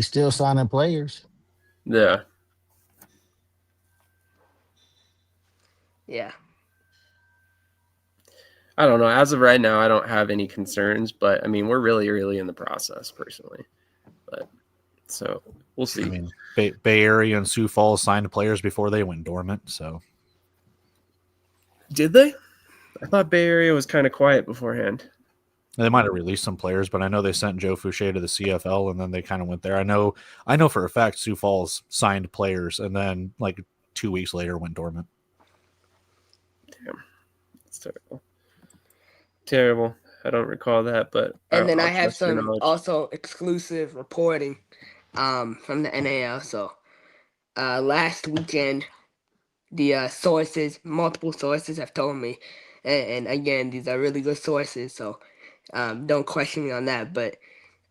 still signing players. Yeah. Yeah. I don't know. As of right now, I don't have any concerns, but we're really early in the process personally. But so we'll see. Bay Area and Sioux Falls signed players before they went dormant. So did they? I thought Bay Area was kind of quiet beforehand. They might have released some players, but I know they sent Joe Fouché to the CFL, and then they kind of went there. I know for a fact Sioux Falls signed players, and then like 2 weeks later went dormant. Damn, it's terrible. Terrible. I don't recall that, but And then I'll I have trust your some knowledge. also exclusive reporting from the NAL. So last weekend, the multiple sources have told me, and again, these are really good sources, so don't question me on that. But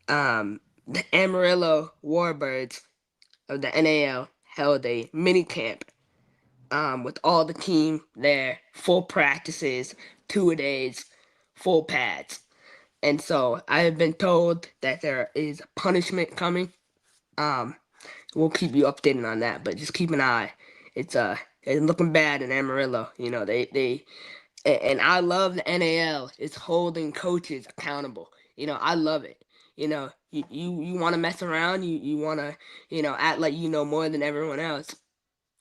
the Amarillo Warbirds of the NAL held a mini camp with all the team there, full practices, 2-a-days, full pads. And so I have been told that there is punishment coming. We'll keep you updated on that, but just keep an eye. It's looking bad in Amarillo. You know, and I love the NAL. It's holding coaches accountable. You know, I love it. You know, you want to mess around. You want to, act like you know more than everyone else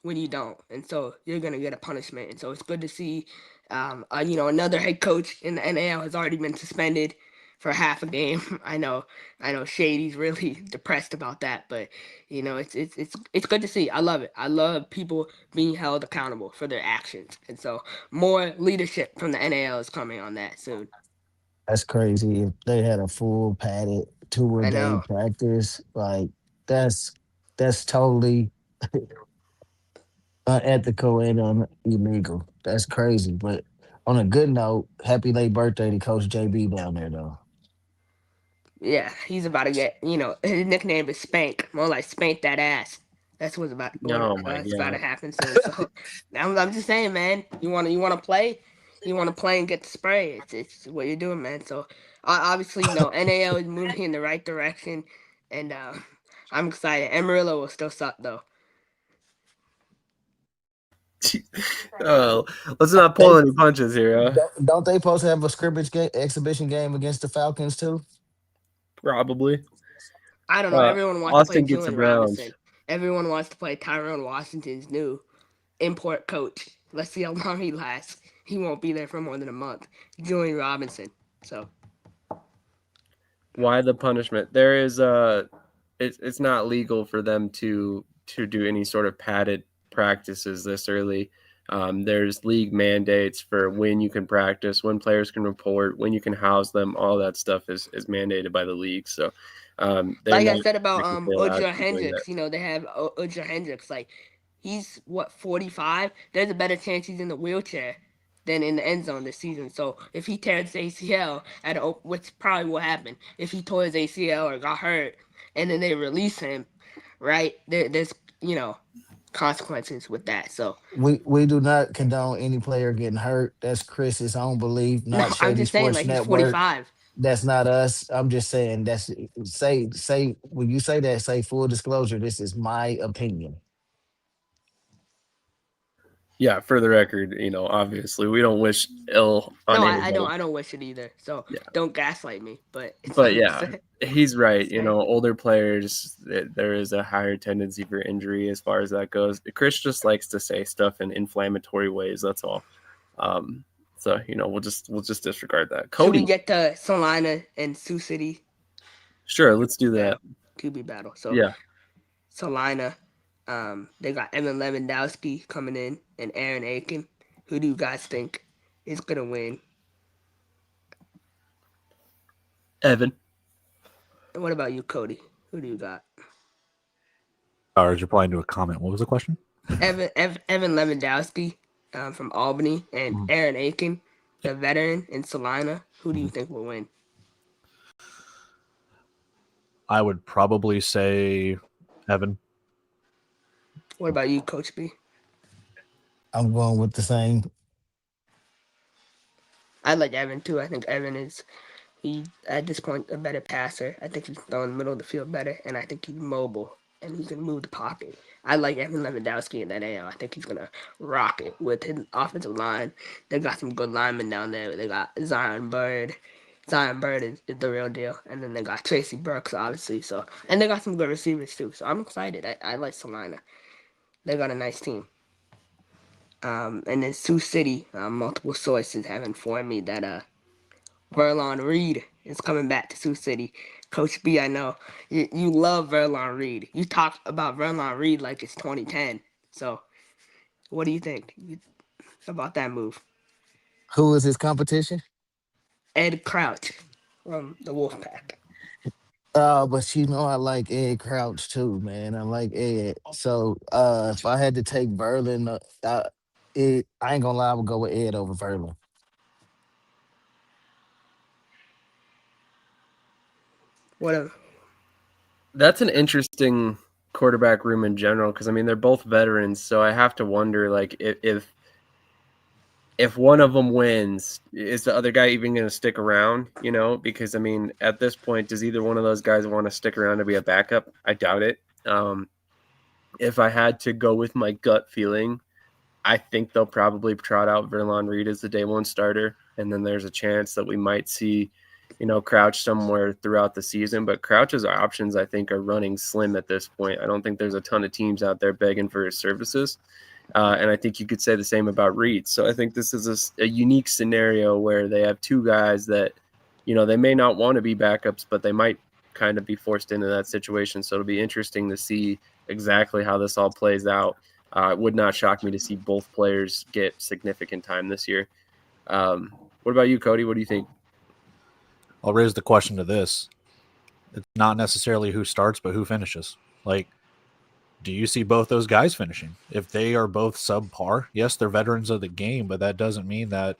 when you don't, and so you're gonna get a punishment. And so it's good to see, another head coach in the NAL has already been suspended for half a game. I know Shady's really depressed about that, but it's good to see. I love it. I love people being held accountable for their actions, and so more leadership from the NAL is coming on that soon. That's crazy. If they had a full padded two a I day know. practice, like that's that's totally unethical and illegal. That's crazy. But on a good note, happy late birthday to Coach JB down there, though. Yeah, he's about to get. His nickname is Spank, more like Spank that ass. That's what's about Oh my it's about to god. happen soon. So I'm just saying, man. You wanna play, and get the spray. It's what you're doing, man. So obviously, NAL is moving in the right direction, and I'm excited. Amarillo will still suck though. Oh, let's not They pull any punches here. don't they supposed to have a scrimmage game, exhibition game against the Falcons too? Probably. I don't know. Everyone wants to play Austin gets Julian around. Robinson. Everyone wants to play Tyrone Washington's new import coach. Let's see how long he lasts. He won't be there for more than a month. Julian Robinson. So Why the punishment? There is it's not legal for them to do any sort of padded practices this early. There's league mandates for when you can practice, when players can report, when you can house them. All that stuff is mandated by the league. So they're like I not said about technically allowed Oja to be doing that. Hendricks, they have Oja Hendricks. Like he's what 45. There's a better chance he's in the wheelchair than in the end zone this season. So if he tears his ACL which probably will happen if he tore his ACL or got hurt, and then they release him, right? There's consequences with that. So We do not condone any player getting hurt. That's Chris's own belief, no, not I'm Shady just saying Sports like he's Network. 45. That's not us. I'm just saying that's say when you say that, say full disclosure. This is my opinion. Yeah, for the record, obviously we don't wish ill on No, I don't. anybody. I don't wish it either. So Yeah. don't gaslight me. But it's But I'm yeah, he's right. saying. Older players, there is a higher tendency for injury as far as that goes. Chris just likes to say stuff in inflammatory ways. That's all. So we'll just disregard that. Should we Cody, get to Salina and Sioux City sure, let's do that. QB battle? So Yeah, Salina, they got Evan Lewandowski coming in and Aaron Aiken. Who do you guys think is gonna win? Evan. And what about you, Cody? Who do you got? I was replying to a comment. What was the question? Evan Lewandowski from Albany and Aaron Aiken, the veteran in Salina. Who do you think will win? I would probably say Evan. What about you, Coach B? I'm going with the same. I like Evan too. I think Evan is at this point a better passer. I think he's throwing the middle of the field better, and I think he's mobile and he can move the pocket. I like Evan Lewandowski in that AL. I think he's gonna rock it with his offensive line. They got some good linemen down there. They got Zion Bird. Zion Bird is the real deal, and then they got Tracy Burks, obviously. So, and they got some good receivers too. So I'm excited. I like Salina. They got a nice team. And then Sioux City, multiple sources have informed me that Verlon Reed is coming back to Sioux City. Coach B, I know you love Verlon Reed. You talk about Verlon Reed like it's 2010. So, what do you think about that move? Who is his competition? Ed Crouch from the Wolfpack. But I like Ed Crouch too, man. I like Ed. So if I had to take Verlin, I ain't gonna lie, I would go with Ed over Verlin. What? That's an interesting quarterback room in general because I mean they're both veterans, so I have to wonder like if one of them wins, is the other guy even going to stick around? You know, because I mean at this point, does either one of those guys want to stick around to be a backup? I doubt it. If I had to go with my gut feeling, I think they'll probably trot out Verlon Reed as the day one starter, and then there's a chance that we might see, Crouch somewhere throughout the season. But Crouch's options, I think, are running slim at this point. I don't think there's a ton of teams out there begging for his services, and I think you could say the same about Reed. So I think this is a unique scenario where they have two guys that, they may not want to be backups, but they might kind of be forced into that situation. So it'll be interesting to see exactly how this all plays out. It would not shock me to see both players get significant time this year. What about you, Cody? What do you think? I'll raise the question to this. It's not necessarily who starts, but who finishes. Like, do you see both those guys finishing? If they are both subpar, yes, they're veterans of the game, but that doesn't mean that,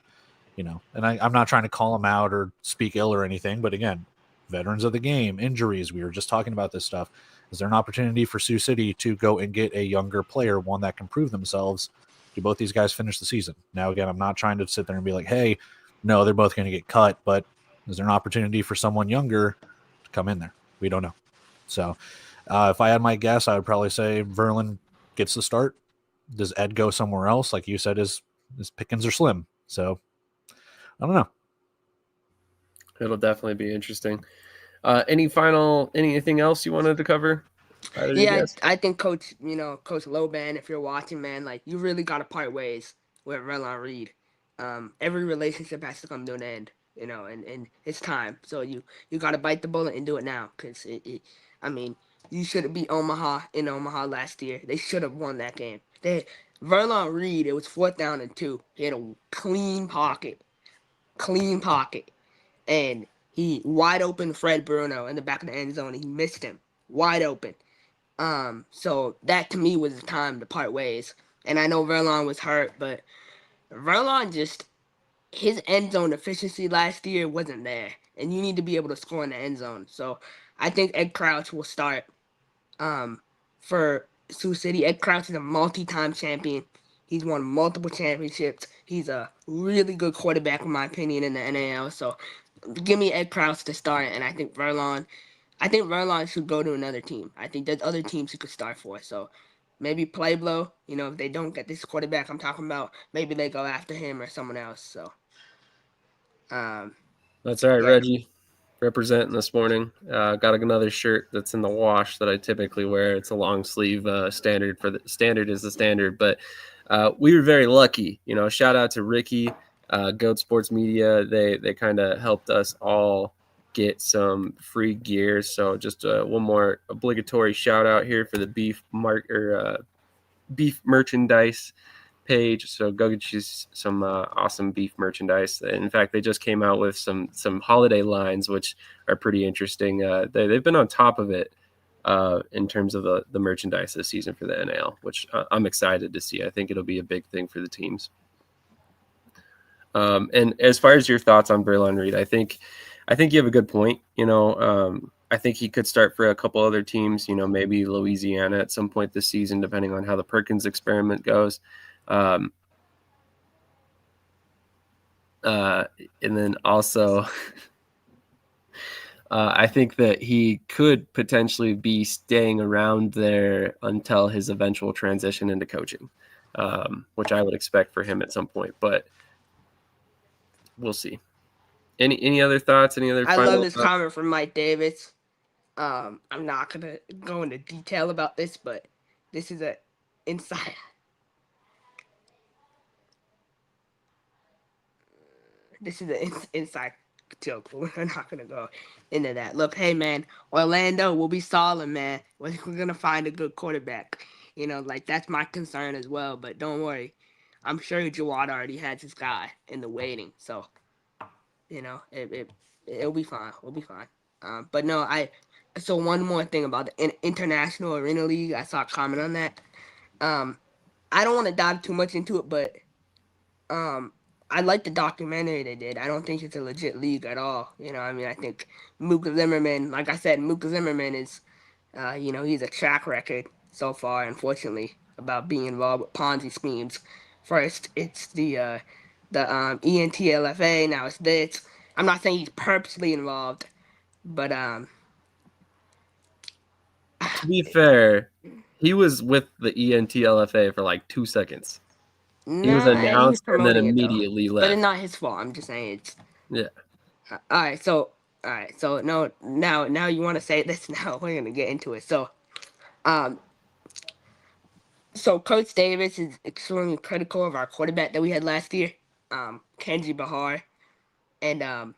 and I'm not trying to call them out or speak ill or anything, but again, veterans of the game, injuries, we were just talking about this stuff. Is there an opportunity for Sioux City to go and get a younger player, one that can prove themselves? Do both these guys finish the season? Now, again, I'm not trying to sit there and be like, hey, no, they're both going to get cut, but is there an opportunity for someone younger to come in there? We don't know. So if I had my guess, I would probably say Verlin gets the start. Does Ed go somewhere else? Like you said, his pickings are slim. So I don't know. It'll definitely be interesting. Anything else you wanted to cover? Yeah, I think Coach Loban, if you're watching, man, like you really got to part ways with Verlon Reed. Every relationship has to come to an end, and it's time. So you got to bite the bullet and do it now, because I mean, you should have beat Omaha in Omaha last year. They should have won that game. Verlon Reed, it was 4th down and 2. He had a clean pocket, and he wide open Fred Bruno in the back of the end zone. And he missed him wide open. So that to me was the time to part ways. And I know Verlon was hurt, but Verlon his end zone efficiency last year wasn't there. And you need to be able to score in the end zone. So I think Ed Crouch will start for Sioux City. Ed Crouch is a multi-time champion. He's won multiple championships. He's a really good quarterback, in my opinion, in the NAL. So give me Ed Crouch to start, and I think Verlon should go to another team. I think there's other teams he could start for. So maybe Pueblo, if they don't get this quarterback I'm talking about, maybe they go after him or someone else. So That's all right, yeah. Reggie. Representing this morning. Got another shirt that's in the wash that I typically wear. It's a long sleeve standard standard is the standard, but we were very lucky. Shout out to Ricky, Goat Sports Media. They kind of helped us all get some free gear. So just one more obligatory shout out here for the beef merchandise page. So go get you some awesome beef merchandise. In fact, they just came out with some holiday lines, which are pretty interesting. They've been on top of it in terms of the merchandise this season for the NAL, which I'm excited to see. I think it'll be a big thing for the teams. And as far as your thoughts on Verlon Reed, I think you have a good point. I think he could start for a couple other teams, maybe Louisiana at some point this season, depending on how the Perkins experiment goes. And then also, I think that he could potentially be staying around there until his eventual transition into coaching, which I would expect for him at some point, but we'll see. Any other thoughts? Any other? I love this comment from Mike Davis. I'm not gonna go into detail about this, but this is a inside. this is an inside joke, but we're not gonna go into that. Look, hey man, Orlando will be solid, man. We're gonna find a good quarterback. Like that's my concern as well. But don't worry, I'm sure Jawad already has his guy in the waiting. So it'll be fine. We'll be fine. But no, So one more thing about the International Arena League, I saw a comment on that. I don't want to dive too much into it, but I like the documentary they did. I don't think it's a legit league at all. I think Mook Zimmerman, like I said, Mook Zimmerman is, he's a track record so far, unfortunately, about being involved with Ponzi schemes. First, it's the ENTLFA. Now it's this. I'm not saying he's purposely involved, but To be fair, he was with the ENTLFA for like 2 seconds. He was nah, he was announced and then promoting it though. immediately But left. it's not his fault. I'm just saying it's. Yeah. All right, so no, now you want to say this? Now we're gonna get into it. So Coach Davis is extremely critical of our quarterback that we had last year, Kenji Bahar, and I'm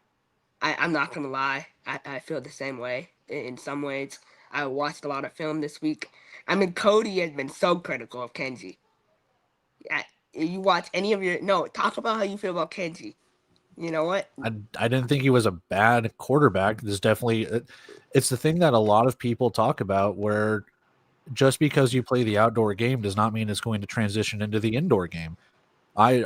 not gonna lie, I feel the same way in some ways. I watched a lot of film this week. I mean, Cody has been so critical of Kenji. You watch any of your talk about how you feel about Kenji. You know what? I didn't think he was a bad quarterback. There's definitely it's the thing that a lot of people talk about where just because you play the outdoor game does not mean it's going to transition into the indoor game. I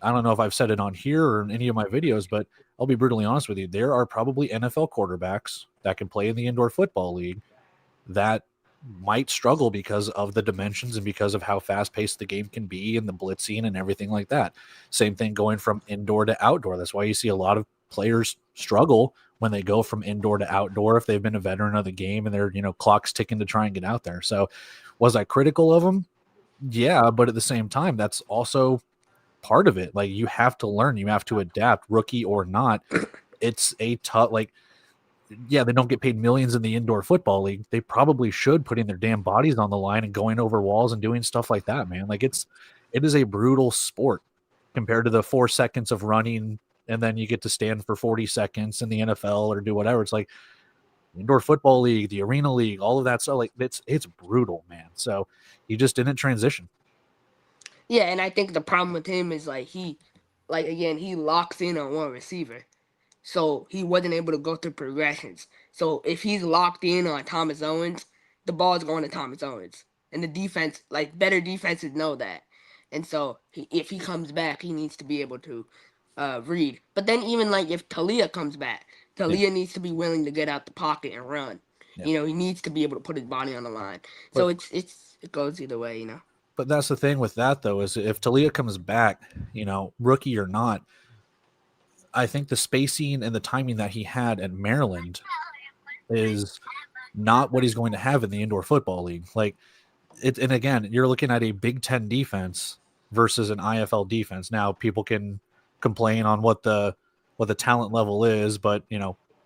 don't know if I've said it on here or in any of my videos, but I'll be brutally honest with you. There are probably NFL quarterbacks that can play in the indoor football league that might struggle because of the dimensions and because of how fast paced the game can be and the blitzing and everything like that. Same thing going from indoor to outdoor. That's why you see a lot of players struggle when they go from indoor to outdoor if they've been a veteran of the game and their clock's ticking to try and get out there. So was I critical of them? Yeah, but at the same time, that's also part of it. Like you have to learn, you have to adapt, rookie or not. It's a tough yeah, they don't get paid millions in the indoor football league. They probably should putting their damn bodies on the line and going over walls and doing stuff like that, man. Like it is a brutal sport compared to the 4 seconds of running and then you get to stand for 40 seconds in the NFL or do whatever. It's like indoor football league, the arena league, all of that stuff. Like it's brutal, man. So he just didn't transition. Yeah, and I think the problem with him is he locks in on one receiver. So he wasn't able to go through progressions. So if he's locked in on Thomas Owens, the ball's going to Thomas Owens. And the defense, better defenses know that. And so if he comes back, he needs to be able to read. But then even if Talia comes back, Talia needs to be willing to get out the pocket and run. Yeah. He needs to be able to put his body on the line. So it goes either way, But that's the thing with that, though, is if Talia comes back, rookie or not, I think the spacing and the timing that he had at Maryland is not what he's going to have in the indoor football league. And again, you're looking at a Big Ten defense versus an IFL defense. Now, people can complain on what the talent level is, but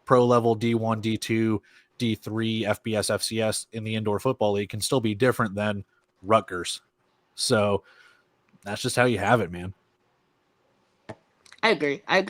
pro level D1, D2, D3, FBS, FCS in the indoor football league can still be different than Rutgers. So that's just how you have it, man. I agree. And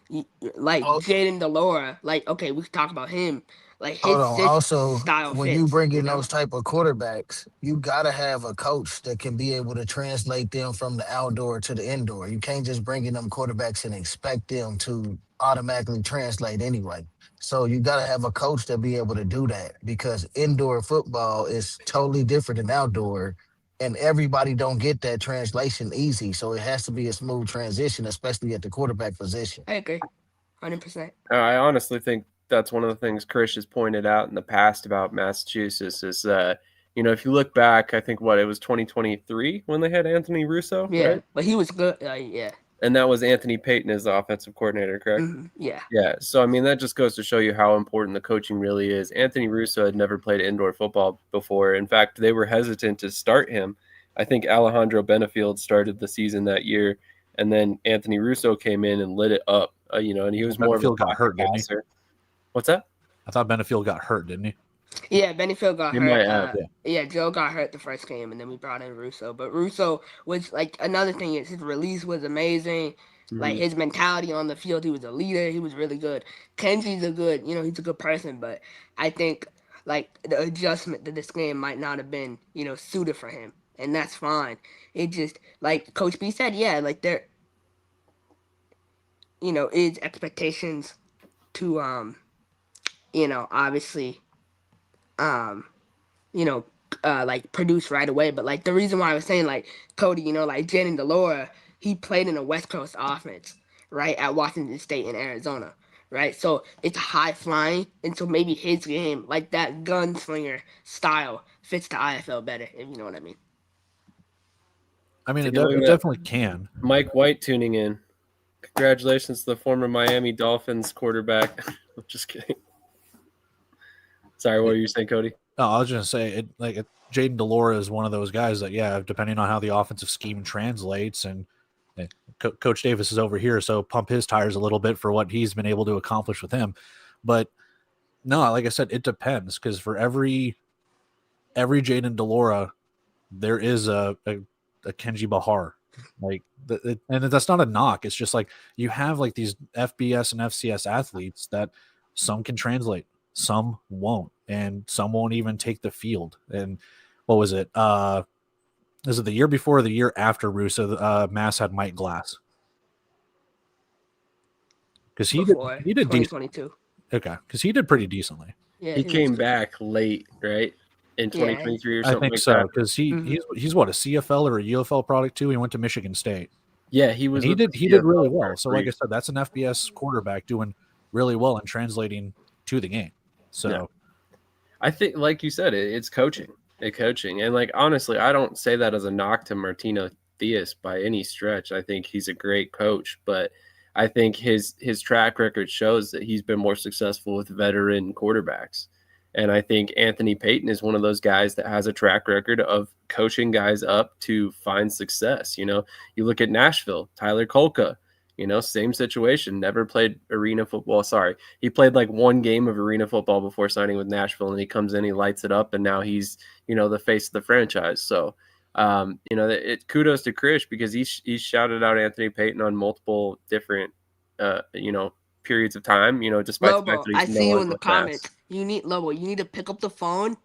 Jaden Delora, okay, we can talk about him. His Also, style when fits, you bring in those type of quarterbacks, you gotta have a coach that can be able to translate them from the outdoor to the indoor. You can't just bring in them quarterbacks and expect them to automatically translate anyway. So you gotta have a coach that be able to do that because indoor football is totally different than outdoor. And everybody don't get that translation easy. So it has to be a smooth transition, especially at the quarterback position. I agree. 100%. I honestly think that's one of the things Krish has pointed out in the past about Massachusetts is if you look back, I think it was 2023 when they had Anthony Russo. Yeah, right? But he was good. Yeah. And that was Anthony Payton as the offensive coordinator, correct? Mm-hmm. Yeah. Yeah. So, that just goes to show you how important the coaching really is. Anthony Russo had never played indoor football before. In fact, they were hesitant to start him. I think Alejandro Benefield started the season that year, and then Anthony Russo came in and lit it up, and he was more of a got hurt, didn't he? What's that? I thought Benefield got hurt, didn't he? Yeah, Benefield got hurt. Might have, yeah, Joe got hurt the first game, and then we brought in Russo. But Russo was another thing is his release was amazing. Like his mentality on the field, he was a leader. He was really good. Kenji's he's a good person, but I think like the adjustment to this game might not have been, suited for him, and that's fine. It just like Coach B said, yeah, like there, is expectations to obviously um you know, like produce right away. But like the reason why I was saying like Cody, like Jaden Delora, he played in a West Coast offense, right, at Washington State in Arizona, right? So it's high flying, and so maybe his game, like that gunslinger style, fits the IFL better, if you know what I mean. I mean, it definitely can. Mike White tuning in. Congratulations to the former Miami Dolphins quarterback. Just kidding. Sorry, what were you saying, Cody? No, I was just going to say, Jaden Delora is one of those guys that, yeah, depending on how the offensive scheme translates, and Coach Davis is over here, so pump his tires a little bit for what he's been able to accomplish with him. But no, like I said, it depends, because for every Jaden Delora, there is a Kenji Bahar. And that's not a knock. It's just like you have like these FBS and FCS athletes that some can translate, some won't, and some won't even take the field. And what was it? Is it the year before or the year after Russo? Mass had Mike Glass because he did 2022. Okay, because he did pretty decently. Yeah, he came back late, right? In 2023 or something. I think like so, that. because he's what, a CFL or a UFL product too. He went to Michigan State. Yeah, he was. And he did really well. So, like I said, that's an FBS quarterback doing really well and translating to the game. So, yeah. I think, like you said, it's coaching. And like honestly, I don't say that as a knock to Martino Diaz by any stretch. I think he's a great coach, but I think his track record shows that he's been more successful with veteran quarterbacks. And I think Anthony Payton is one of those guys that has a track record of coaching guys up to find success. You look at Nashville, Tyler Kolka, same situation, never played arena football. Sorry. He played like one game of arena football before signing with Nashville, and he comes in, he lights it up, and now he's, the face of the franchise. So, kudos to Krish, because he shouted out Anthony Payton on multiple different, periods of time, despite Lobo, the fact that I he's see you in the comments. You need to pick up the phone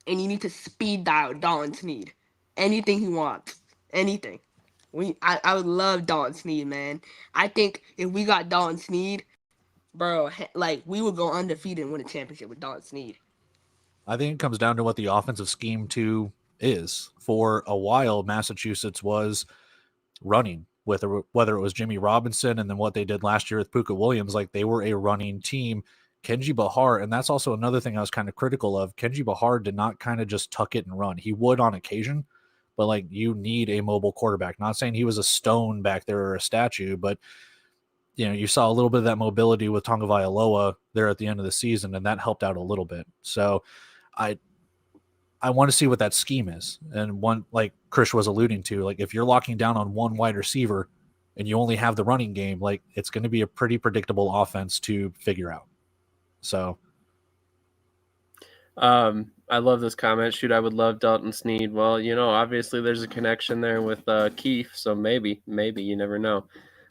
and you need to speed dial Dalton Sneed. Anything he wants. Anything. I would love Dalton Sneed, man. I think if we got Dalton Sneed, bro, like we would go undefeated and win a championship with Dalton Sneed. I think it comes down to what the offensive scheme too is. For a while, Massachusetts was running, whether it was Jimmy Robinson and then what they did last year with Puka Williams, like they were a running team. Kenji Bahar, and that's also another thing I was kind of critical of. Kenji Bahar did not kind of just tuck it and run. He would on occasion, but like you need a mobile quarterback. Not saying he was a stone back there or a statue, but you saw a little bit of that mobility with Tonga Vailoa there at the end of the season, and that helped out a little bit. So I want to see what that scheme is. And one, like Krish was alluding to, like if you're locking down on one wide receiver and you only have the running game, like it's going to be a pretty predictable offense to figure out. So I love this comment. Shoot, I would love Dalton Sneed. Well, obviously there's a connection there with Keefe, so maybe you never know.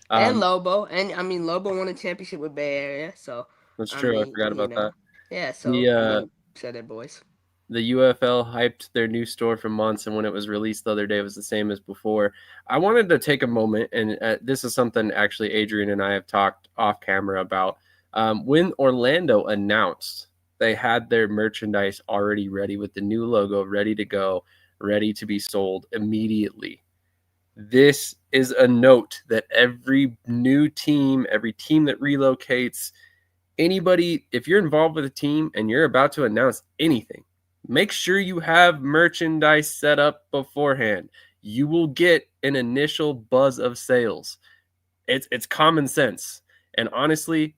And Lobo, and I mean Lobo won a championship with Bay Area, so that's true. I forgot about that. Yeah, so said it, boys. The UFL hyped their new store for months, and when it was released the other day, it was the same as before. I wanted to take a moment, and this is something actually Adrian and I have talked off camera about. When Orlando announced they had their merchandise already ready with the new logo ready to go, ready to be sold immediately. This is a note that every new team, every team that relocates, anybody, if you're involved with a team and you're about to announce anything, make sure you have merchandise set up beforehand. You will get an initial buzz of sales. It's common sense. And honestly,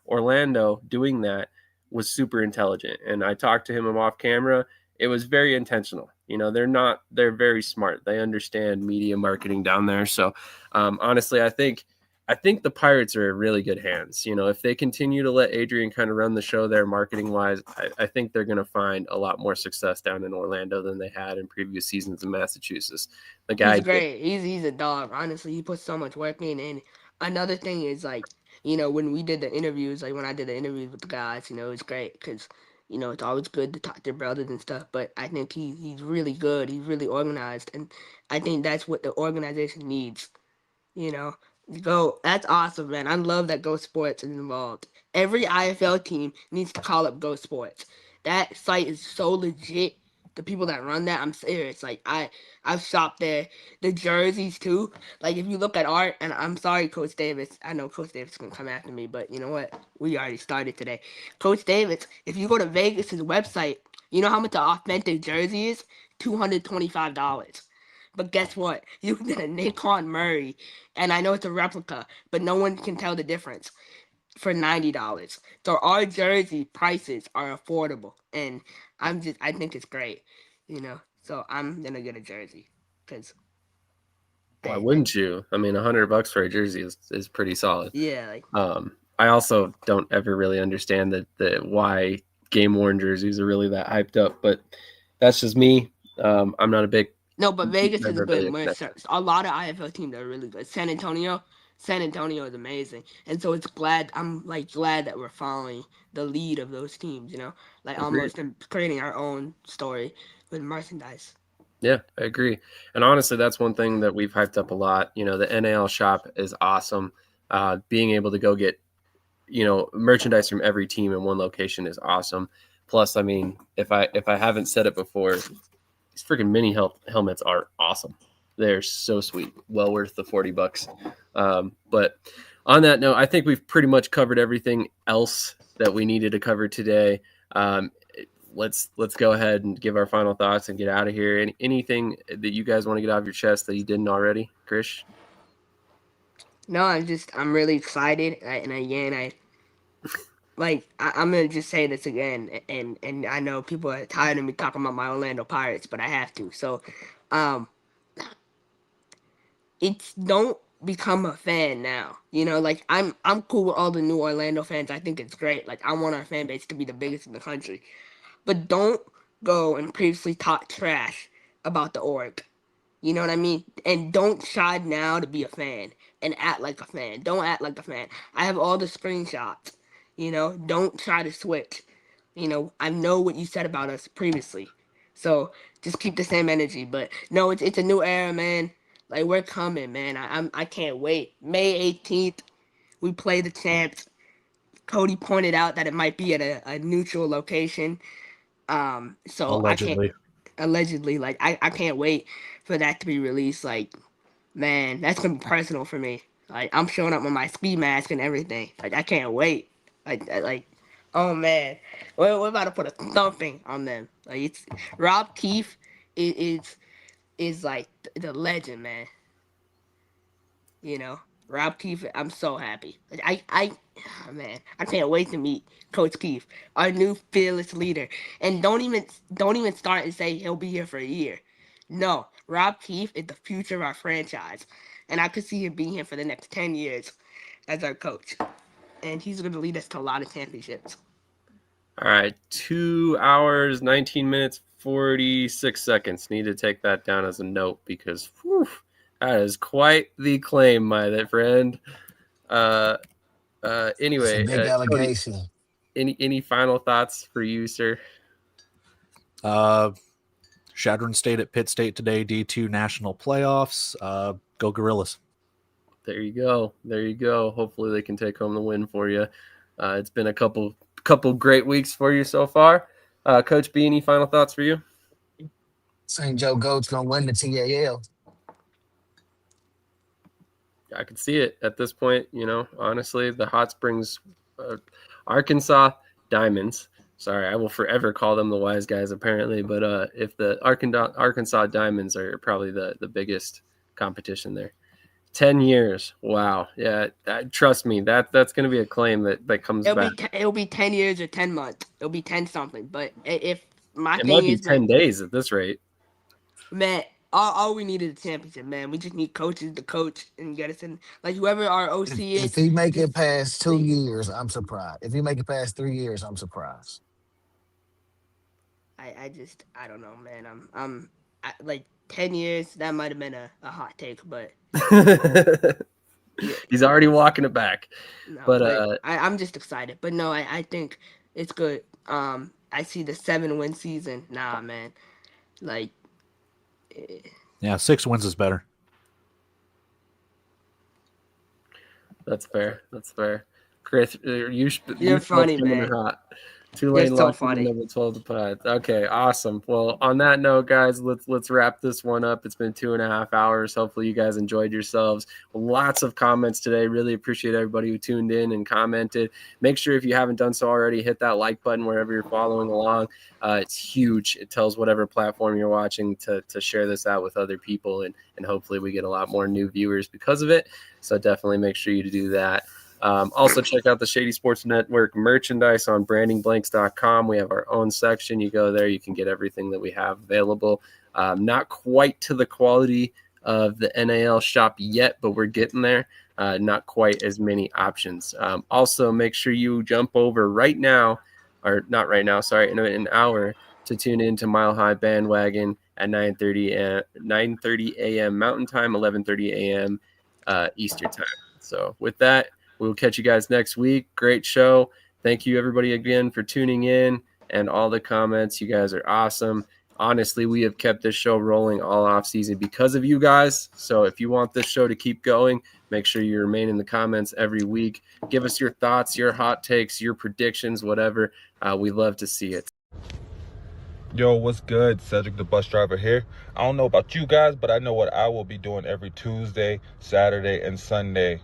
Orlando doing that was super intelligent. And I talked to him off camera. It was very intentional. They're very smart. They understand media marketing down there. So honestly, I think I think the Pirates are in really good hands. You know, if they continue to let Adrian kind of run the show there marketing wise, I think they're going to find a lot more success down in Orlando than they had in previous seasons in Massachusetts. The guy He's great. He's a dog. Honestly, he puts so much work in. And another thing is like, when we did the interviews, like when I did the interviews with the guys, it was great because it's always good to talk to your brothers and stuff. But I think he's really good. He's really organized, and I think that's what the organization needs. You know, Go. That's awesome, man. I love that Go Sports is involved. Every IFL team needs to call up Go Sports. That site is so legit. The people that run that, I'm serious. Like I've shopped there. The jerseys too. Like if you look at art, and I'm sorry, Coach Davis. I know Coach Davis is gonna come after me, but you know what? We already started today. Coach Davis, if you go to Vegas's website, you know how much an authentic jersey is? $225. But guess what? You can get a Naquan Murray, and I know it's a replica, but no one can tell the difference for $90. So our jersey prices are affordable, and I think it's great, So I'm gonna get a jersey because why wouldn't you? I mean, $100 for a jersey is pretty solid. Yeah, like I also don't ever really understand the why game worn jerseys are really that hyped up, but that's just me. I'm not a big no, but Vegas is never good. been a connection. A lot of IFL teams are really good. San Antonio is amazing, and so I'm like glad that we're following the lead of those teams. Like almost creating our own story with merchandise. Yeah, I agree. And honestly, that's one thing that we've hyped up a lot. The NAL shop is awesome. Being able to go get, merchandise from every team in one location is awesome. Plus, I mean, if I haven't said it before, these freaking mini helmets are awesome. They're so sweet. Well worth the $40. But on that note, I think we've pretty much covered everything else that we needed to cover today. Let's go ahead and give our final thoughts and get out of here. Anything that you guys want to get out of your chest that you didn't already, Krish? No, I'm really excited, and again, I'm gonna just say this again, and I know people are tired of me talking about my Orlando Pirates, but I have to. So, it's don't become a fan now. I'm cool with all the new Orlando fans. I think it's great. Like I want our fan base to be the biggest in the country. But don't go and previously talk trash about the org. You know what I mean? And don't try now to be a fan and act like a fan. Don't act like a fan. I have all the screenshots. Don't try to switch. I know what you said about us previously. So just keep the same energy. But no, it's a new era, man. Like we're coming, man. I can't wait. May 18th, we play the champs. Cody pointed out that it might be at a neutral location. So Allegedly. Allegedly, like I can't wait for that to be released. Like, man, that's gonna be personal for me. Like I'm showing up with my ski mask and everything. Like I can't wait. Oh man, we're about to put a thumping on them. Like it's Rob Keefe is like the legend, man. Rob Keefe, I'm so happy. Oh, man, I can't wait to meet Coach Keefe, our new fearless leader. And don't even start and say he'll be here for a year. No, Rob Keefe is the future of our franchise, and I could see him being here for the next 10 years as our coach. And he's going to lead us to a lot of championships. All right, 2 hours, 19 minutes, 46 seconds. Need to take that down as a note because that is quite the claim, my friend. Anyway, big allegation. Cody, any final thoughts for you, sir? Shadron State at Pitt State today, D2 national playoffs. Go Gorillas. There you go. Hopefully they can take home the win for you. It's been a couple great weeks for you so far. Coach B, any final thoughts for you? St. Joe Goat's gonna win the TAL. I can see it at this point. Honestly, the Hot Springs, Arkansas Diamonds. Sorry, I will forever call them the wise guys, apparently. But if the Arkansas Diamonds are probably the biggest competition there. 10 years. Wow. Yeah, trust me, that's going to be a claim that comes back. It'll be 10 years or 10 months. It'll be 10 something. But if my it thing might be is 10 days at this rate. Man, all we need is a championship, man. We just need coaches to coach and get us in. Like whoever our OC If is, he make it just past 2 please. years, I'm surprised. If he make it past 3 years, I'm surprised. I don't know, man. Like 10 years. That might have been a hot take, but yeah, He's already walking it back. no, But I'm just excited. But no, I think it's good. I see the 7-win season. Nah, man. Like, Yeah, 6 wins is better. that's fair. That's fair. Chris, you're funny, coming in man. hot. You're Tulane so locked in funny. number 12 to pod. Okay, awesome. Well, on that note, guys, let's wrap this one up. It's been 2.5 hours. Hopefully you guys enjoyed yourselves. Lots of comments today. Really appreciate everybody who tuned in and commented. Make sure if you haven't done so already, hit that like button wherever you're following along. It's huge. It tells whatever platform you're watching to share this out with other people, and hopefully we get a lot more new viewers because of it. So definitely make sure you do that. Also, check out the Shady Sports Network merchandise on brandingblanks.com. We have our own section. You go there, you can get everything that we have available. Not quite to the quality of the NAL shop yet, but we're getting there. Not quite as many options. Also, make sure you jump over right now, or not right now, sorry, in an hour, to tune in to Mile High Bandwagon at 9:30 a.m. Mountain Time, 11:30 a.m. Eastern Time. So with that, we'll catch you guys next week. Great show. Thank you, everybody, again for tuning in and all the comments. You guys are awesome. Honestly, we have kept this show rolling all off season because of you guys. So if you want this show to keep going, make sure you remain in the comments every week. Give us your thoughts, your hot takes, your predictions, whatever. We love to see it. Yo, what's good? Cedric the bus driver here. I don't know about you guys, but I know what I will be doing every Tuesday, Saturday, and Sunday.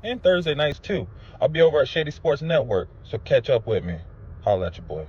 And Thursday nights too. I'll be over at Shady Sports Network, so catch up with me. Holla at your boy.